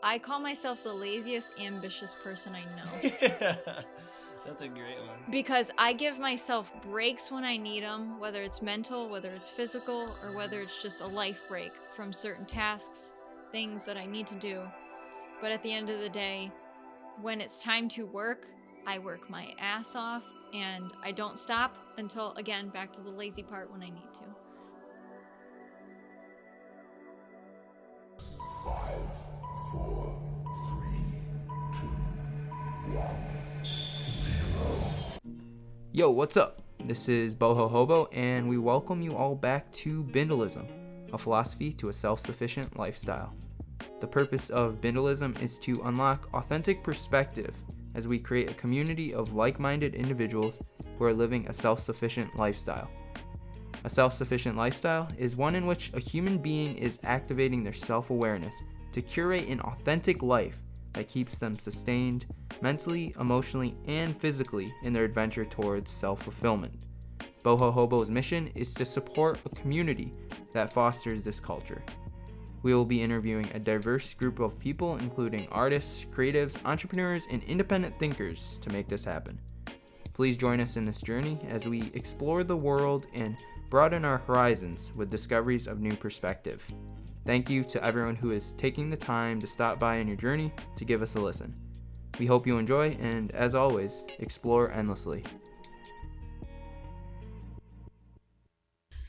I call myself the laziest ambitious person I know. That's a great one. Because I give myself breaks when I need them, whether it's mental, whether it's physical, or whether it's just a life break from certain tasks, things that I need to do. But at the end of the day, when it's time to work, I work my ass off and I don't stop until, again, back to the lazy part when I need to. 5, 4, 3, 2, 1, 0. Yo, what's up? This is BOHO HOBO, and we welcome you all back to Bindlism, a philosophy to a self-sufficient lifestyle. The purpose of Bindlism is to unlock authentic perspective as we create a community of like-minded individuals who are living a self-sufficient lifestyle. A self-sufficient lifestyle is one in which a human being is activating their self-awareness to curate an authentic life that keeps them sustained mentally, emotionally, and physically in their adventure towards self-fulfillment. BOHO HOBO's mission is to support a community that fosters this culture. We will be interviewing a diverse group of people, including artists, creatives, entrepreneurs, and independent thinkers to make this happen. Please join us in this journey as we explore the world and broaden our horizons with discoveries of new perspective. Thank you to everyone who is taking the time to stop by on your journey to give us a listen. We hope you enjoy, and as always, explore endlessly.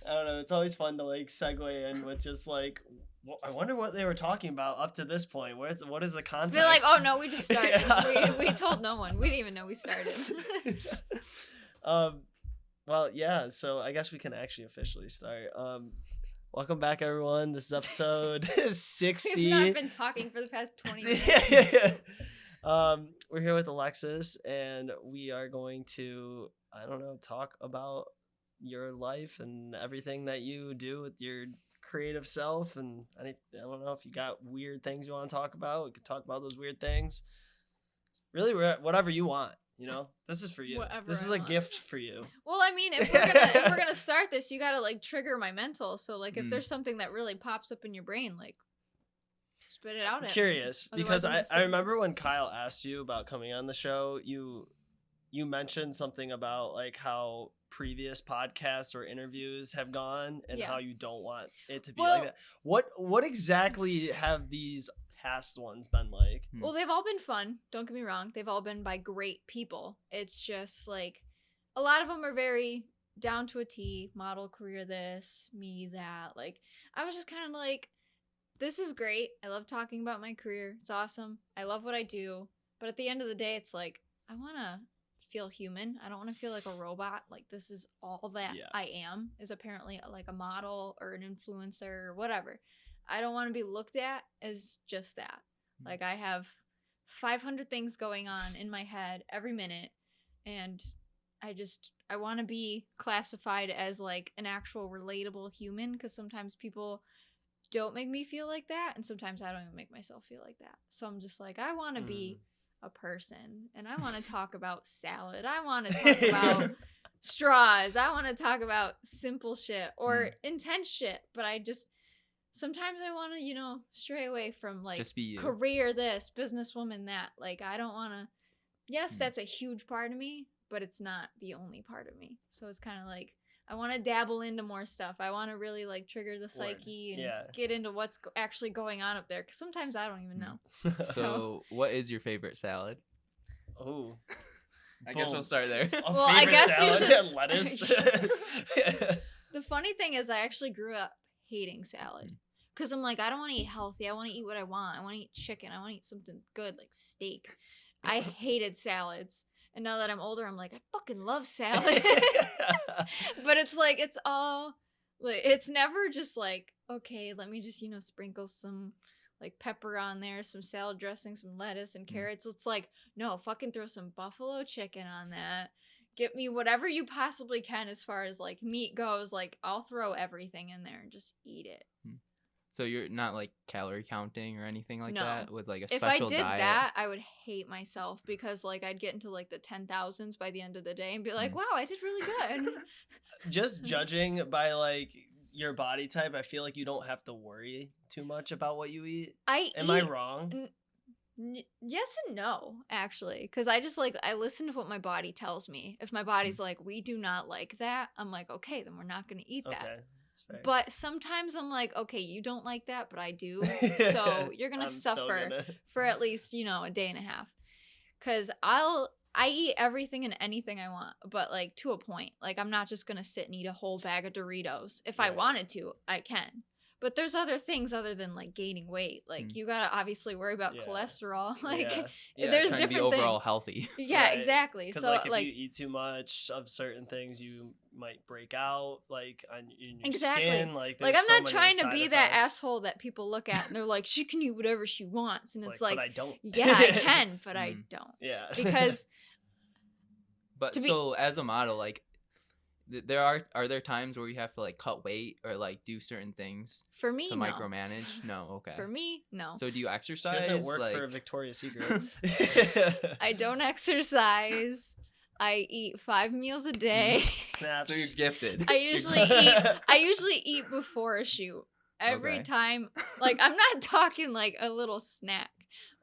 I don't know. It's always fun to segue in with just I wonder what they were talking about up to this point. What is the context? They're like, oh no, we just started. Yeah. we told no one. We didn't even know we started. Well, yeah, so I guess we can actually officially start. Welcome back, everyone. This is episode 60. We've not been talking for the past 20 minutes. We're here with Alexis, and we are going to, talk about your life and everything that you do with your creative self, and I don't know if you got weird things you want to talk about. We could talk about those weird things. Really, whatever you want. This is for you. This is a gift for you. Well, I mean, if we're gonna start this, you gotta trigger my mental. So if there's something that really pops up in your brain, spit it out. I'm curious because I remember when Kyle asked you about coming on the show, you mentioned something about how previous podcasts or interviews have gone and how you don't want it to be like that. What exactly have these past ones been like? Well, they've all been fun. Don't get me wrong. They've all been by great people. It's just a lot of them are very down to a T, model career this, me that. I was just kind of this is great. I love talking about my career. It's awesome. I love what I do. But at the end of the day, it's I want to feel human. I don't want to feel like a robot. This is all that I am, is apparently a model or an influencer or whatever. I don't want to be looked at as just that. I have 500 things going on in my head every minute, and I want to be classified as an actual relatable human, because sometimes people don't make me feel like that, and sometimes I don't even make myself feel like that. So I'm just I want to be a person, and I want to talk about salad. I want to talk about straws. I want to talk about simple shit or intense shit, but sometimes I want to, stray away from Just be you. Career this, businesswoman that. I don't want to. Yes, that's a huge part of me, but it's not the only part of me. So it's kind of I want to dabble into more stuff. I want to really trigger the psyche and get into what's actually going on up there, because sometimes I don't even know. So what is your favorite salad? Oh, I guess we'll start there. Well, I guess salad you should. Lettuce. The funny thing is, I actually grew up hating salad. Because I'm I don't want to eat healthy. I want to eat what I want. I want to eat chicken. I want to eat something good, like steak. I hated salads. And now that I'm older, I'm I fucking love salad. But it's it's all, it's never just okay, let me just, sprinkle some pepper on there, some salad dressing, some lettuce and carrots. It's no, fucking throw some buffalo chicken on that. Get me whatever you possibly can as far as meat goes. I'll throw everything in there and just eat it. So you're not calorie counting or anything like that with a special diet? If I did that, I would hate myself, because I'd get into the 10,000s by the end of the day and be wow, I did really good. Just judging by your body type, I feel you don't have to worry too much about what you eat. Am I wrong? Yes and no, actually, because I just I listen to what my body tells me. If my body's like, we do not like that, I'm like, okay, then we're not gonna eat that. Okay, that's fair. But sometimes I'm like, okay, you don't like that, but I do, so you're gonna I'm still suffer gonna- for at least a day and a half. Because I eat everything and anything I want, but to a point. I'm not just gonna sit and eat a whole bag of Doritos. If I Right. wanted to, I can. But there's other things other than gaining weight. You gotta obviously worry about Yeah. cholesterol. Yeah. There's trying to be different overall things. healthy. Yeah, Right. exactly. Because So if you eat too much of certain things, you might break out in your Exactly. skin. I'm there's so not many trying to side be that effects. asshole that people look at and they're like, she can eat whatever she wants, and it's but I don't. yeah, I can, but I don't, Yeah. because But To be- so as a model, are there times where you have to cut weight or do certain things for me, to no. micromanage? No, okay. For me, no. So do you She exercise? doesn't work for Victoria's Secret. I don't exercise. I eat 5 meals a day. Snaps. So you're gifted. I usually eat before a shoot. Every Okay. time, I'm not talking a little snack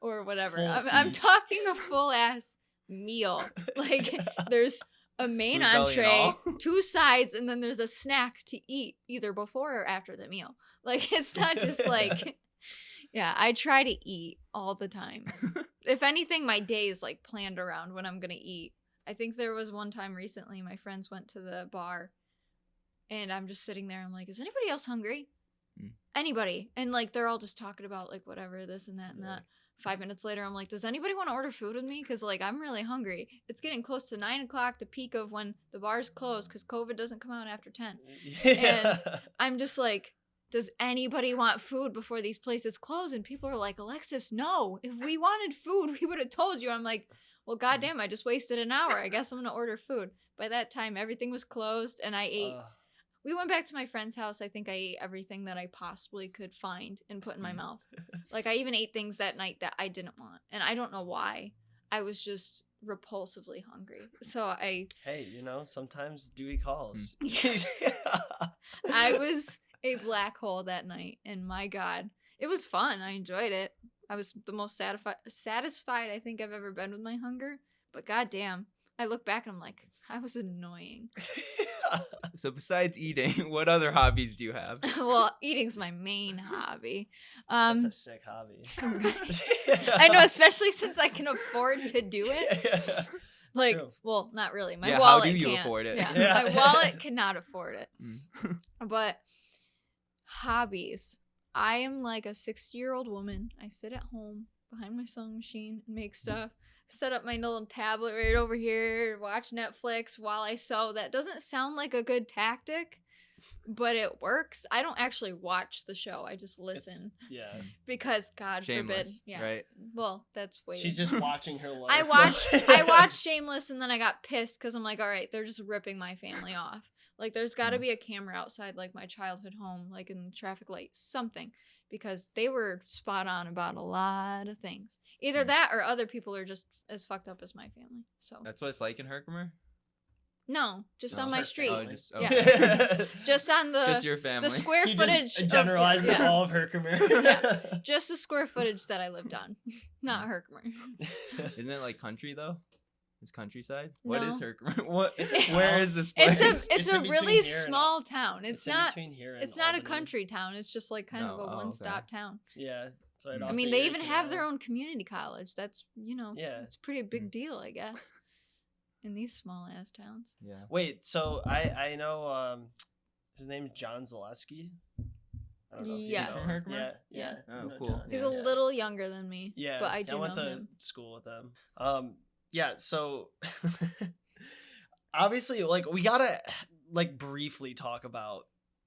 or whatever. Full I'm feast. talking a full ass meal. There's a main Food belly and entree, all? 2 sides, and then there's a snack to eat either before or after the meal. It's not just yeah, I try to eat all the time. If anything, my day is planned around when I'm gonna eat. I think there was one time recently my friends went to the bar and I'm just sitting there. I'm like, is anybody else hungry? Anybody? And they're all just talking about whatever, this and that and that. 5 minutes later, I'm like, does anybody want to order food with me? Because I'm really hungry. It's getting close to 9 o'clock, the peak of when the bars close, because COVID doesn't come out after 10. Yeah. And I'm just like, does anybody want food before these places close? And people are like, Alexis, no. If we wanted food, we would have told you. I'm like, well, goddamn, I just wasted an hour. I guess I'm going to order food. By that time, everything was closed, and I ate. We went back to my friend's house. I think I ate everything that I possibly could find and put in my mouth. I even ate things that night that I didn't want. And I don't know why. I was just repulsively hungry. So Hey, sometimes duty calls. I was a black hole that night. And my God, it was fun. I enjoyed it. I was the most satisfied I think I've ever been with my hunger. But goddamn, I look back and I'm like, I was annoying. So besides eating, what other hobbies do you have? Well, eating's my main hobby. That's a sick hobby. I know, especially since I can afford to do it. True. Well, not really. My Yeah, wallet how do you can't. afford it? Yeah, Yeah. my wallet cannot afford it. Mm. But hobbies. I am a 60-year-old woman. I sit at home behind my sewing machine and make stuff. Set up my little tablet right over here, watch Netflix while I sew. That doesn't sound like a good tactic, but it works. I don't actually watch the show. I just listen Yeah. because God forbid. Shameless, Yeah. right? Well, that's way. She's just watching her life. I watched Shameless and then I got pissed because I'm like, all right, they're just ripping my family off. There's got to be a camera outside my childhood home, in the traffic light, something, because they were spot on about a lot of things. Either that or other people are just as fucked up as my family. So That's what it's like in Herkimer? no, just No. on my Her street. family. just Yeah. Just on Just your family. the square You footage. just generalized yeah. all of Herkimer. Just the square footage that I lived on, not Herkimer. Isn't it country though? It's countryside? What is No. Herkimer? What? It's a Where town. is this place? It's It's a in between really here and small town. It's in not. between here and It's not a Albany. country town. It's just kind of No, a oh, one-stop okay. town. Yeah. It's right I off I mean, the they Erie even have Canal. their own community college. That's Yeah. it's a pretty big deal, I guess, in these small ass towns. Yeah. Wait, so I know his name's John Zaleski. I don't know if you Yes. know. From Herkimer? Yeah. Yeah. you know cool. John. He's Yeah. a little younger than me. Yeah, but I do went know to him. school with them. Yeah, so obviously, we gotta briefly talk about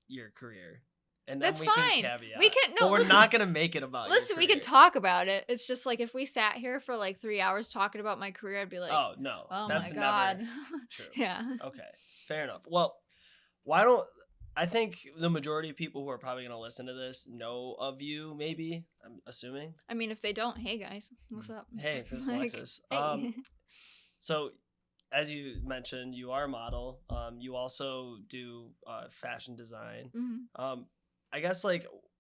your career, and then That's we fine. can caveat. We can- no, but we're listen. not gonna make it about. Listen, your we can career. talk about it. It's just if we sat here for 3 hours talking about my career, I'd be like, Oh no, oh that's my God. never true. Yeah. Okay, fair enough. Well, why don't I think the majority of people who are probably gonna listen to this know of you? Maybe I'm assuming. I mean, if they don't, hey guys, what's up? Hey, this is Like, Alexis. hey. So, as you mentioned, you are a model. You also do fashion design. Mhm. I guess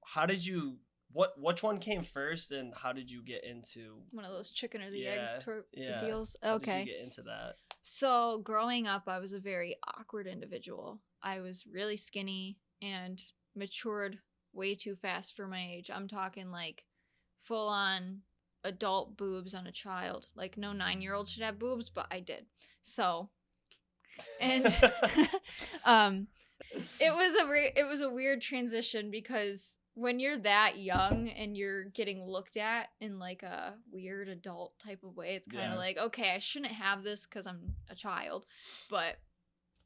how did you which one came first, and how did you get into One of those chicken or the Yeah, egg yeah. deals. how did Okay. you get into that? So growing up, I was a very awkward individual. I was really skinny and matured way too fast for my age. I'm talking like full on adult boobs on a child. Like no 9-year-old should have boobs, but I did. So, and it was a weird transition because when you're that young and you're getting looked at in like a weird adult type of way, it's kind of Yeah. like, okay, I shouldn't have this because I'm a child, but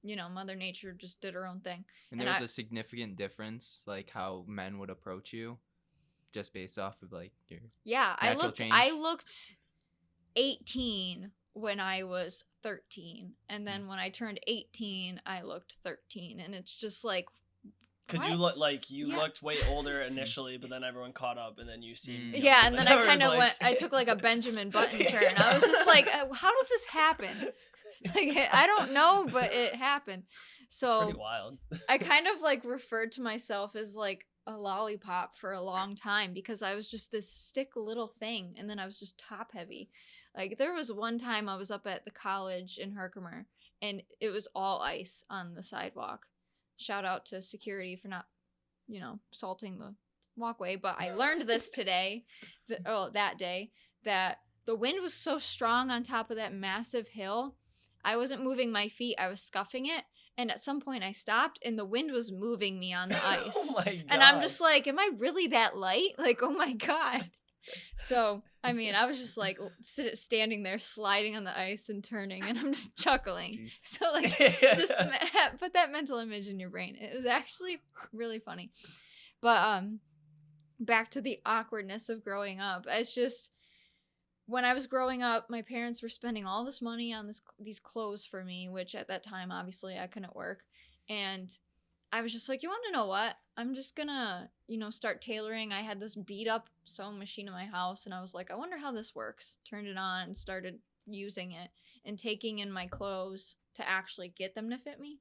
Mother Nature just did her own thing. And And there's I- a significant difference, like how men would approach you, just based off of like your. Yeah, I Natural I change. looked 18 when I was 13, and then when I turned 18, I looked 13, and it's just like, Because you what? look like you Yeah. looked way older initially, but then everyone caught up, and then you seemed Mm. Yeah, younger and than then I ever, kind of like- went. I took like a Benjamin Button turn. I was just like, how does this happen? Like I don't know, but it happened. It's So pretty wild. I kind of like referred to myself as like a lollipop for a long time because I was just this stick little thing, and then I was just top heavy. Like there was one time I was up at the college in Herkimer, and it was all ice on the sidewalk. Shout out to security for not, salting the walkway. But I learned this today, that day, that the wind was so strong on top of that massive hill. I wasn't moving my feet, I was scuffing it. And at some point I stopped and the wind was moving me on the ice. Oh my god. And I'm just like, am I really that light? Like, oh my God. So, I mean, I was just like standing there sliding on the ice and turning, and I'm just chuckling. Jeez. So, like, just put that mental image in your brain. It was actually really funny. But back to the awkwardness of growing up. It's just, when I was growing up, my parents were spending all this money on these clothes for me, which at that time, obviously, I couldn't work. And I was just like, you want to know what? I'm just gonna, start tailoring. I had this beat up sewing machine in my house, and I was like, I wonder how this works. Turned it on and started using it and taking in my clothes to actually get them to fit me.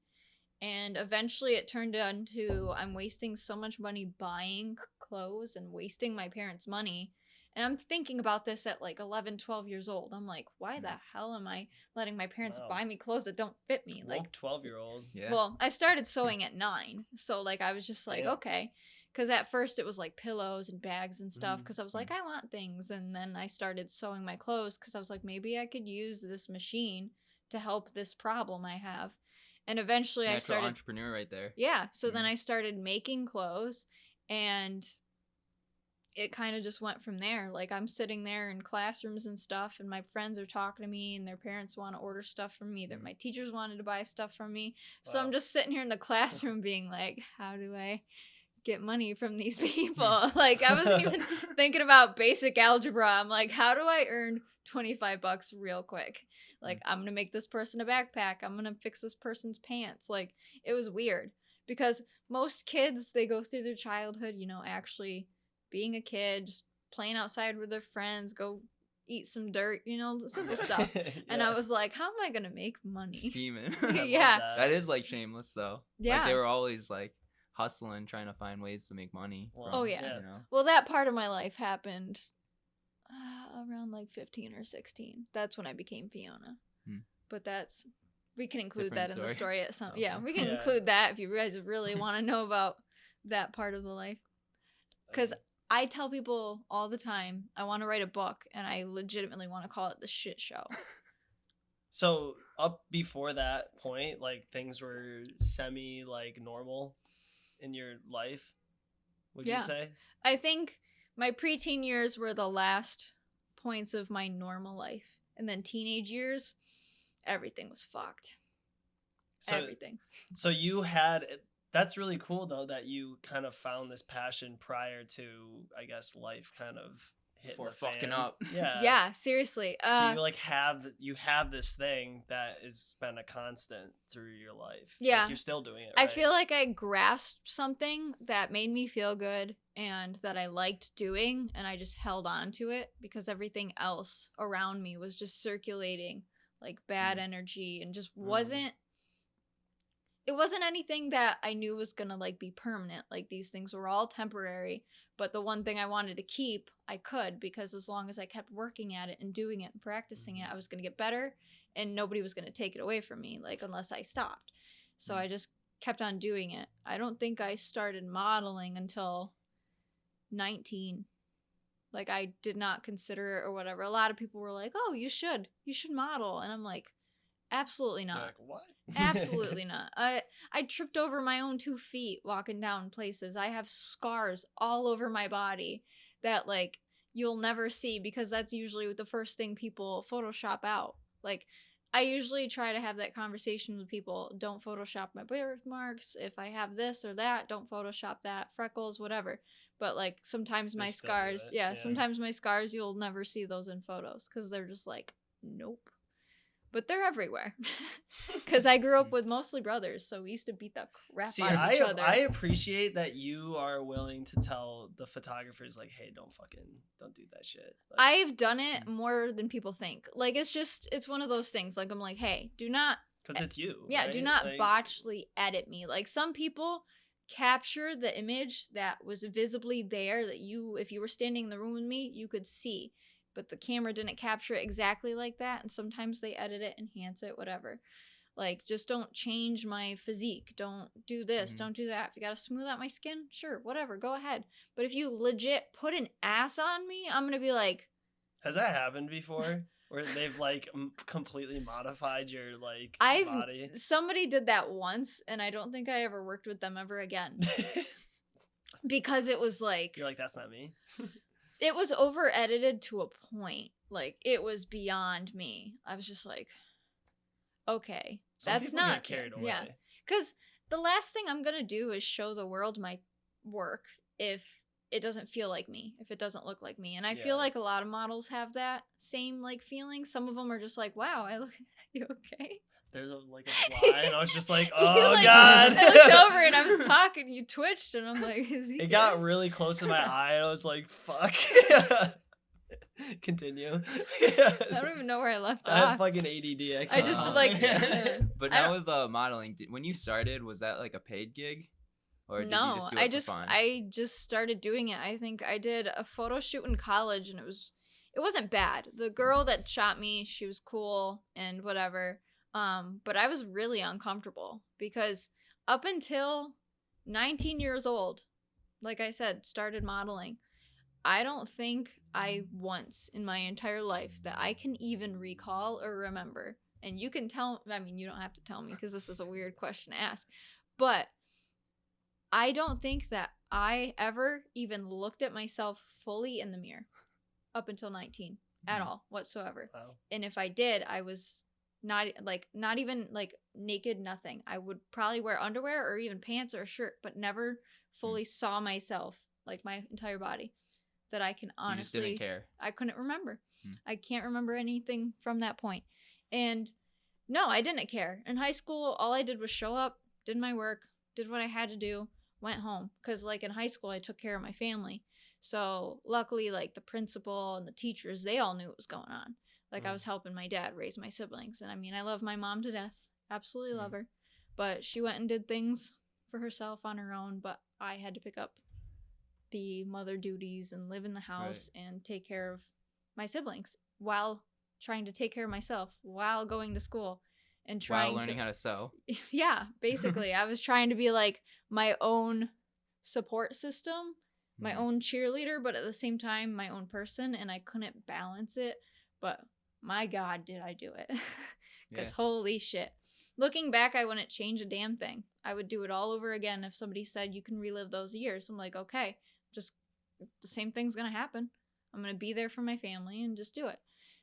And eventually it turned into I'm wasting so much money buying clothes and wasting my parents' money. And I'm thinking about this at like 11, 12 years old. I'm like, why the hell am I letting my parents Wow. buy me clothes that don't fit me? Like, Woke 12-year-old. Yeah. well, I started sewing at 9. So, like, I was just like, Damn. okay. Because at first it was like pillows and bags and stuff. Mhm. Because I was like, I want things. And then I started sewing my clothes because I was like, maybe I could use this machine to help this problem I have. And eventually I Natural started. entrepreneur right there. Yeah. So then Mhm. I started making clothes, and it kind of just went from there. Like, I'm sitting there in classrooms and stuff, and my friends are talking to me, and their parents want to order stuff from me. My teachers wanted to buy stuff from me. So Wow. I'm just sitting here in the classroom being like, how do I get money from these people? Like, I wasn't even thinking about basic algebra. I'm like, how do I earn $25 real quick? Like, I'm gonna make this person a backpack. I'm gonna fix this person's pants. Like, it was weird because most kids, they go through their childhood, actually being a kid, just playing outside with their friends, go eat some dirt, simple stuff. And I was like, how am I gonna make money? Scheming. I love Yeah. That is like shameless though. Yeah. Like they were always like hustling, trying to find ways to make money. Wow. Oh, yeah. You know? Well, that part of my life happened around like 15 or 16. That's when I became Fiona. Hmm. But we can include Different that in the story. story at some. Okay. Yeah, we can Yeah. include that if you guys really want to know about that part of the life. Because I tell people all the time, I want to write a book, and I legitimately want to call it The Shit Show. So up before that point, like things were semi like normal in your life, would Yeah. you say? I think my preteen years were the last points of my normal life. And then teenage years, everything was fucked. So Everything. so you had that's really cool though that you kind of found this passion prior to, I guess, life kind of hitting Before the fucking fan. up. Yeah. Yeah, seriously. So you like have this thing that has been a constant through your life. Yeah. Like, you're still doing it. I Right? feel like I grasped something that made me feel good and that I liked doing, and I just held on to it because everything else around me was just circulating like bad energy and just wasn't it wasn't anything that I knew was gonna like be permanent. Like these things were all temporary, but the one thing I wanted to keep, I could, because as long as I kept working at it and doing it and practicing it, I was gonna get better, and nobody was gonna take it away from me, like unless I stopped. So I just kept on doing it. I don't think I started modeling until 19. Like I did not consider it or whatever. A lot of people were like, "Oh, you should model," and I'm like, absolutely You're not. like, what? Absolutely not. I tripped over my own 2 feet walking down places. I have scars all over my body that like you'll never see, because that's usually the first thing people Photoshop out. Like I usually try to have that conversation with people. Don't Photoshop my birthmarks. If I have this or that, don't Photoshop that. Freckles, whatever. But like sometimes They my still do scars, it, yeah, yeah. sometimes my scars, you'll never see those in photos because they're just like, nope. But they're everywhere. Because I grew up with mostly brothers, so we used to beat the crap See, out of each other. I appreciate that you are willing to tell the photographers like, hey, don't do that shit. Like, I've done it more than people think. Like it's one of those things. Like I'm like, hey, do not, because it's you. yeah, right? do not Like, botchly edit me. Like some people capture the image that was visibly there that you, if you were standing in the room with me, you could see. But the camera didn't capture it exactly like that, and sometimes they edit it, enhance it, whatever. Like, just don't change my physique. Don't do this. Don't do that. If you gotta smooth out my skin, sure, whatever, go ahead. But if you legit put an ass on me, I'm gonna be like... Has that happened before? Where they've, like, completely modified your, like, body? Somebody did that once, and I don't think I ever worked with them ever again. Because it was like... You're like, that's not me? It was over edited to a point. Like, it was beyond me. I was just like, okay, that's not carried away. Yeah, because the last thing I'm gonna do is show the world my work if it doesn't feel like me, if it doesn't look like me. And I feel like a lot of models have that same like feeling. Some of them are just like, wow, I look, you okay? There's a fly, and I was just like, oh, like, God. I looked over and I was talking, you twitched, and I'm like, is he It good? got really close to my eye, and I was like, fuck. Continue. I don't even know where I left I have off. fucking ADD. I just like... But I now with modeling, when you started, was that like a paid gig? Or did you No, just do it for fun? I just started doing it. I think I did a photo shoot in college, and it wasn't bad. The girl that shot me, she was cool and whatever. But I was really uncomfortable because up until 19 years old, like I said, started modeling. I don't think I once in my entire life that I can even recall or remember. And you can tell, I mean, you don't have to tell me because this is a weird question to ask, but I don't think that I ever even looked at myself fully in the mirror up until 19 at all whatsoever. Wow. And if I did, I was not even like naked, nothing. I would probably wear underwear or even pants or a shirt, but never fully saw myself, like my entire body, that I can honestly... You just didn't care. I couldn't remember. I can't remember anything from that point. And no, I didn't care. In high school, all I did was show up, did my work, did what I had to do, went home. Because like in high school, I took care of my family. So luckily, like the principal and the teachers, they all knew what was going on. Like I was helping my dad raise my siblings. And I mean, I love my mom to death. Absolutely love her. But she went and did things for herself on her own. But I had to pick up the mother duties and live in the house and take care of my siblings while trying to take care of myself, while going to school and trying while learning how to sew. Yeah, basically. I was trying to be like my own support system, my own cheerleader, but at the same time, my own person. And I couldn't balance it. But my God, did I do it. Because holy shit. Looking back, I wouldn't change a damn thing. I would do it all over again if somebody said you can relive those years. I'm like, okay, just the same thing's going to happen. I'm going to be there for my family and just do it.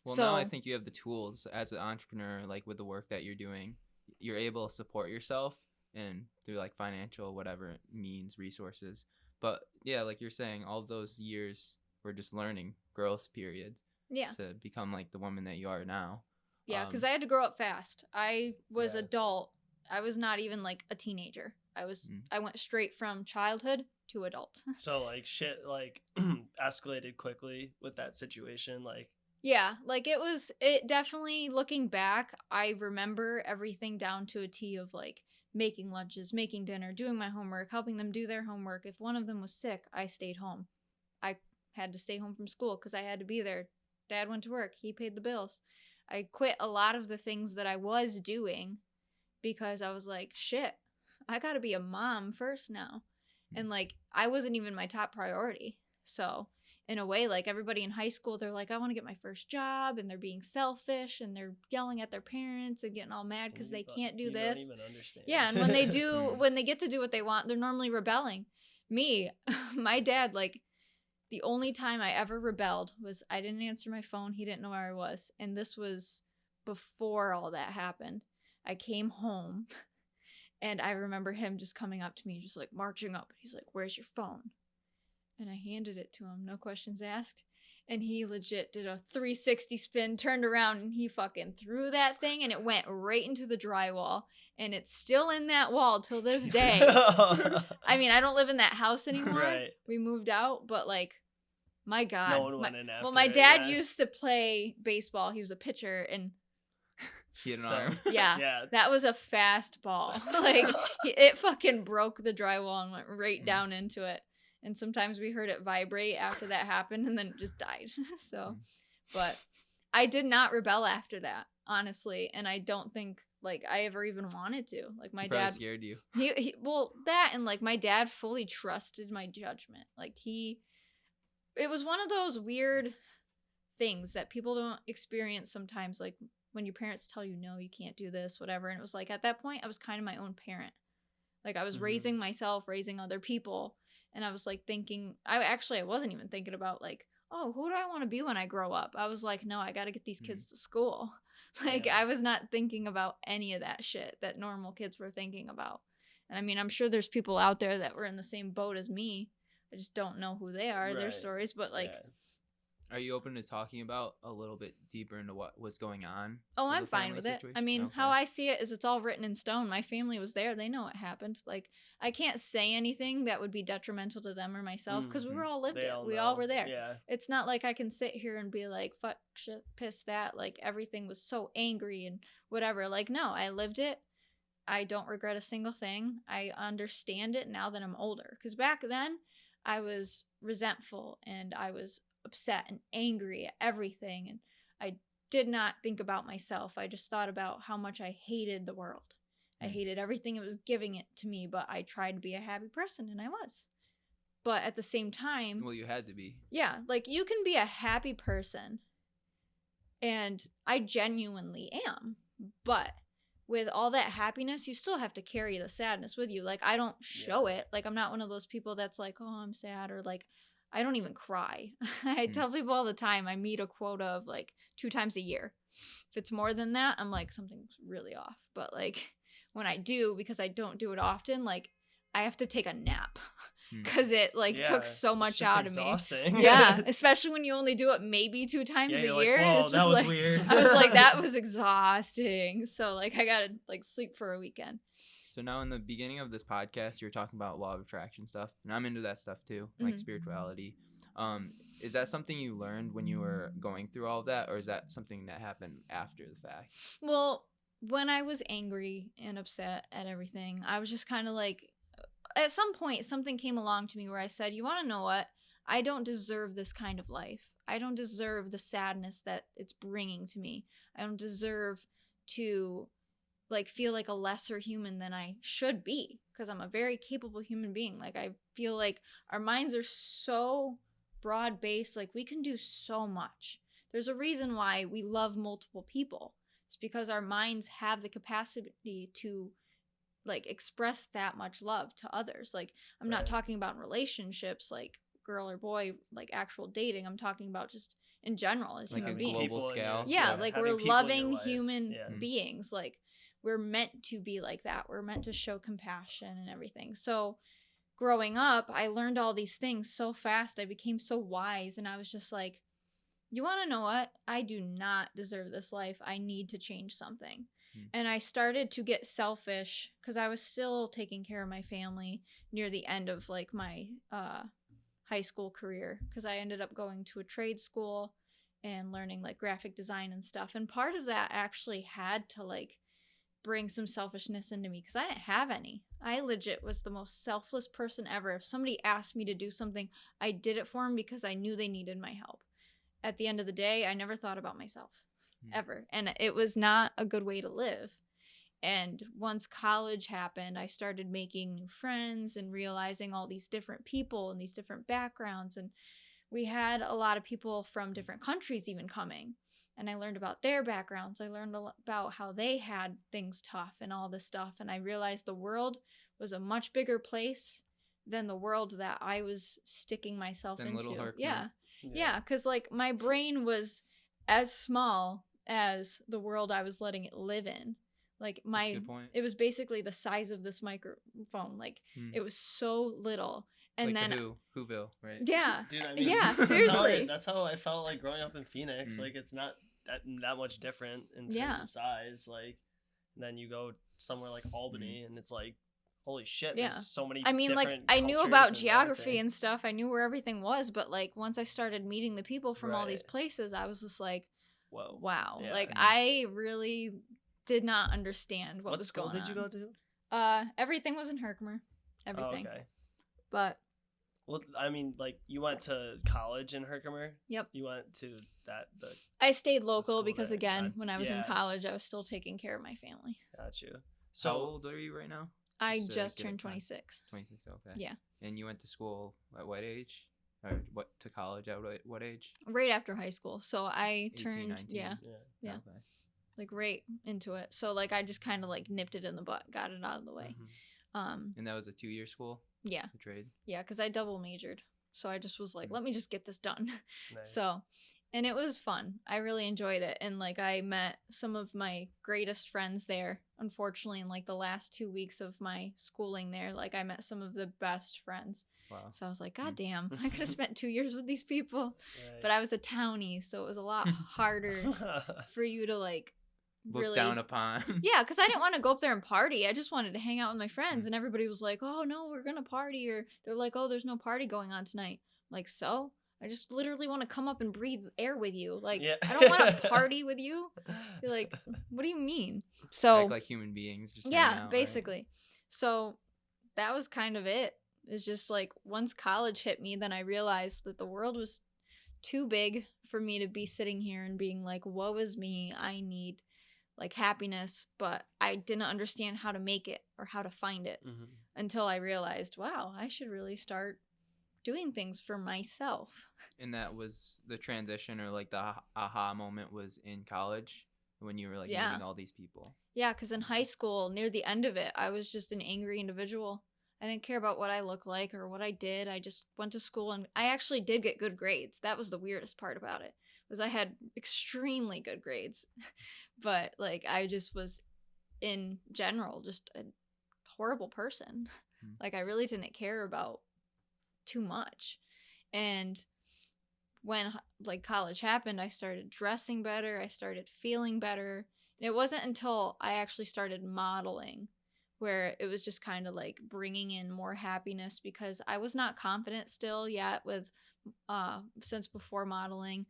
Well, so, now I think you have the tools as an entrepreneur, like with the work that you're doing. You're able to support yourself and through like financial, whatever means, resources. But yeah, like you're saying, all of those years were just learning growth periods. Yeah. To become like the woman that you are now. Yeah, because I had to grow up fast. I was adult. I was not even like a teenager. I went straight from childhood to adult. So like shit like escalated quickly with that situation, like. Yeah, like it definitely, looking back, I remember everything down to a T of like making lunches, making dinner, doing my homework, helping them do their homework. If one of them was sick, I stayed home. I had to stay home from school because I had to be there. Dad went to work. He paid the bills. I quit a lot of the things that I was doing because I was like, shit, I got to be a mom first now. And like, I wasn't even my top priority. So in a way, like everybody in high school, they're like, I want to get my first job, and they're being selfish and they're yelling at their parents and getting all mad because they can't do this. You don't even understand. Yeah, and when they do, when they get to do what they want, they're normally rebelling. Me, my dad, like the only time I ever rebelled was I didn't answer my phone. He didn't know where I was. And this was before all that happened. I came home and I remember him just coming up to me, just like marching up. He's like, where's your phone? And I handed it to him, no questions asked. And he legit did a 360 spin, turned around, and he fucking threw that thing, and it went right into the drywall. And it's still in that wall till this day. I mean, I don't live in that house anymore. Right. We moved out, but like, my God. No one went in after. Well, my dad used to play baseball. He was a pitcher, and He had an arm. yeah, that was a fast ball. Like, it fucking broke the drywall and went right down into it. And sometimes we heard it vibrate after that happened, and then it just died. So, but I did not rebel after that, honestly. And I don't think like I ever even wanted to. Like my dad scared you. He well, that and like my dad fully trusted my judgment. Like it was one of those weird things that people don't experience sometimes, like when your parents tell you no, you can't do this, whatever. And it was like at that point I was kind of my own parent. Like I was raising myself, raising other people. And I was like thinking, I wasn't even thinking about like, oh, who do I want to be when I grow up? I was like, no, I got to get these kids to school. Like I was not thinking about any of that shit that normal kids were thinking about. And I mean, I'm sure there's people out there that were in the same boat as me. I just don't know who they are, their stories, but like. Yeah. Are you open to talking about a little bit deeper into what was going on? Oh, I'm fine with it. I mean, how I see it is it's all written in stone. My family was there. They know what happened. Like, I can't say anything that would be detrimental to them or myself because we were all lived it. We all were there. Yeah. It's not like I can sit here and be like, fuck, shit, piss that. Like, everything was so angry and whatever. Like, no, I lived it. I don't regret a single thing. I understand it now that I'm older. Because back then, I was resentful and I was upset and angry at everything, and I did not think about myself. I just thought about how much I hated the world. I hated everything it was giving it to me, but I tried to be a happy person, and I was. But at the same time, well, you had to be. Yeah, like you can be a happy person, and I genuinely am, but with all that happiness, you still have to carry the sadness with you. Like I don't show it. Like I'm not one of those people that's like, oh, I'm sad, or like I don't even cry. I tell people all the time I meet a quota of like 2 times a year. If it's more than that, I'm like, something's really off. But like when I do, because I don't do it often, like I have to take a nap because it like took so much out of exhausting. Me. Yeah, especially when you only do it maybe 2 times a year. Like, whoa, it's just that was like, weird. I was like, that was exhausting. So like I gotta like sleep for a weekend. So now in the beginning of this podcast, you're talking about law of attraction stuff, and I'm into that stuff too, like spirituality. Is that something you learned when you were going through all of that, or is that something that happened after the fact? Well, when I was angry and upset at everything, I was just kind of like, at some point, something came along to me where I said, you want to know what? I don't deserve this kind of life. I don't deserve the sadness that it's bringing to me. I don't deserve to like feel like a lesser human than I should be, because I'm a very capable human being. Like I feel like our minds are so broad-based, like we can do so much. There's a reason why we love multiple people. It's because our minds have the capacity to like express that much love to others. Like I'm not talking about relationships like girl or boy, like actual dating. I'm talking about just in general as like human a beings. global scale. Yeah, like having we're people in your loving life. human beings. Like we're meant to be like that. We're meant to show compassion and everything. So growing up, I learned all these things so fast. I became so wise, and I was just like, you want to know what? I do not deserve this life. I need to change something. And I started to get selfish because I was still taking care of my family near the end of like my high school career, because I ended up going to a trade school and learning like graphic design and stuff. And part of that actually had to like bring some selfishness into me because I didn't have any. I legit was the most selfless person ever. If somebody asked me to do something, I did it for them because I knew they needed my help. At the end of the day, I never thought about myself, ever. And it was not a good way to live. And once college happened, I started making new friends and realizing all these different people and these different backgrounds. And we had a lot of people from different countries even coming. And I learned about their backgrounds. I learned about how they had things tough and all this stuff. And I realized the world was a much bigger place than the world that I was sticking myself into. Little Herkimer. Yeah, because like my brain was as small as the world I was letting it live in. Like That's a good point. it was basically the size of this microphone. Like it was so little. And like then Whoville, right? Yeah. Dude, I mean, Yeah, seriously. That's how I felt like growing up in Phoenix. Like it's not that much different in terms of size. Like, and then you go somewhere like Albany, and it's like, holy shit, there's so many. I mean, like I knew about geography and stuff. I knew where everything was, but like once I started meeting the people from all these places, I was just like, whoa, wow. Yeah. Like I really did not understand what was going on. What school did you go to? Everything was in Herkimer. Everything. Oh, okay. But well, I mean, like you went to college in Herkimer. Yep. You went to the. I stayed local school because there. again, when I was in college, I was still taking care of my family. Got you. So how old are you right now? I Just to just get a turned time. 26. 26, okay. Yeah. And you went to school at what age? Or what to college at what age? Right after high school. So I 18, turned 19. yeah, Okay. like right into it. So like I just kind of like nipped it in the butt, got it out of the way. And that was a 2-year school? Yeah. The trade? Yeah, because I double majored. So I just was like, let me just get this done. Nice. So, and it was fun. I really enjoyed it. And like I met some of my greatest friends there. Unfortunately, in like the last 2 weeks of my schooling there, like I met some of the best friends. Wow. So I was like, God damn, I could have spent 2 years with these people. Right. But I was a townie, so it was a lot harder for you to like Look really down upon. Yeah, because I didn't want to go up there and party. I just wanted to hang out with my friends, and everybody was like, "Oh no, we're gonna party," or they're like, "Oh, there's no party going on tonight." I'm like, so I just literally want to come up and breathe air with you. Like, I don't want to party with you. You're like, what do you mean? So Act like human beings, just hanging out, basically. Right? So that was kind of it. It's just like once college hit me, then I realized that the world was too big for me to be sitting here and being like, woe is me, I need like happiness, but I didn't understand how to make it or how to find it until I realized, wow, I should really start doing things for myself. And that was the transition, or like the aha moment was in college when you were like meeting all these people. Yeah, because in high school, near the end of it, I was just an angry individual. I didn't care about what I looked like or what I did. I just went to school, and I actually did get good grades. That was the weirdest part about it, was I had extremely good grades. But like I just was in general just a horrible person. Like I really didn't care about too much. And when like college happened, I started dressing better. I started feeling better. And it wasn't until I actually started modeling where it was just kind of like bringing in more happiness, because I was not confident still yet with since before modeling.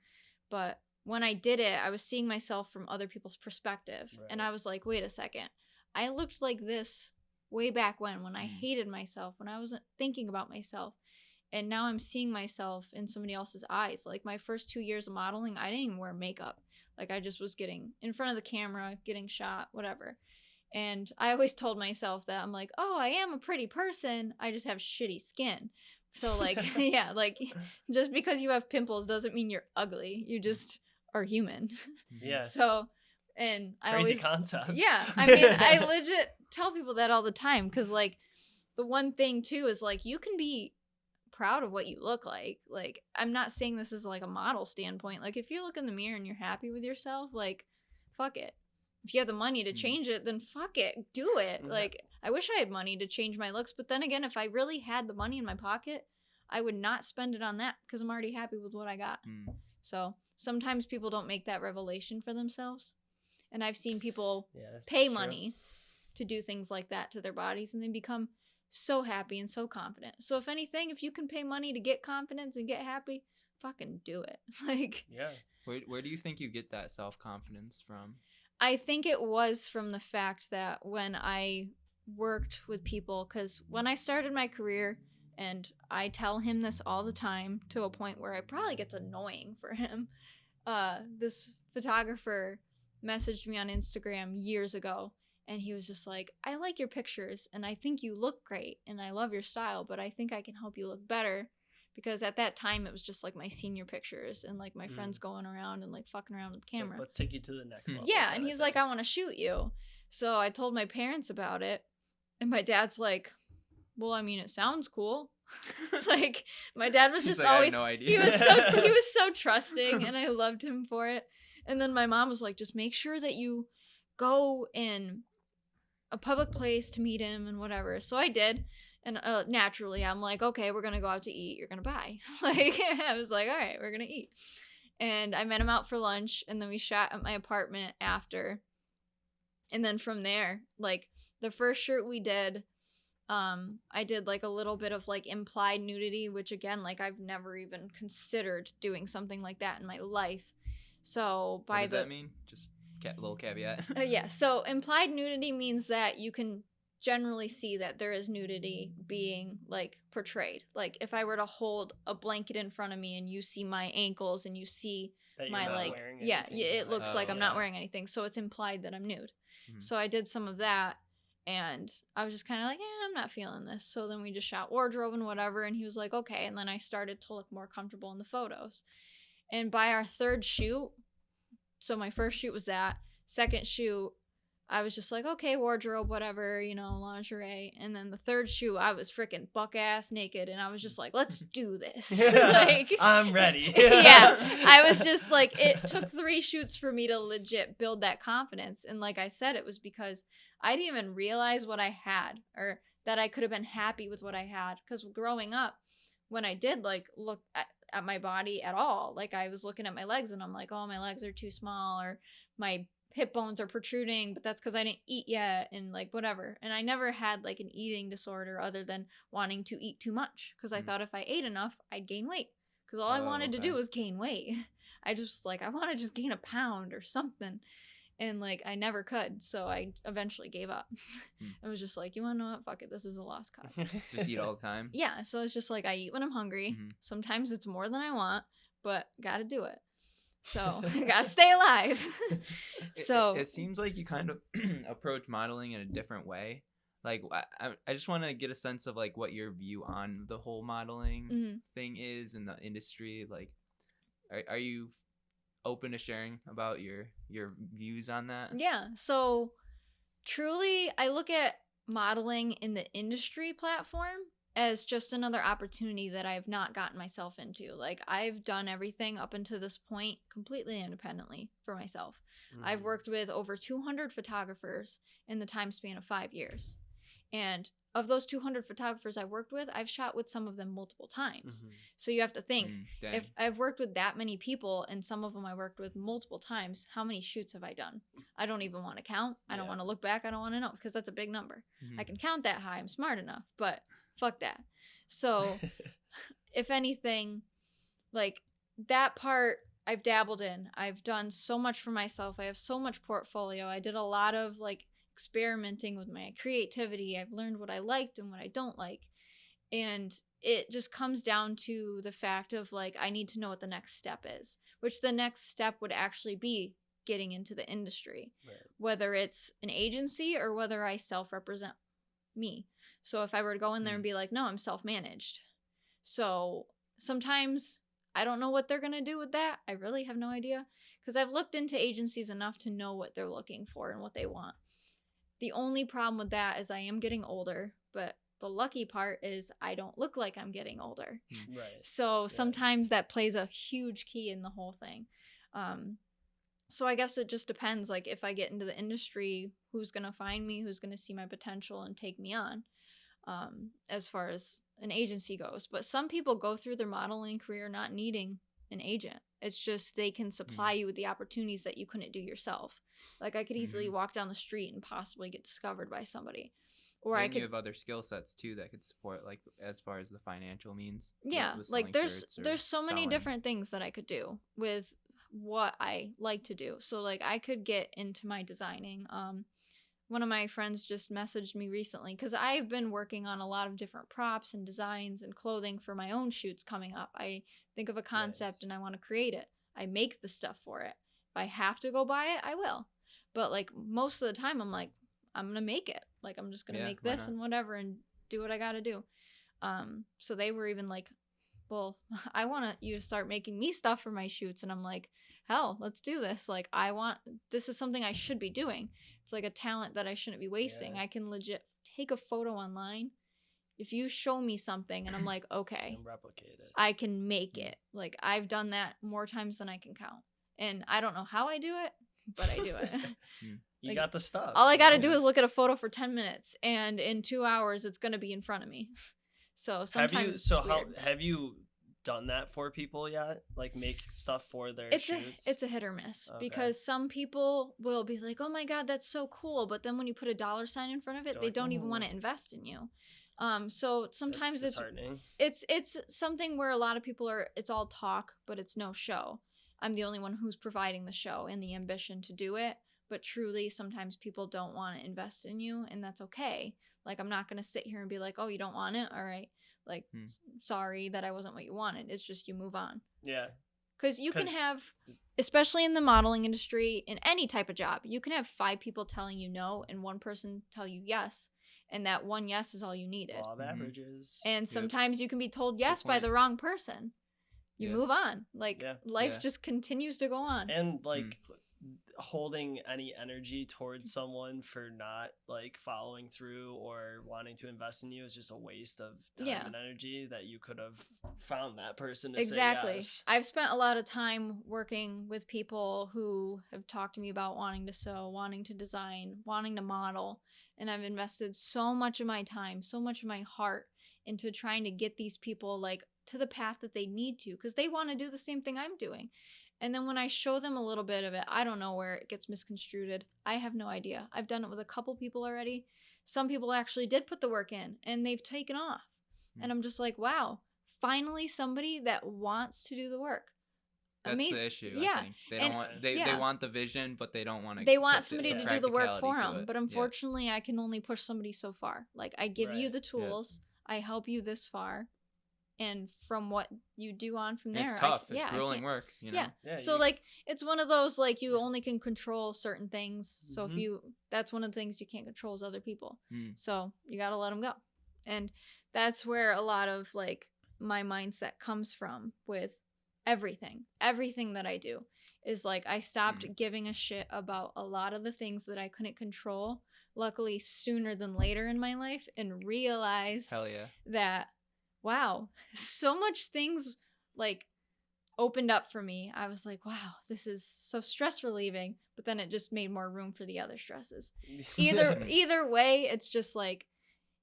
But when I did it, I was seeing myself from other people's perspective. Right. And I was like, wait a second. I looked like this way back when I hated myself, when I wasn't thinking about myself. And now I'm seeing myself in somebody else's eyes. Like my first 2 years of modeling, I didn't even wear makeup. Like I just was getting in front of the camera, getting shot, whatever. And I always told myself that I'm like, oh, I am a pretty person. I just have shitty skin. So like, yeah, like just because you have pimples doesn't mean you're ugly. You just are human. Yeah. So, and I crazy always, concept. Yeah. I mean, I legit tell people that all the time, because like the one thing too is like you can be proud of what you look like. Like I'm not saying this as like a model standpoint. Like if you look in the mirror and you're happy with yourself, like fuck it. If you have the money to change it, then fuck it, do it. Like I wish I had money to change my looks, but then again, if I really had the money in my pocket, I would not spend it on that because I'm already happy with what I got. So sometimes people don't make that revelation for themselves. And I've seen people pay money to do things like that to their bodies, and they become so happy and so confident. So if anything, if you can pay money to get confidence and get happy, fucking do it. Like, yeah. Where do you think you get that self-confidence from? I think it was from the fact that when I worked with people, because when I started my career, and I tell him this all the time to a point where it probably gets annoying for him, this photographer messaged me on Instagram years ago, and he was just like, I like your pictures, and I think you look great, and I love your style, but I think I can help you look better. Because at that time, it was just like my senior pictures and like my friends going around and like fucking around with the camera. So let's take you to the next level. Yeah, and he's like, I want to shoot you. So I told my parents about it, and my dad's like, well, I mean, it sounds cool. Like, my dad was just He's like, always, I had no idea. he was so trusting, and I loved him for it. And then my mom was like, just make sure that you go in a public place to meet him and whatever. So I did. And naturally, I'm like, okay, we're going to go out to eat. You're going to buy. Like, I was like, all right, we're going to eat. And I met him out for lunch, and then we shot at my apartment after. And then from there, like, the first shoot we did, I did, like, a little bit of, like, implied nudity, which, again, like, I've never even considered doing something like that in my life. So, What does that mean? Just a little caveat. Yeah, so implied nudity means that you can generally see that there is nudity being like portrayed. Like if I were to hold a blanket in front of me and you see my ankles and you see That my you're not like wearing yeah, anything. it looks like I'm not yeah. wearing anything, so it's implied that I'm nude. Mhm. So I did some of that, and I was just kind of like, I'm not feeling this. So then we just shot wardrobe and whatever, and he was like, okay. And then I started to look more comfortable in the photos. And by our third shoot, so my first shoot was that. Second shoot, I was just like, okay, wardrobe, whatever, you know, lingerie. And then the third shoot, I was freaking buck ass naked, and I was just like, let's do this. Like, I'm ready. Yeah, I was just like, it took 3 shoots for me to legit build that confidence. And like I said, it was because I didn't even realize what I had, or that I could have been happy with what I had. Because growing up, when I did like look at my body at all, like I was looking at my legs and I'm like, oh, my legs are too small, or my hip bones are protruding, but that's because I didn't eat yet, and like whatever. And I never had like an eating disorder other than wanting to eat too much, because I thought if I ate enough, I'd gain weight, because all I wanted to do was gain weight. I just like, I want to just gain a pound or something, and like I never could, so I eventually gave up. I was just like, you want to know what, fuck it, this is a lost cause. Just eat all the time. Yeah, so it's just like I eat when I'm hungry. Sometimes it's more than I want, but gotta do it. So I gotta stay alive. So it seems like you kind of approach modeling in a different way. Like I just want to get a sense of like what your view on the whole modeling thing is in the industry. Like, are you open to sharing about your views on that? Yeah. So truly, I look at modeling in the industry platform as just another opportunity that I have not gotten myself into. Like, I've done everything up until this point completely independently for myself. I've worked with over 200 photographers in the time span of 5 years. And of those 200 photographers I worked with, I've shot with some of them multiple times. So you have to think, if I've worked with that many people, and some of them I worked with multiple times, how many shoots have I done? I don't even want to count. I don't want to look back. I don't want to know, because that's a big number. I can count that high. I'm smart enough, but fuck that. So if anything, like that part I've dabbled in. I've done so much for myself. I have so much portfolio. I did a lot of like experimenting with my creativity. I've learned what I liked and what I don't like. And it just comes down to the fact of like, I need to know what the next step is, which the next step would actually be getting into the industry, whether it's an agency or whether I self-represent me. So if I were to go in there and be like, no, I'm self-managed. So sometimes I don't know what they're going to do with that. I really have no idea, because I've looked into agencies enough to know what they're looking for and what they want. The only problem with that is I am getting older, but the lucky part is I don't look like I'm getting older. So sometimes that plays a huge key in the whole thing. So I guess it just depends. Like if I get into the industry, who's going to find me, who's going to see my potential and take me on, as far as an agency goes. But some people go through their modeling career not needing an agent. It's just they can supply you with the opportunities that you couldn't do yourself. Like I could easily walk down the street and possibly get discovered by somebody. Or and I could, you have other skill sets too that could support, like as far as the financial means. yeah, with like selling shirts or there's so many selling. different things that I could do with what I like to do. So like I could get into my designing. One of my friends just messaged me recently because I've been working on a lot of different props and designs and clothing for my own shoots coming up. I think of a concept and I want to create it. I make the stuff for it. If I have to go buy it, I will. But like most of the time I'm like, I'm going to make it. Like I'm just going to make this and whatever and do what I got to do. So they were even like, well, I want you to start making me stuff for my shoots. And I'm like, hell, let's do this. Like this is something I should be doing. It's like a talent that I shouldn't be wasting. I can legit take a photo online. If you show me something and I'm like, okay, and replicate it, I can make it. Like I've done that more times than I can count. And I don't know how I do it, but I do it. You got the stuff. All I got to do is look at a photo for 10 minutes and in 2 hours it's going to be in front of me. So sometimes have you done that for people yet? Like make stuff for their shoots? It's a hit or miss because some people will be like, oh my God, that's so cool. But then when you put a dollar sign in front of it, they don't even want to invest in you. So sometimes it's something where a lot of people it's all talk, but it's no show. I'm the only one who's providing the show and the ambition to do it. But truly, sometimes people don't want to invest in you, and that's okay. Like, I'm not going to sit here and be like, oh, you don't want it? All right. Like, sorry that I wasn't what you wanted. It's just you move on. Yeah. Because you can have, especially in the modeling industry, in any type of job, you can have 5 people telling you no and 1 person tell you yes. And that one yes is all you needed. Law of averages. And sometimes you can be told yes by the wrong person. You move on. Like, life just continues to go on. And, like... holding any energy towards someone for not like following through or wanting to invest in you is just a waste of time and energy that you could have found that person to say yes. I've spent a lot of time working with people who have talked to me about wanting to sew, wanting to design, wanting to model, and I've invested so much of my time, so much of my heart into trying to get these people like to the path that they need to because they want to do the same thing I'm doing. And then when I show them a little bit of it, I don't know where it gets misconstrued. I have no idea. I've done it with a couple people already. Some people actually did put the work in and they've taken off. And I'm just like, wow, finally somebody that wants to do the work. That's Amazing. the issue. Yeah. I think. They don't want they want the vision, but they don't want to. They want somebody to do the work for them. But Yeah. unfortunately, I can only push somebody so far. Like I give you the tools. I help you this far. And from what you do on from there, it's tough. It's grueling work, you know. Yeah. So like, it's one of those like you only can control certain things. So if that's one of the things you can't control is other people. So you gotta let them go, and that's where a lot of like my mindset comes from with everything that I do is like I stopped giving a shit about a lot of the things that I couldn't control. Luckily, sooner than later in my life, and realized that. Wow, so much things like opened up for me. I was like, wow, this is so stress relieving, but then it just made more room for the other stresses. Either way, it's just like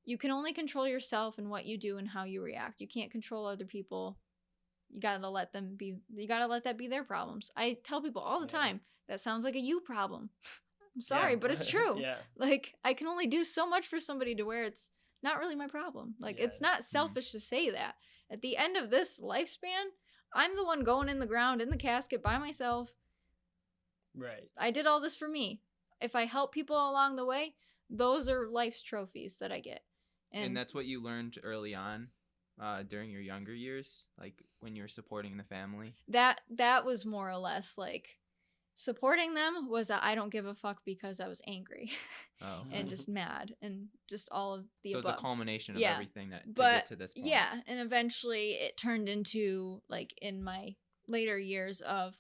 you can only control yourself and what you do and how you react. You can't control other people. You got to let that be their problems. I tell people all the time, that sounds like a you problem. I'm sorry, but it's true. Like I can only do so much for somebody to where it's not really my problem. Like it's not selfish to say that. At the end of this lifespan, I'm the one going in the ground in the casket by myself. Right. I did all this for me. If I help people along the way, those are life's trophies that I get. And that's what you learned early on during your younger years, like when you were supporting the family? That was more or less like supporting them was that I don't give a fuck because I was angry and just mad and just all of the above. So it's a culmination of everything to get to this point. Yeah, and eventually it turned into like in my later years of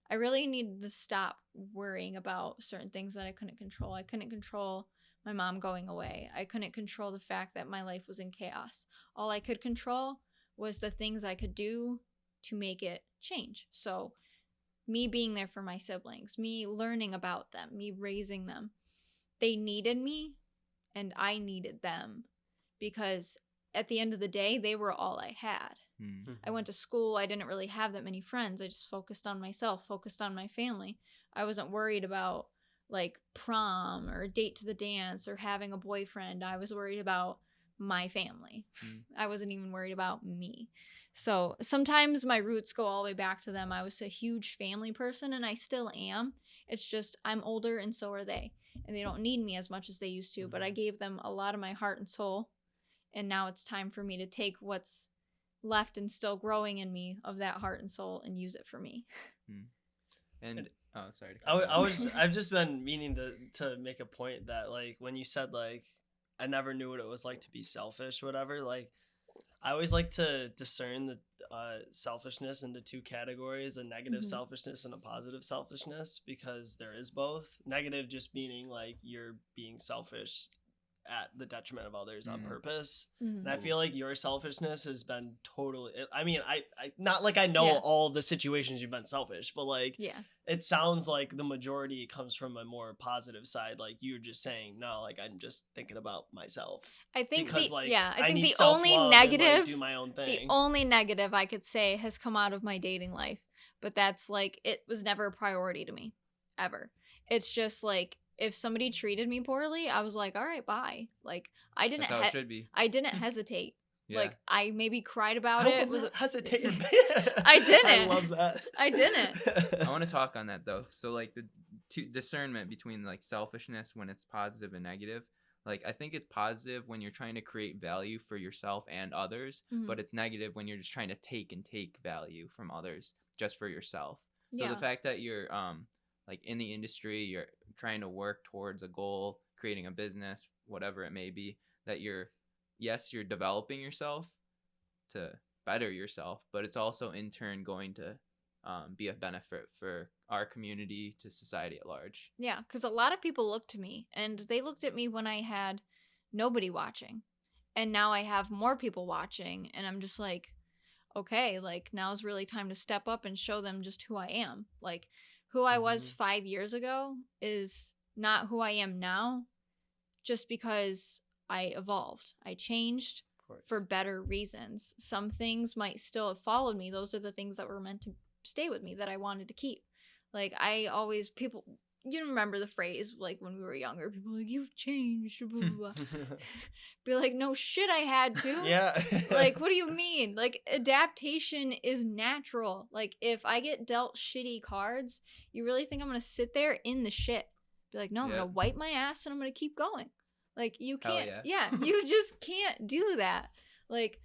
I really needed to stop worrying about certain things that I couldn't control. I couldn't control my mom going away. I couldn't control the fact that my life was in chaos. All I could control was the things I could do to make it change. So me being there for my siblings, me learning about them, me raising them. They needed me and I needed them because at the end of the day, they were all I had. Mm-hmm. I went to school. I didn't really have that many friends. I just focused on myself, focused on my family. I wasn't worried about like prom or date to the dance or having a boyfriend. I was worried about my family. I wasn't even worried about me. So sometimes my roots go all the way back to them. I was a huge family person, and I still am. It's just I'm older, and so are they. And they don't need me as much as they used to. But I gave them a lot of my heart and soul. And now it's time for me to take what's left and still growing in me of that heart and soul and use it for me. And sorry. I've just been meaning to make a point that, like, when you said, like, I never knew what it was like to be selfish, whatever, like, I always like to discern the selfishness into two categories: a negative selfishness and a positive selfishness, because there is both. Negative just meaning like you're being selfish at the detriment of others on purpose. And I feel like your selfishness has been totally, I mean, I not like I know all the situations you've been selfish, but like it sounds like the majority comes from a more positive side. Like you're just saying, no, like I'm just thinking about myself. I think because, I think need the only negative and, like, do my own thing. The only negative I could say has come out of my dating life, but that's like it was never a priority to me ever. It's just like if somebody treated me poorly, I was like, all right, bye. Like I didn't That's how it should be. I didn't hesitate. Yeah. Like I maybe cried about it. Was hesitate? I didn't. I love that. I didn't. I want to talk on that though. So like the discernment between like selfishness when it's positive and negative. Like I think it's positive when you're trying to create value for yourself and others, but it's negative when you're just trying to take value from others just for yourself. So the fact that you're like in the industry, you're trying to work towards a goal, creating a business, whatever it may be, that you're developing yourself to better yourself, but it's also in turn going to be a benefit for our community, to society at large. Yeah, because a lot of people look to me, and they looked at me when I had nobody watching, and now I have more people watching, and I'm just like, okay, like now's really time to step up and show them just who I am. Like who I was 5 years ago is not who I am now, just because I evolved. I changed for better reasons. Some things might still have followed me. Those are the things that were meant to stay with me that I wanted to keep. Like you remember the phrase, like when we were younger, people were like, you've changed, blah, blah, blah. Be like, no shit, I had to. Yeah. Like, what do you mean? Like, adaptation is natural. Like, if I get dealt shitty cards, you really think I'm gonna sit there in the shit? Be like, no, I'm gonna wipe my ass and I'm gonna keep going. Like, you can't, you just can't do that. Like,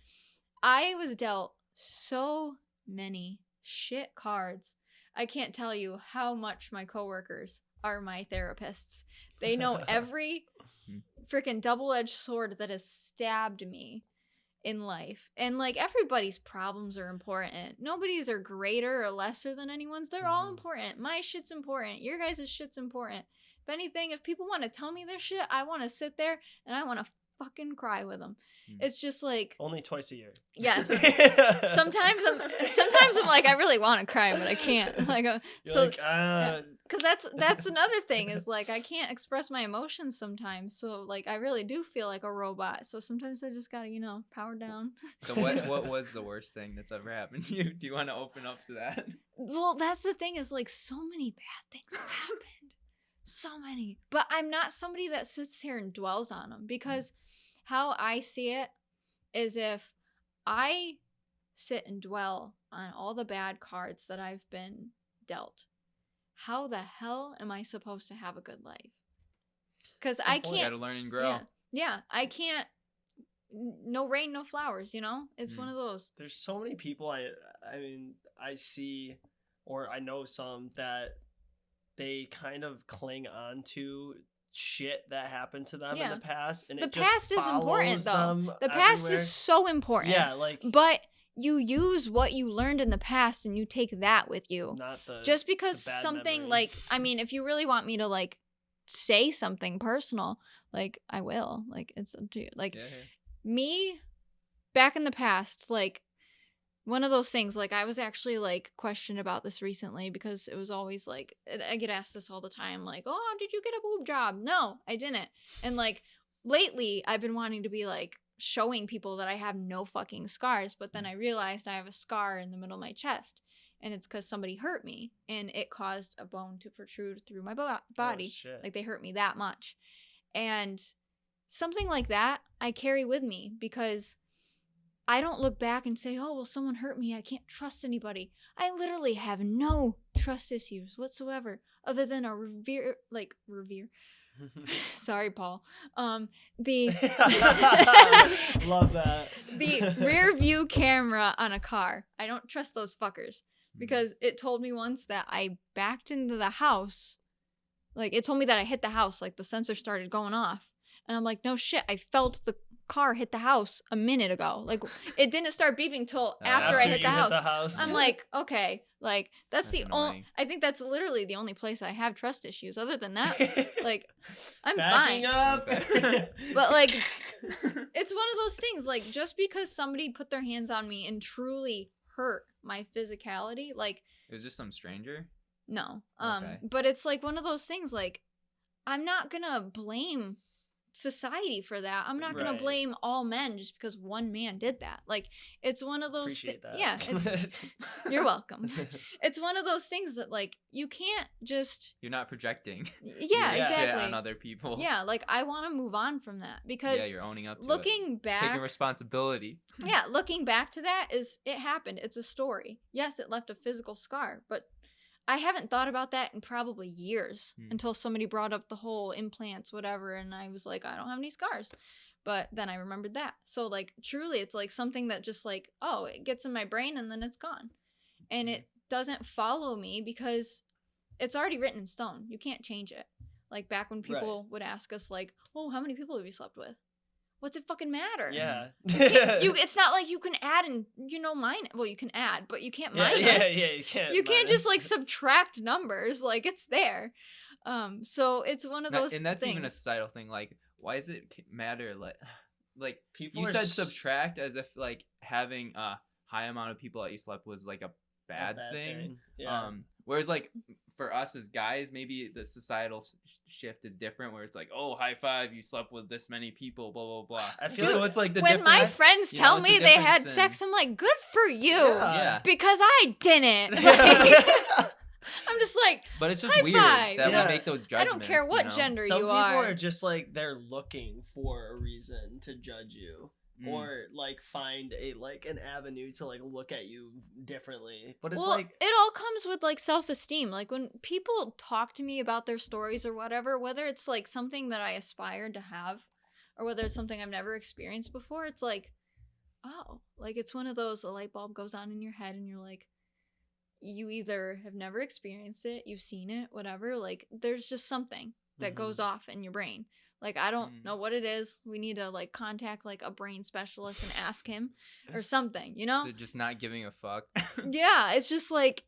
I was dealt so many shit cards. I can't tell you how much my coworkers are my therapists. They know every freaking double-edged sword that has stabbed me in life. And like everybody's problems are important. Nobody's are greater or lesser than anyone's. They're all important. My shit's important. Your guys' shit's important. If anything, if people want to tell me their shit, I want to sit there and I want to fucking cry with them. It's just like only twice a year. Yes. Sometimes I'm like, I really want to cry, but I can't. Like, because that's another thing is like I can't express my emotions sometimes. So like I really do feel like a robot. So sometimes I just gotta power down. So what was the worst thing that's ever happened to you? Do you want to open up to that? Well, that's the thing is like so many bad things have happened. So many. But I'm not somebody that sits here and dwells on them, because how I see it is if I sit and dwell on all the bad cards that I've been dealt, how the hell am I supposed to have a good life? Because I can't. You gotta learn and grow. Yeah, I can't. No rain, no flowers, It's one of those. There's so many people I mean, I see, or I know some that they kind of cling on to shit that happened to them in the past, and the past is important though. The past is so important. Yeah, like, but you use what you learned in the past and you take that with you. Not the just because the bad something memory. like, I mean, if you really want me to like say something personal, like I will. Like it's up to you. Like me back in the past, like one of those things, like I was actually like questioned about this recently, because it was always like, I get asked this all the time, like, oh, did you get a boob job? No, I didn't. And like lately I've been wanting to be like showing people that I have no fucking scars, but then I realized I have a scar in the middle of my chest, and it's because somebody hurt me and it caused a bone to protrude through my body. Like they hurt me that much. And something like that I carry with me, because I don't look back and say, oh, well, someone hurt me. I can't trust anybody. I literally have no trust issues whatsoever other than a revere. Sorry, Paul. The Love that. the rear view camera on a car. I don't trust those fuckers because it told me once that I backed into the house. Like, it told me that I hit the house. Like, the sensor started going off. And I'm like, no shit. I felt the car hit the house a minute ago. Like, it didn't start beeping till after I hit the house. I'm like, okay. Like, that's the only. I think that's literally the only place I have trust issues. Other than that, like, I'm Backing fine. up. But, like, it's one of those things. Like, just because somebody put their hands on me and truly hurt my physicality, like. It was just some stranger? No. Okay. But it's like one of those things, like, I'm not gonna blame society for that. I'm not gonna Right. blame all men just because one man did that. Like, it's one of those Appreciate that. yeah, you're welcome. It's one of those things that, like, you can't just You're not projecting. yeah, Yeah. exactly. Shit on other people. Yeah, like, I want to move on from that because Yeah, you're owning up to it. looking back Taking responsibility. yeah, looking back to that is it happened. It's a story. Yes, it left a physical scar, but I haven't thought about that in probably years until somebody brought up the whole implants, whatever, and I was like, I don't have any scars. But then I remembered that. So, like, truly, it's like something that just like, oh, it gets in my brain and then it's gone. And it doesn't follow me because it's already written in stone. You can't change it. Like, back when people would ask us, like, oh, how many people have you slept with? What's it fucking matter? Yeah. It's not like you can add and, well, you can add, but you can't minus. Yeah, you can't. You can't just, like, minus. subtract numbers. Like, it's there. So it's one of those And that's things. even a societal thing. Like, why does it matter? Like People you are said subtract as if, like, having a high amount of people that you slept was, like, a bad thing. Yeah. Whereas, like, for us as guys, maybe the societal shift is different where it's like, oh, high five, you slept with this many people, blah, blah, blah. I feel so like it's like the when my difference- friends you know, tell it's a me they had difference in- sex, I'm like, good for you. Yeah. Because I didn't. Like, I'm just like, But it's just high weird five. that Yeah. we make those I judgments. don't care what you know? gender Some you people are. are just like they're looking for a reason to judge you. Or like find an avenue to like look at you differently. But it's well, like it all comes with like self-esteem. Like when people talk to me about their stories or whatever, whether it's like something that I aspired to have or whether it's something I've never experienced before, it's like, oh, like it's one of those, a light bulb goes on in your head and you're like, you either have never experienced it, you've seen it, whatever, like there's just something that goes off in your brain. Like, I don't know what it is. We need to, like, contact, like, a brain specialist and ask him or something, you know? They're just not giving a fuck. Yeah, it's just, like,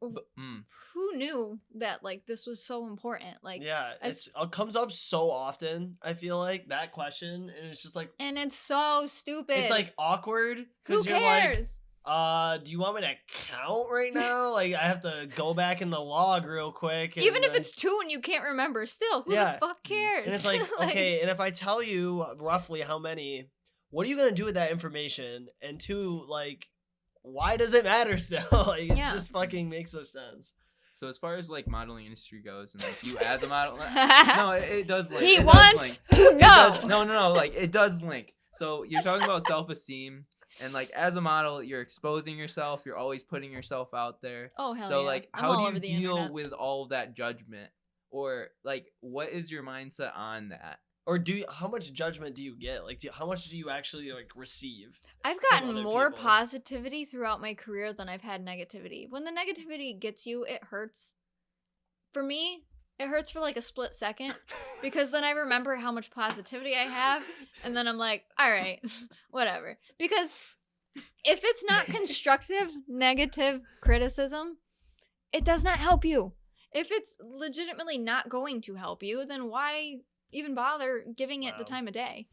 Mm. who knew that, like, this was so important? Like, yeah, it comes up so often, I feel like, that question. And it's just like, and it's so stupid. it's like awkward. Who Because you're like, cares? do you want me to count right now? Like, I have to go back in the log real quick. Even if like, it's 2 and you can't remember, still, who Yeah. the fuck cares? And it's like, okay, and if I tell you roughly how many, what are you going to do with that information? And 2, like, why does it matter still? Like, it just fucking makes no sense. So as far as like modeling industry goes, and like you as a model, no, it does link. He It does wants link. to It know. does- no, like it does link. So you're talking about self-esteem, and like as a model, you're exposing yourself. You're always putting yourself out there. Oh, hell So yeah. like, I'm how all do over you the deal internet. with all of that judgment, or like, what is your mindset on that? Or how much judgment do you get? Like, how much do you actually like receive? I've from gotten other more people? positivity throughout my career than I've had negativity. When the negativity gets you, it hurts. For me, it hurts for like a split second because then I remember how much positivity I have and then I'm like, all right, whatever. Because if it's not constructive, negative criticism, it does not help you. If it's legitimately not going to help you, then why even bother giving it the Wow. time of day?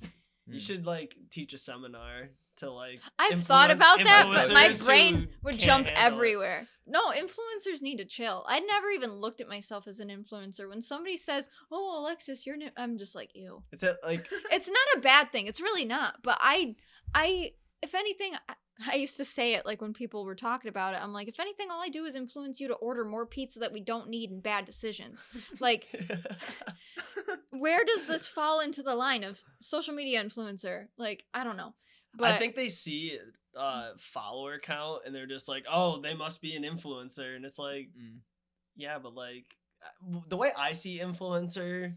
You should like teach a seminar to like. I've thought about that, but my influencers brain who would can't jump handle it. everywhere. No, influencers need to chill. I never even looked at myself as an influencer. When somebody says, "Oh, Alexis, you're," I'm just like, "Ew." It's like It's not a bad thing. It's really not. But I, if anything, I used to say it like when people were talking about it. I'm like, if anything, all I do is influence you to order more pizza that we don't need and bad decisions. Like, where does this fall into the line of social media influencer? Like, I don't know. But I think they see follower count and they're just like, oh, they must be an influencer, and it's like, yeah, but like the way I see influencer,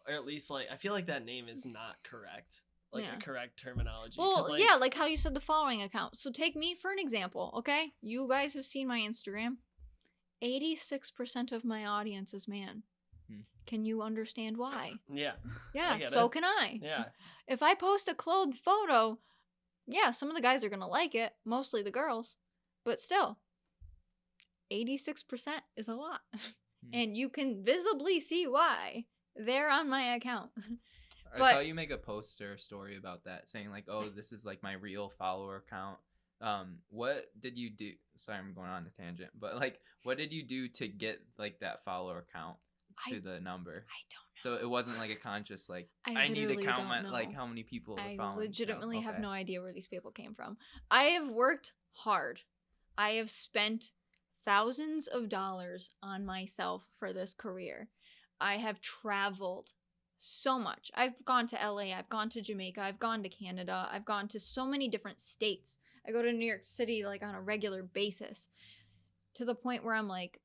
or at least like I feel like that name is not correct, like Yeah. a correct terminology. well, 'Cause, like, yeah, like how you said the following account. So take me for an example, okay? You guys have seen my Instagram. 86% of my audience is man. Can you understand why? yeah, Yeah, get so it. can I. yeah. If I post a clothed photo, yeah, some of the guys are going to like it, mostly the girls, but still, 86% is a lot. And you can visibly see why. They're on my account. I But- saw you make a post or a story about that, saying like, "Oh, this is like my real follower count." What did you do? Sorry, I'm going on a tangent, but like, what did you do to get like that follower count to the number? I don't know. So it wasn't like a conscious like I need to literally count don't my know. like how many people are I following. legitimately Oh, have okay. no idea where these people came from. I have worked hard. I have spent thousands of dollars on myself for this career. I have traveled so much. I've gone to LA, I've gone to Jamaica, I've gone to Canada, I've gone to so many different states. I go to New York City like on a regular basis, to the point where I'm like,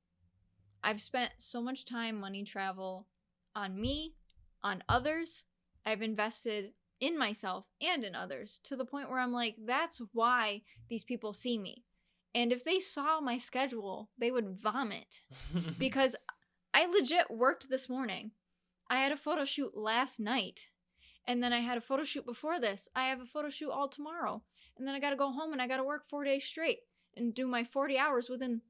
I've spent so much time, money, travel on me, on others. I've invested in myself and in others, to the point where I'm like, that's why these people see me. And if they saw my schedule, they would vomit. Because I legit worked this morning. I had a photo shoot last night. And then I had a photo shoot before this. I have a photo shoot all tomorrow. And then I gotta go home and I gotta work 4 days straight and do my 40 hours within,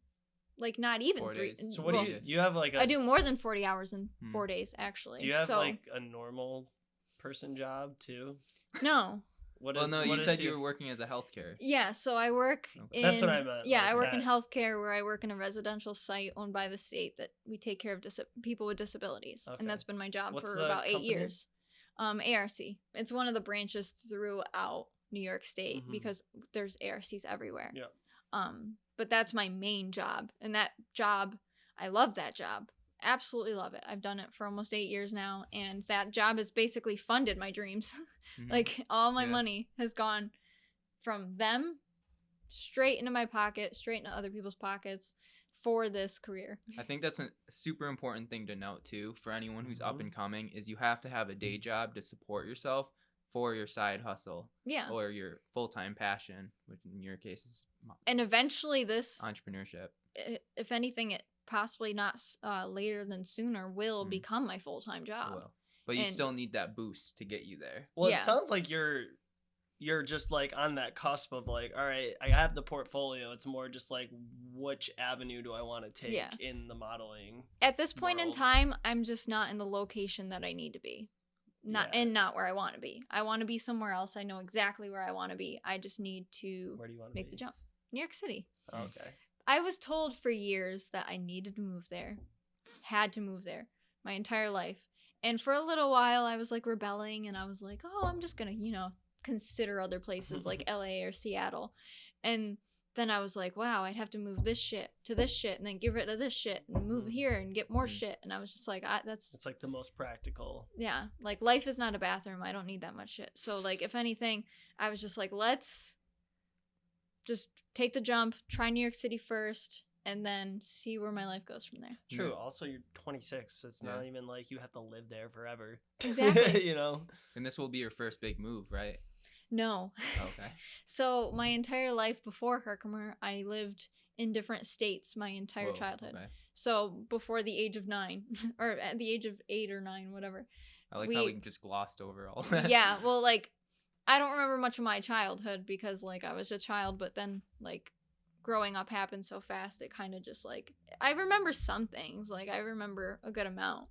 like, not even 4 three. days. So what well, do you have like a I do more than 40 hours in 4 days, actually. do you have so, like a normal person job too? No. What Well, is no, what you is said your- you were working as a healthcare. Yeah, so I work Okay. in... That's what I meant, Yeah, like I work in that. healthcare, where I work in a residential site owned by the state that we take care of people with disabilities. Okay. And that's been my job What's for the about 8 company? years. ARC. It's one of the branches throughout New York State, Mhm. because there's ARCs everywhere. Yeah. But that's my main job. And that job, I love that job. Absolutely love it. I've done it for almost 8 years now, and that job has basically funded my dreams. Mhm. Like, all my Yeah. money has gone from them straight into my pocket, straight into other people's pockets for this career. I think that's a super important thing to note too for anyone who's up Mhm. and coming is you have to have a day job to support yourself for your side hustle Yeah. or your full-time passion, which in your case is And eventually this, entrepreneurship. if anything, it possibly not later than sooner will Mm. become my full-time job. Well, but you And- still need that boost to get you there. Well, Yeah. it sounds like you're just like on that cusp of like, all right, I have the portfolio. It's more just like, which avenue do I want to take Yeah. in the modeling? At this point in world. time, I'm just not in the location that I need to be. Not Yeah. and not where I want to be. I want to be somewhere else. I know exactly where I want to be. I just need to Where do you want to make be? the jump. New York City. Okay. I was told for years that I needed to move there. Had to move there my entire life. And for a little while I was like rebelling, and I was like, "Oh, I'm just going to, consider other places like LA or Seattle." And then I was like, "Wow, I'd have to move this shit to this shit and then get rid of this shit and move here and get more shit." And I was just like, that's It's like the most practical. yeah, like, life is not a bathroom. I don't need that much shit. So, like, if anything, I was just like, let's just take the jump, try New York City first, and then see where my life goes from there. True. Yeah. Also, you're 26. So it's not Yeah. even like you have to live there forever. Exactly. you know? And this will be your first big move, right? No. Okay. So, my entire life before Herkimer, I lived in different states my entire Whoa, childhood. okay. So, before the age of 9, or at the age of 8 or 9, whatever. I like how We- we just glossed over all that. Yeah, well, like, I don't remember much of my childhood because, like, I was a child, but then, like, growing up happened so fast, it kind of just, like, I remember some things. Like, I remember a good amount.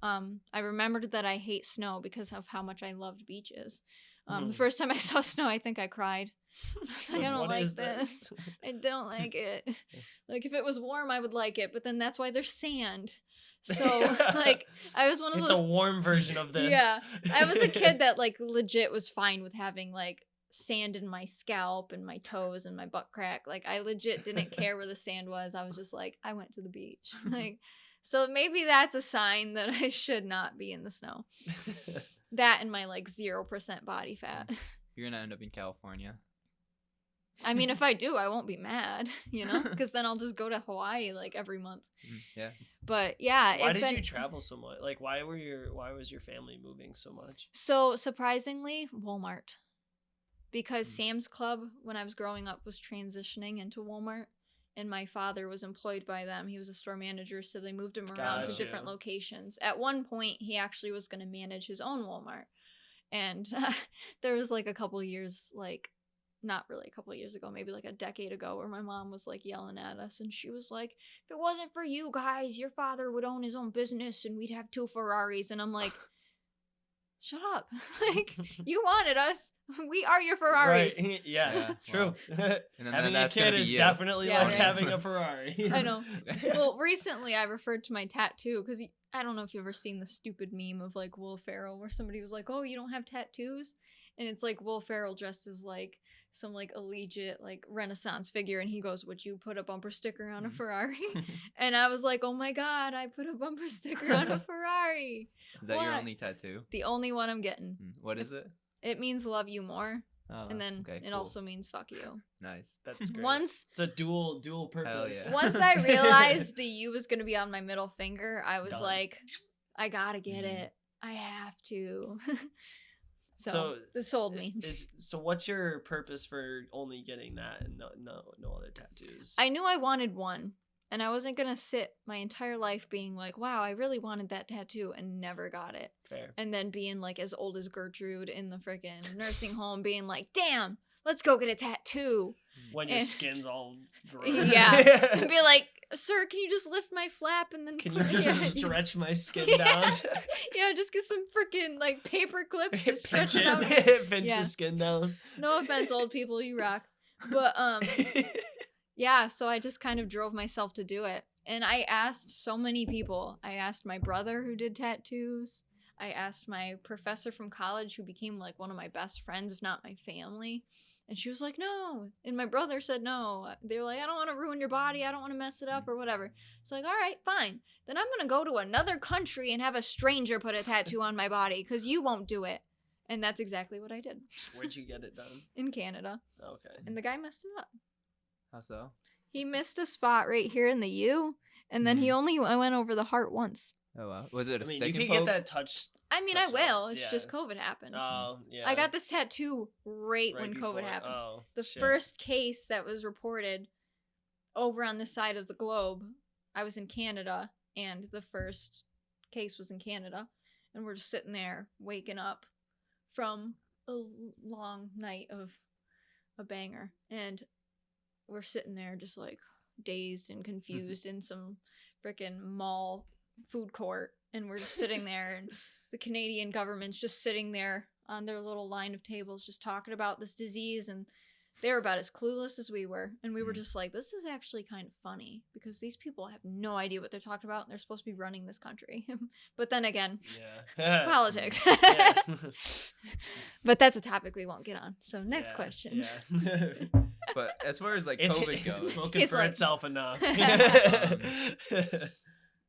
I remembered that I hate snow because of how much I loved beaches. The first time I saw snow, I think I cried. I was like, I don't What like is this. I don't like it. Like, if it was warm, I would like it, but then that's why there's sand. So, like, I was one of It's those... a warm version of this. Yeah, I was a kid that, like, legit was fine with having, like, sand in my scalp and my toes and my butt crack. Like, I legit didn't care where the sand was. I was just like, I went to the beach. Like, so maybe that's a sign that I should not be in the snow. That and my, like, 0% body fat. You're gonna end up in California. I mean, if I do, I won't be mad, you know, because then I'll just go to Hawaii like every month. Yeah. But yeah, Why did you travel so much? Like, why was your family moving so much? So surprisingly, Walmart, because Sam's Club when I was growing up was transitioning into Walmart, and my father was employed by them. He was a store manager, so they moved him around to different locations. At one point, he actually was going to manage his own Walmart, and there was like a couple years like. Not really a couple of years ago, maybe like a decade ago, where my mom was like yelling at us and she was like, if it wasn't for you guys, your father would own his own business and we'd have 2 Ferraris. And I'm like, shut up. Like, you wanted us. We are your Ferraris. Right. Yeah, true. Wow. And having a kid is definitely like having a Ferrari. I know. Well, recently I referred to my tattoo because I don't know if you've ever seen the stupid meme of like Will Ferrell where somebody was like, oh, you don't have tattoos? And it's like Will Ferrell dressed as like some like allegiant like Renaissance figure, and he goes, would you put a bumper sticker on a Ferrari? And I was like, oh my god, I put a bumper sticker on a Ferrari. Is that your only tattoo? The only one I'm getting. What is it? It means love you more. Oh, and then it also means fuck you. Nice. That's great. It's a dual purpose. Yeah. Once I realized the U was going to be on my middle finger, I was like, I gotta get it. I have to. So this sold me. So what's your purpose for only getting that and no other tattoos? I knew I wanted one, and I wasn't gonna sit my entire life being like, wow, I really wanted that tattoo and never got it. Fair. And then being like as old as Gertrude in the freaking nursing home being like, damn, let's go get a tattoo. When your skin's all gross. Yeah. And be like, sir, can you just lift my flap and then can you just stretch my skin down? Yeah, just get some freaking like paper clips to stretch it out. Pinch the skin down. No offense, old people, you rock. But yeah, so I just kind of drove myself to do it. And I asked so many people. I asked my brother who did tattoos. I asked my professor from college who became like one of my best friends, if not my family. And she was like, no. And my brother said no. They were like, I don't want to ruin your body. I don't want to mess it up or whatever. It's like, all right, fine. Then I'm going to go to another country and have a stranger put a tattoo on my body because you won't do it. And that's exactly what I did. Where'd you get it done? In Canada. Okay. And the guy messed it up. How so? He missed a spot right here in the U. And then he only went over the heart once. Oh, wow. Was it a stick and you can poke? get that touch. I mean, I will. It's just COVID happened. Oh, yeah. I got this tattoo right when COVID happened. Oh, the first case that was reported over on this side of the globe, I was in Canada, and the first case was in Canada. And we're just sitting there, waking up from a long night of a banger. And we're sitting there just like dazed and confused in some freaking mall food court. And we're just sitting there, and the Canadian government's just sitting there on their little line of tables just talking about this disease, and they were about as clueless as we were. And we were just like, this is actually kind of funny because these people have no idea what they're talking about, and they're supposed to be running this country. But then again, politics. But that's a topic we won't get on. So next question. Yeah. But as far as like COVID goes, it's spoken for itself enough.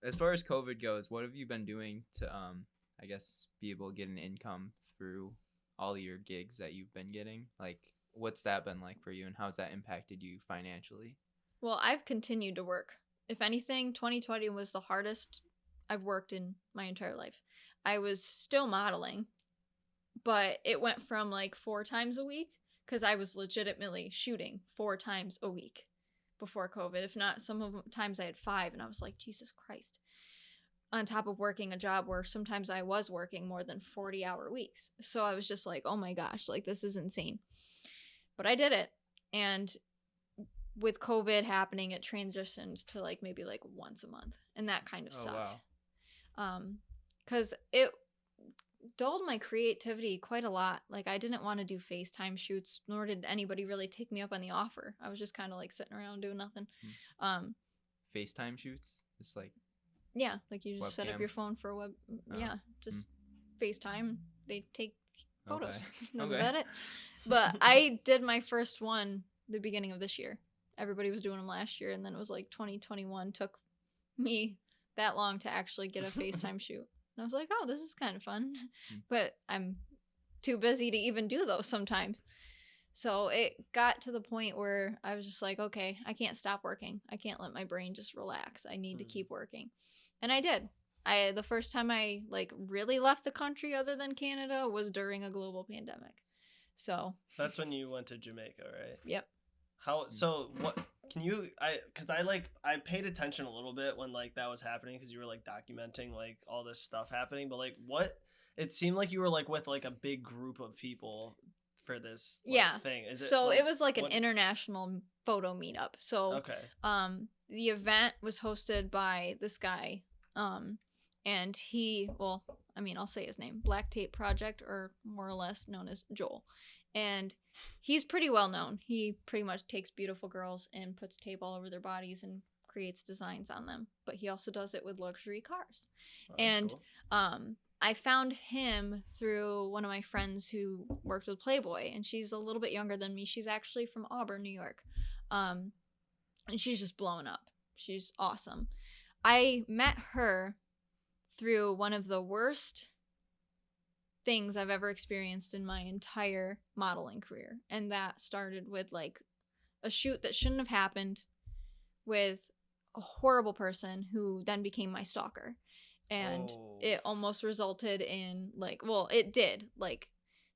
As far as COVID goes, what have you been doing to, I guess, be able to get an income through all your gigs that you've been getting? Like, what's that been like for you, and how's that impacted you financially? Well, I've continued to work. If anything, 2020 was the hardest I've worked in my entire life. I was still modeling, but it went from like 4 times a week because I was legitimately shooting 4 times a week before COVID. If not, some of the times I had 5, and I was like, Jesus Christ. On top of working a job where sometimes I was working more than 40-hour weeks. So I was just like, oh my gosh, like this is insane. But I did it. And with COVID happening, it transitioned to like maybe like once a month. And that kind of sucked. Wow. 'Cause it dulled my creativity quite a lot. Like I didn't want to do FaceTime shoots, nor did anybody really take me up on the offer. I was just kind of like sitting around doing nothing. FaceTime shoots? Just like yeah, like you just set up webcam? your phone for a web. Yeah, just FaceTime. They take photos. Okay. That's Okay. about it. But I did my first one the beginning of this year. Everybody was doing them last year, and then it was like 2021 took me that long to actually get a FaceTime shoot. And I was like, oh, this is kind of fun. But I'm too busy to even do those sometimes. So it got to the point where I was just like, okay, I can't stop working. I can't let my brain just relax. I need to keep working. And I did. The first time I like really left the country other than Canada was during a global pandemic. So that's when you went to Jamaica, right? Yep. So what can you, because I paid attention a little bit when like that was happening, because you were like documenting like all this stuff happening, but like it seemed like you were like with like a big group of people for this thing. It was like an international photo meetup. So okay. The event was hosted by this guy, and I'll say his name, Black Tape Project, or more or less known as Joel. And he's pretty well known. He pretty much takes beautiful girls and puts tape all over their bodies and creates designs on them. But he also does it with luxury cars. Oh, and cool. I found him through one of my friends who worked with Playboy, and she's a little bit younger than me. She's actually from Auburn, New York. And she's just blowing up. She's awesome. I met her through one of the worst things I've ever experienced in my entire modeling career. And that started with like a shoot that shouldn't have happened with a horrible person who then became my stalker. And it almost resulted in it did,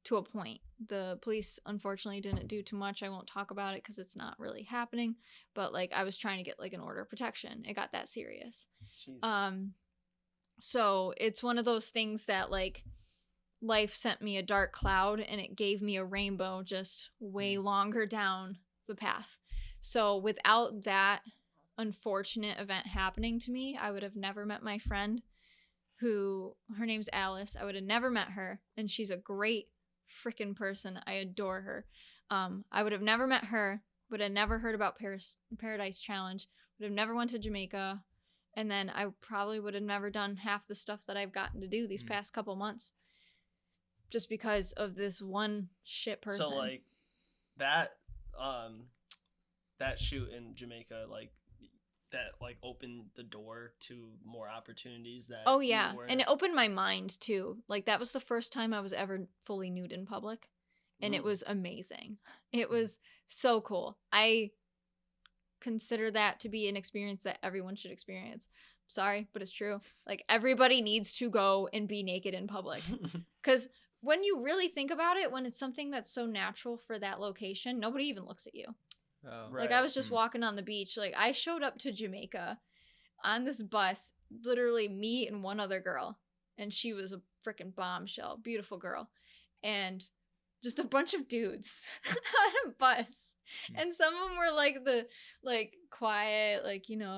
to a point. The police unfortunately didn't do too much. I won't talk about it because it's not really happening. But I was trying to get an order of protection. It got that serious. Jeez. So it's one of those things that life sent me a dark cloud and it gave me a rainbow just way longer down the path. So without that unfortunate event happening to me, I would have never met my friend, who, her name's Alice. I would have never met her, and she's a great freaking person. I adore her. I would have never met her, would have never heard about Paradise Challenge, would have never went to Jamaica, and then I probably would have never done half the stuff that I've gotten to do these past couple months, just because of this one shit person. So that shoot in Jamaica, that opened the door to more opportunities that and it opened my mind too. That was the first time I was ever fully nude in public, and it was amazing. It was so cool. I consider that to be an experience that everyone should experience. Sorry, but it's true. Everybody needs to go and be naked in public, because when you really think about it, when it's something that's so natural for that location, nobody even looks at you. Oh. Right. I was just walking on the beach. I showed up to Jamaica on this bus, literally me and one other girl. And she was a freaking bombshell. Beautiful girl. And just a bunch of dudes on a bus. And some of them were the quiet,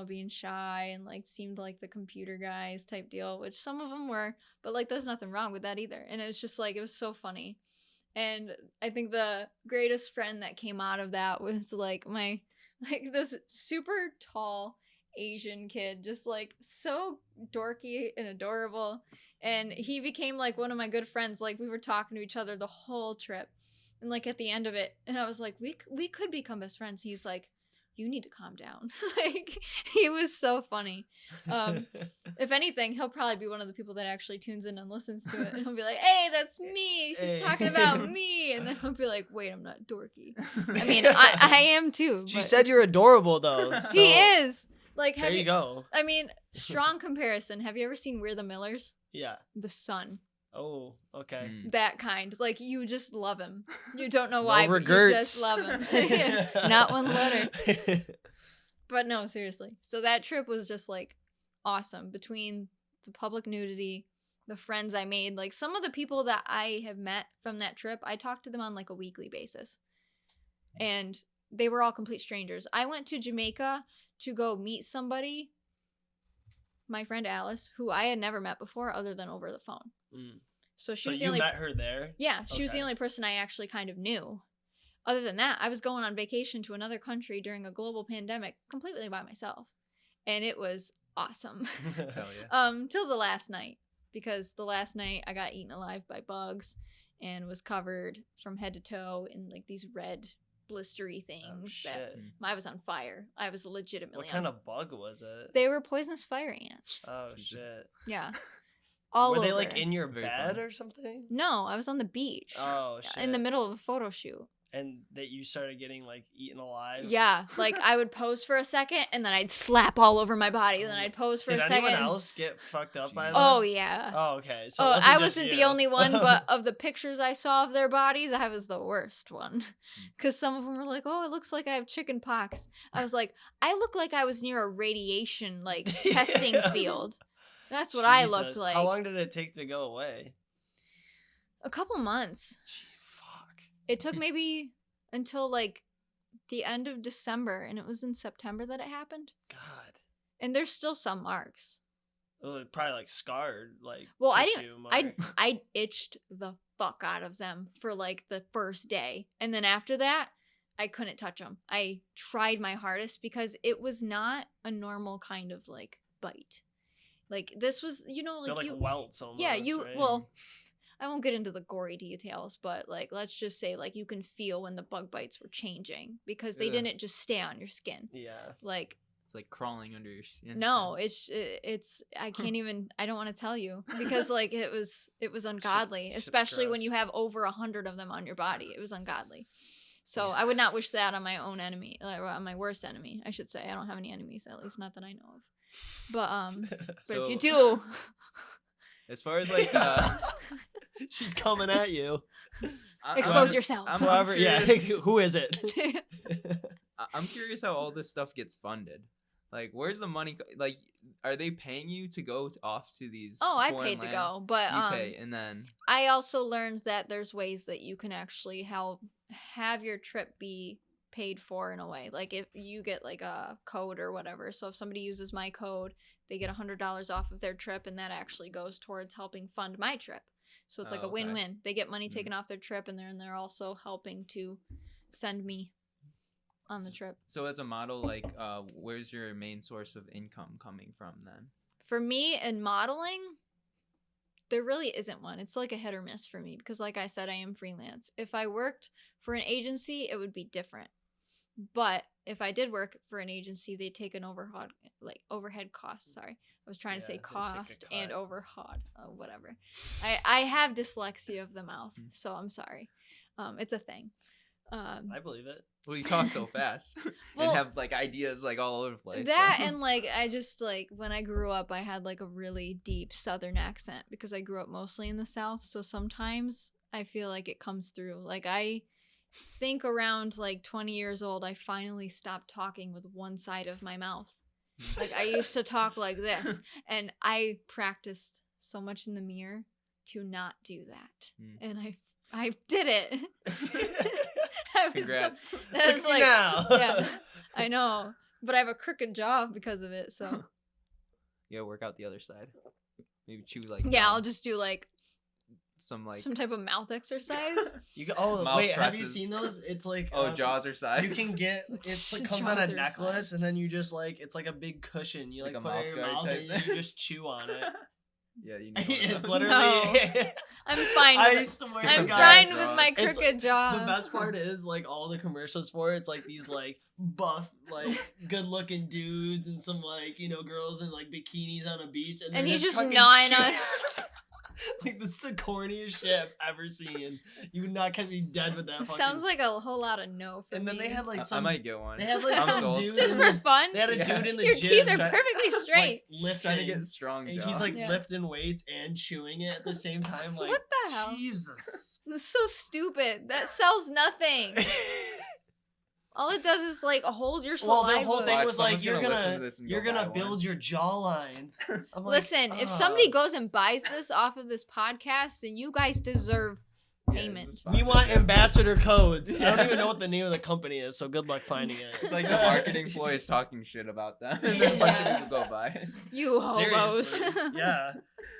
being shy and seemed like the computer guys type deal, which some of them were, but there's nothing wrong with that either. And it was just it was so funny. And I think the greatest friend that came out of that was my this super tall Asian kid, just so dorky and adorable. And he became one of my good friends. We were talking to each other the whole trip. And at the end of it, and I was like, we could become best friends. He's like, you need to calm down. He was so funny. If anything, he'll probably be one of the people that actually tunes in and listens to it. And he'll be like, hey, that's me. She's talking about me. And then he'll be like, wait, I'm not dorky. I mean, I am too. She said you're adorable, though. So she is. There you go. I mean, strong comparison. Have you ever seen We're the Millers? Yeah. The son. Oh, okay. That kind. You just love him. You don't know why, no but you just love him. Not one letter. But no, seriously. So that trip was just awesome. Between the public nudity, the friends I made, some of the people that I have met from that trip, I talked to them on a weekly basis. And they were all complete strangers. I went to Jamaica to go meet somebody, my friend Alice, who I had never met before other than over the phone. So she was the only. met her there? Yeah, she was the only person I actually kind of knew. Other than that, I was going on vacation to another country during a global pandemic completely by myself. And it was awesome. Hell yeah. Till the last night. Because the last night I got eaten alive by bugs and was covered from head to toe in these red blistery things. Oh, shit. I was on fire. I was legitimately What kind of bug was it? They were poisonous fire ants. Oh, shit. Yeah. all Were over. they like in your Very bed fun. or something? No, I was on the beach. Oh shit! In the middle of a photo shoot. And that you started getting like eaten alive. Yeah, like I would pose for a second and then I'd slap all over my body. Then I'd pose for Did a second. anyone else get fucked up by that? Oh yeah. Oh okay. So Oh, it I just wasn't the you. only one, but of the pictures I saw of their bodies, I was the worst one. Because some of them were like, "Oh, it looks like I have chicken pox." I was like, "I look like I was near a radiation like testing field." That's what I looked Jesus. like. How long did it take to go away? A couple months. Gee, fuck. It took maybe until like the end of December, and it was in September that it happened. God. And there's still some marks. Well, it probably like scarred, like Well, I tissue didn't. mark. I itched the fuck out of them for like the first day, and then after that, I couldn't touch them. I tried my hardest because it was not a normal kind of like bite. Like this was, like They're like welts almost. yeah, right? well, I won't get into the gory details, but like let's just say like you can feel when the bug bites were changing because they Ugh. didn't just stay on your skin. Yeah. Like It's like crawling under your skin. no, it's I can't even I don't want to tell you because like it was ungodly, shit's especially when gross. you have over 100 of them on your body. It was ungodly. So I would not wish that on my own enemy, or on my worst enemy, I should say. I don't have any enemies, at least not that I know of. But if you do, As far as like She's coming at you. Expose yourself. I'm Whoever, yeah. curious, Who is it? I'm curious how all this stuff gets funded. Like, where's the money? Like, are they paying you to go off to these? oh, I foreign paid to land? go, but You pay, and then I also learned that there's ways that you can actually have your trip be paid for in a way. Like if you get like a code or whatever. So if somebody uses my code, they get $100 off of their trip, and that actually goes towards helping fund my trip. So it's like Oh, a okay. win-win. They get money taken off their trip, and they're also helping to send me on the trip. so as a model, like, where's your main source of income coming from then? For me in modeling, there really isn't one. It's like a hit or miss for me because like I said, I am freelance. If I worked for an agency, it would be different. But if I did work for an agency, they'd take an overhead cost. Sorry. I was trying to Yeah, say they take a cost and cut. overhead. Whatever. I have dyslexia of the mouth, so I'm sorry. It's a thing. I believe it. Well, you talk so fast Well, and have like ideas like all over the place. that so. and like I just like when I grew up, I had like a really deep Southern accent because I grew up mostly in the South. So sometimes I feel like it comes through. Like I think around like 20 years old, I finally stopped talking with one side of my mouth. Like I used to talk like this, and I practiced so much in the mirror to not do that, and I did it. I was Congrats. I was Look at like, you now. yeah, I know, but I have a crooked jaw because of it. So You gotta work out the other side. Maybe chew like yeah, I'll just do like some like some type of mouth exercise. You can, oh Mouth wait, have you presses. seen those? It's like jaws or sides. You can get it's like comes on a Jaws are necklace, size. and then you just like it's like a big cushion. You like Like a put it in your mouth guard mouth type and thing. you just chew on it. Yeah, you know. It's those. literally. No. I'm fine with I it. swear I'm to God. fine with my It's- crooked jaw. The best part is like all the commercials for it's like these like buff like good looking dudes and some like girls in like bikinis on a beach and, And they're he's just fucking gnawing chew- on- Like this is the corniest shit I've ever seen. You would not catch me dead with that. It fucking... sounds like a whole lot of no for And then me. they had like I some. might get one. They had like I'm some sold. dude. just in for the- fun. They had a Yeah. dude in the Your gym. teeth are try- perfectly straight. Like, lifting. Trying to get strong And jaw. he's like Yeah. lifting weights and chewing it at the same time. Like What the hell? Jesus. That's so stupid. That sells nothing. All it does is like hold your Well, saliva. the whole thing Watch, was like someone's you're gonna listen gonna to this and you're go gonna buy one. build your jawline. I'm like, Listen, if somebody goes and buys this off of this podcast, then you guys deserve Yeah, payment. it's a we want sponsorship. ambassador codes. I don't even know what the name of the company is, so good luck finding it. It's like the marketing employees talking shit about them, and then a bunch Yeah. of people go buy it. You hobos. Seriously. Yeah.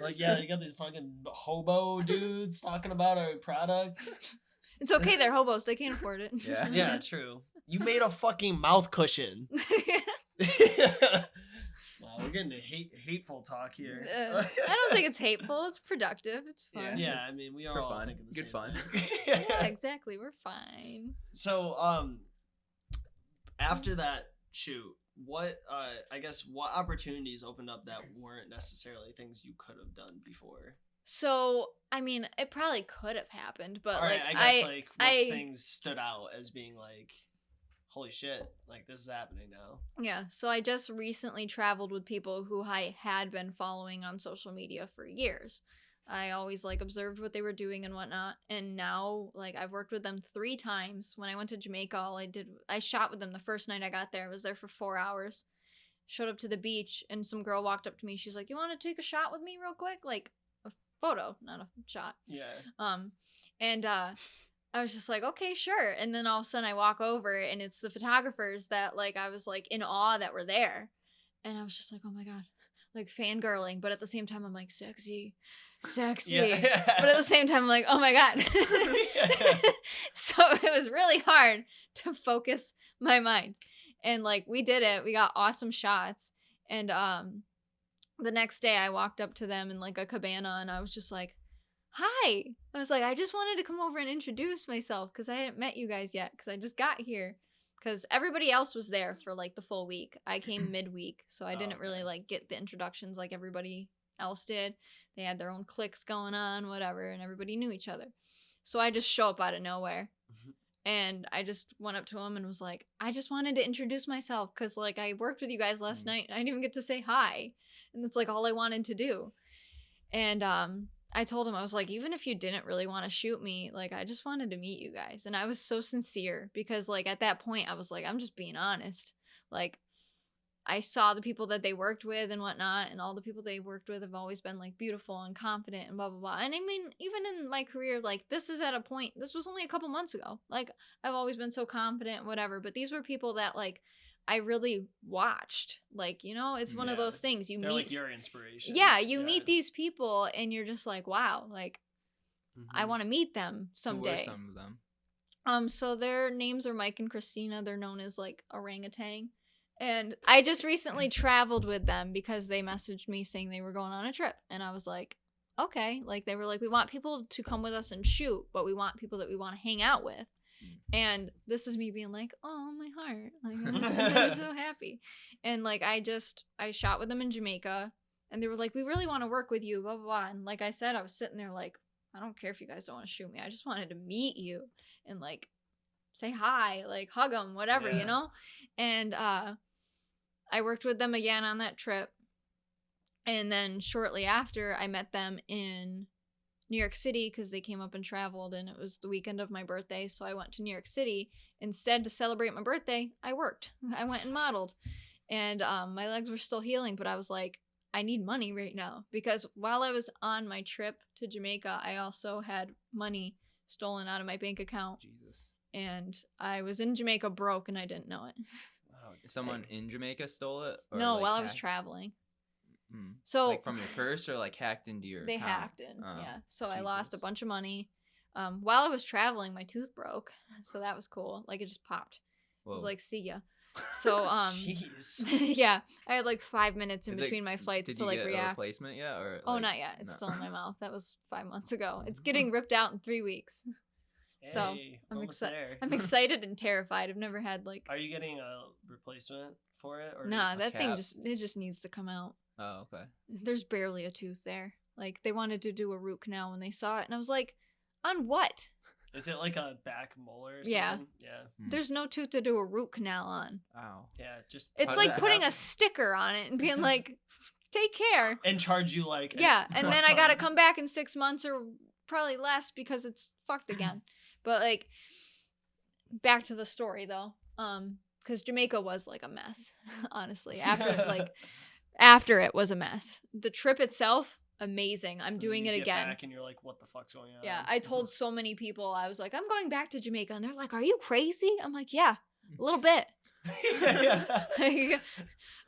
Like yeah, you got these fucking hobo dudes talking about our products. It's okay, they're hobos. They can't afford it. Yeah. Yeah, true. You made a fucking mouth cushion. Wow, we're getting to hateful talk here. I don't think it's hateful. It's productive. It's fun. Yeah, I mean, we are For all fun. thinking the Good same fun. thing. Yeah, exactly. We're fine. So, after that shoot, what I guess what opportunities opened up that weren't necessarily things you could have done before? So, I mean, it probably could have happened, but All like right, I guess like what things stood out as being like, holy shit, like this is happening now. Yeah, so I just recently traveled with people who I had been following on social media for years. I always like observed what they were doing and whatnot, and now like I've worked with them 3 times. When I went to Jamaica, I shot with them the first night I got there. I was there for 4 hours. Showed up to the beach, and some girl walked up to me. She's like, "You want to take a shot with me real quick?" Like a photo, not a shot. Yeah. And I was just like, okay, sure. And then all of a sudden I walk over and it's the photographers that like I was like in awe that were there. And I was just like, oh my God, like fangirling. But at the same time, I'm like, sexy. Yeah. But at the same time, I'm like, oh my God. So it was really hard to focus my mind. And like we did it. We got awesome shots. And the next day I walked up to them in like a cabana and I was just like, hi. I was like, I just wanted to come over and introduce myself because I hadn't met you guys yet because I just got here. Because everybody else was there for like the full week. I came midweek, so I didn't really like get the introductions like everybody else did. They had their own cliques going on, whatever, and everybody knew each other. So I just show up out of nowhere. And I just went up to him and was like, I just wanted to introduce myself because like I worked with you guys last night and I didn't even get to say hi. And that's like all I wanted to do. And I told him, I was like, even if you didn't really want to shoot me, like, I just wanted to meet you guys. And I was so sincere because, like, at that point, I was like, I'm just being honest. Like, I saw the people that they worked with and whatnot, and all the people they worked with have always been, like, beautiful and confident and blah, blah, blah. And I mean, even in my career, like, this is at a point, this was only a couple months ago. Like, I've always been so confident, whatever. But these were people that, like, I really watched. Like, you know, it's one of those things you They're meet. Like your inspiration. Yeah, you meet these people and you're just like, wow, like I want to meet them someday. Who are some of them? So their names are Mike and Christina. They're known as like orangutan. And I just recently traveled with them because they messaged me saying they were going on a trip. And I was like, okay. Like they were like, we want people to come with us and shoot, but we want people that we want to hang out with. And this is me being like, oh, my heart. Like, I'm so happy. And like, I shot with them in Jamaica and they were like, we really want to work with you, blah, blah, blah. And like I said, I was sitting there like, I don't care if you guys don't want to shoot me. I just wanted to meet you and like say hi, like hug them, whatever, you know? And I worked with them again on that trip. And then shortly after, I met them in New York City because they came up and traveled and it was the weekend of my birthday. So I went to New York City. Instead to celebrate my birthday, I worked. I went and modeled. And my legs were still healing, but I was like, I need money right now. Because while I was on my trip to Jamaica, I also had money stolen out of my bank account. Jesus. And I was in Jamaica broke and I didn't know it. Wow. Someone in Jamaica stole it? Or No, like while I was traveling. Mm. So like from your purse or like hacked into your They account? hacked in, yeah. So Jesus. I lost a bunch of money. While I was traveling, my tooth broke. So that was cool. Like it just popped. Whoa. It was like, see ya. So, jeez. Yeah, I had like 5 minutes in Is between my flights did to you like get react. a replacement yet? Or Oh, like, not yet. It's no. still in my mouth. That was 5 months ago. It's getting ripped out in 3 weeks. So Hey, I'm excited. I'm excited and terrified. I've never had like. Are you getting a replacement for it? Or Nah, that thing cap? just needs to come out. Oh, okay. There's barely a tooth there. Like they wanted to do a root canal when they saw it, and I was like, on what? Is it like a back molar or something? Yeah. Yeah. There's no tooth to do a root canal on. Wow. Yeah, just It's How did like that putting a happen? sticker on it and being like, take care. and charge you like Yeah, and then I gotta ton. come back in 6 months or probably less because it's fucked again. But like, back to the story though, because Jamaica was like a mess, honestly. After it was a mess. The trip itself, amazing. I'm doing You it get again. back and you're like, what the fuck's going on? Yeah, I told so many people, I was like, I'm going back to Jamaica, and they're like, are you crazy? I'm like, yeah, a little bit. yeah.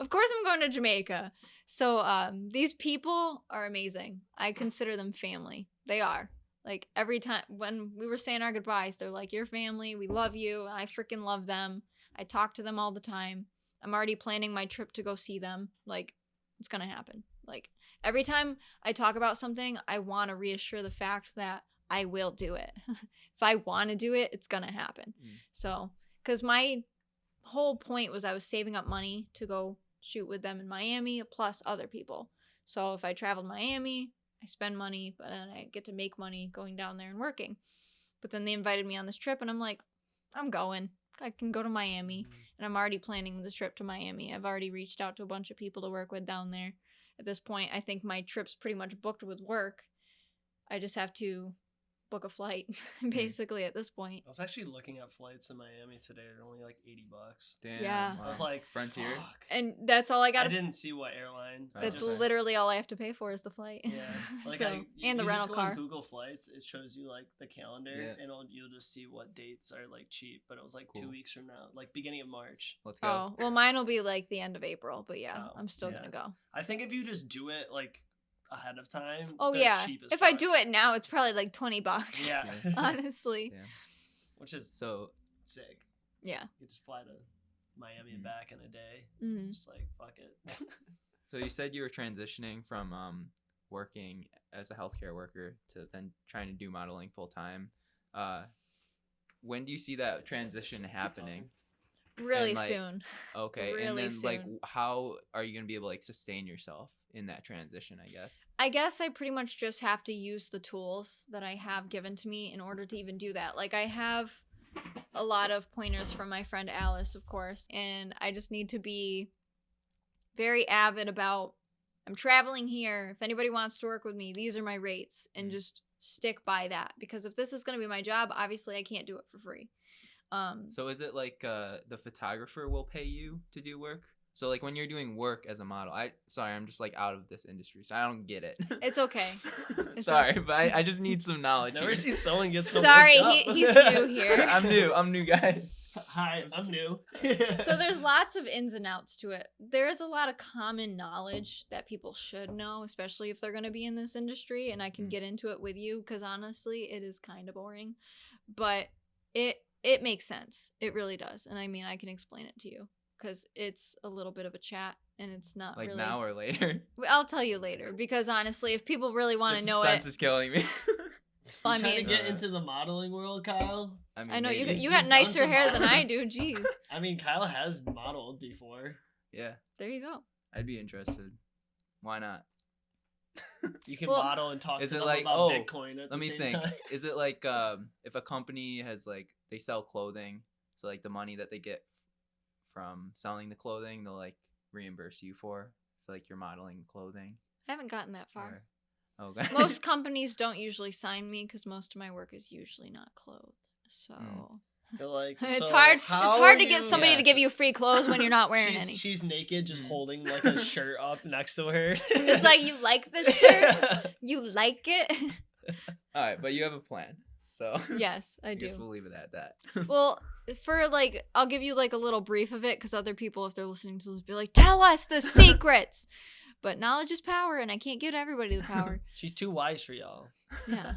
Of course I'm going to Jamaica. So these people are amazing. I consider them family. They are. Like every time when we were saying our goodbyes, they're like, you're family, we love you. I freaking love them. I talk to them all the time. I'm already planning my trip to go see them. Like, it's gonna happen. Like every time I talk about something, I want to reassure the fact that I will do it. If I want to do it, it's gonna happen. So, because my whole point was I was saving up money to go shoot with them in Miami, plus other people. So if I traveled Miami, I spend money, but then I get to make money going down there and working. But then they invited me on this trip, and I'm like, I'm going. I can go to Miami, and I'm already planning the trip to Miami. I've already reached out to a bunch of people to work with down there. At this point, I think my trip's pretty much booked with work. I just have to book a flight, basically, at this point. I was actually looking at flights in Miami today. They're only like $80. Damn. Yeah. I was like, Frontier. fuck. And that's all I got. I didn't see what airline. That's just- literally all I have to pay for is the flight. Yeah. Like so, and the you rental just go on car. Google Flights, it shows you like the calendar, Yeah. and you'll just see what dates are like cheap. But it was like Cool. 2 weeks from now, like beginning of March. Let's go. Oh, well, mine will be like the end of April, but yeah, Oh, I'm still yeah. gonna go. I think if you just do it like ahead of time. Oh they're yeah, cheap as if I fuck. do it now, it's probably like $20. Yeah. Honestly. Yeah. Which is So sick. Yeah. You just fly to Miami and Mhm. back in a day. Mhm. Just like fuck it. So you said you were transitioning from working as a healthcare worker to then trying to do modeling full time. When do you see that transition happening? Really like, soon. Okay, and Really then like soon. how are you gonna be able to like sustain yourself in that transition? I guess. I guess I pretty much just have to use the tools that I have given to me in order to even do that. Like I have a lot of pointers from my friend Alice, of course, and I just need to be very avid about I'm traveling here. If anybody wants to work with me, these are my rates, and just stick by that, because if this is going to be my job, obviously I can't do it for free. So is it like the photographer will pay you to do work? So like when you're doing work as a model, I'm just like out of this industry, so I don't get it. It's okay. It's Sorry, but I just need some knowledge. Never here. seen someone get so Sorry, worked up. he's new here. I'm new guy. Hi, I'm new. So there's lots of ins and outs to it. There is a lot of common knowledge that people should know, especially if they're going to be in this industry, and I can get into it with you because honestly, it is kind of boring, but it makes sense. It really does. And I mean, I can explain it to you because it's a little bit of a chat, and it's not Like really now or later. I'll tell you later, because honestly, if people really want The to know suspense it, is killing me. well, I You trying mean, to get into the modeling world, Kyle? mean, I know you maybe. you got You've done nicer some hair than I modeling. do. Jeez. I mean, Kyle has modeled before. Yeah, There you go. I'd be interested. Why not? You can Well, model and talk is to it them like, about oh, Bitcoin at Let the me same think. time. Is it like if a company has like they sell clothing, so like the money that they get from selling the clothing, they'll like reimburse you for like you're modeling clothing. I haven't gotten that far. Or, okay. Most companies don't usually sign me because most of my work is usually not clothed. So They're like, it's "So hard. how It's hard are to get you-" somebody Yeah, to give you free clothes when you're not wearing any. She's naked, just Mm. holding like a shirt up next to her. I'm just like, you like this shirt? You like it? All right, but you have a plan, so Yes, I guess do. we'll leave it at that. Well, for like, I'll give you like a little brief of it because other people, if they're listening to this, be like, tell us the secrets. But knowledge is power, and I can't give everybody the power. She's too wise for y'all. Yeah.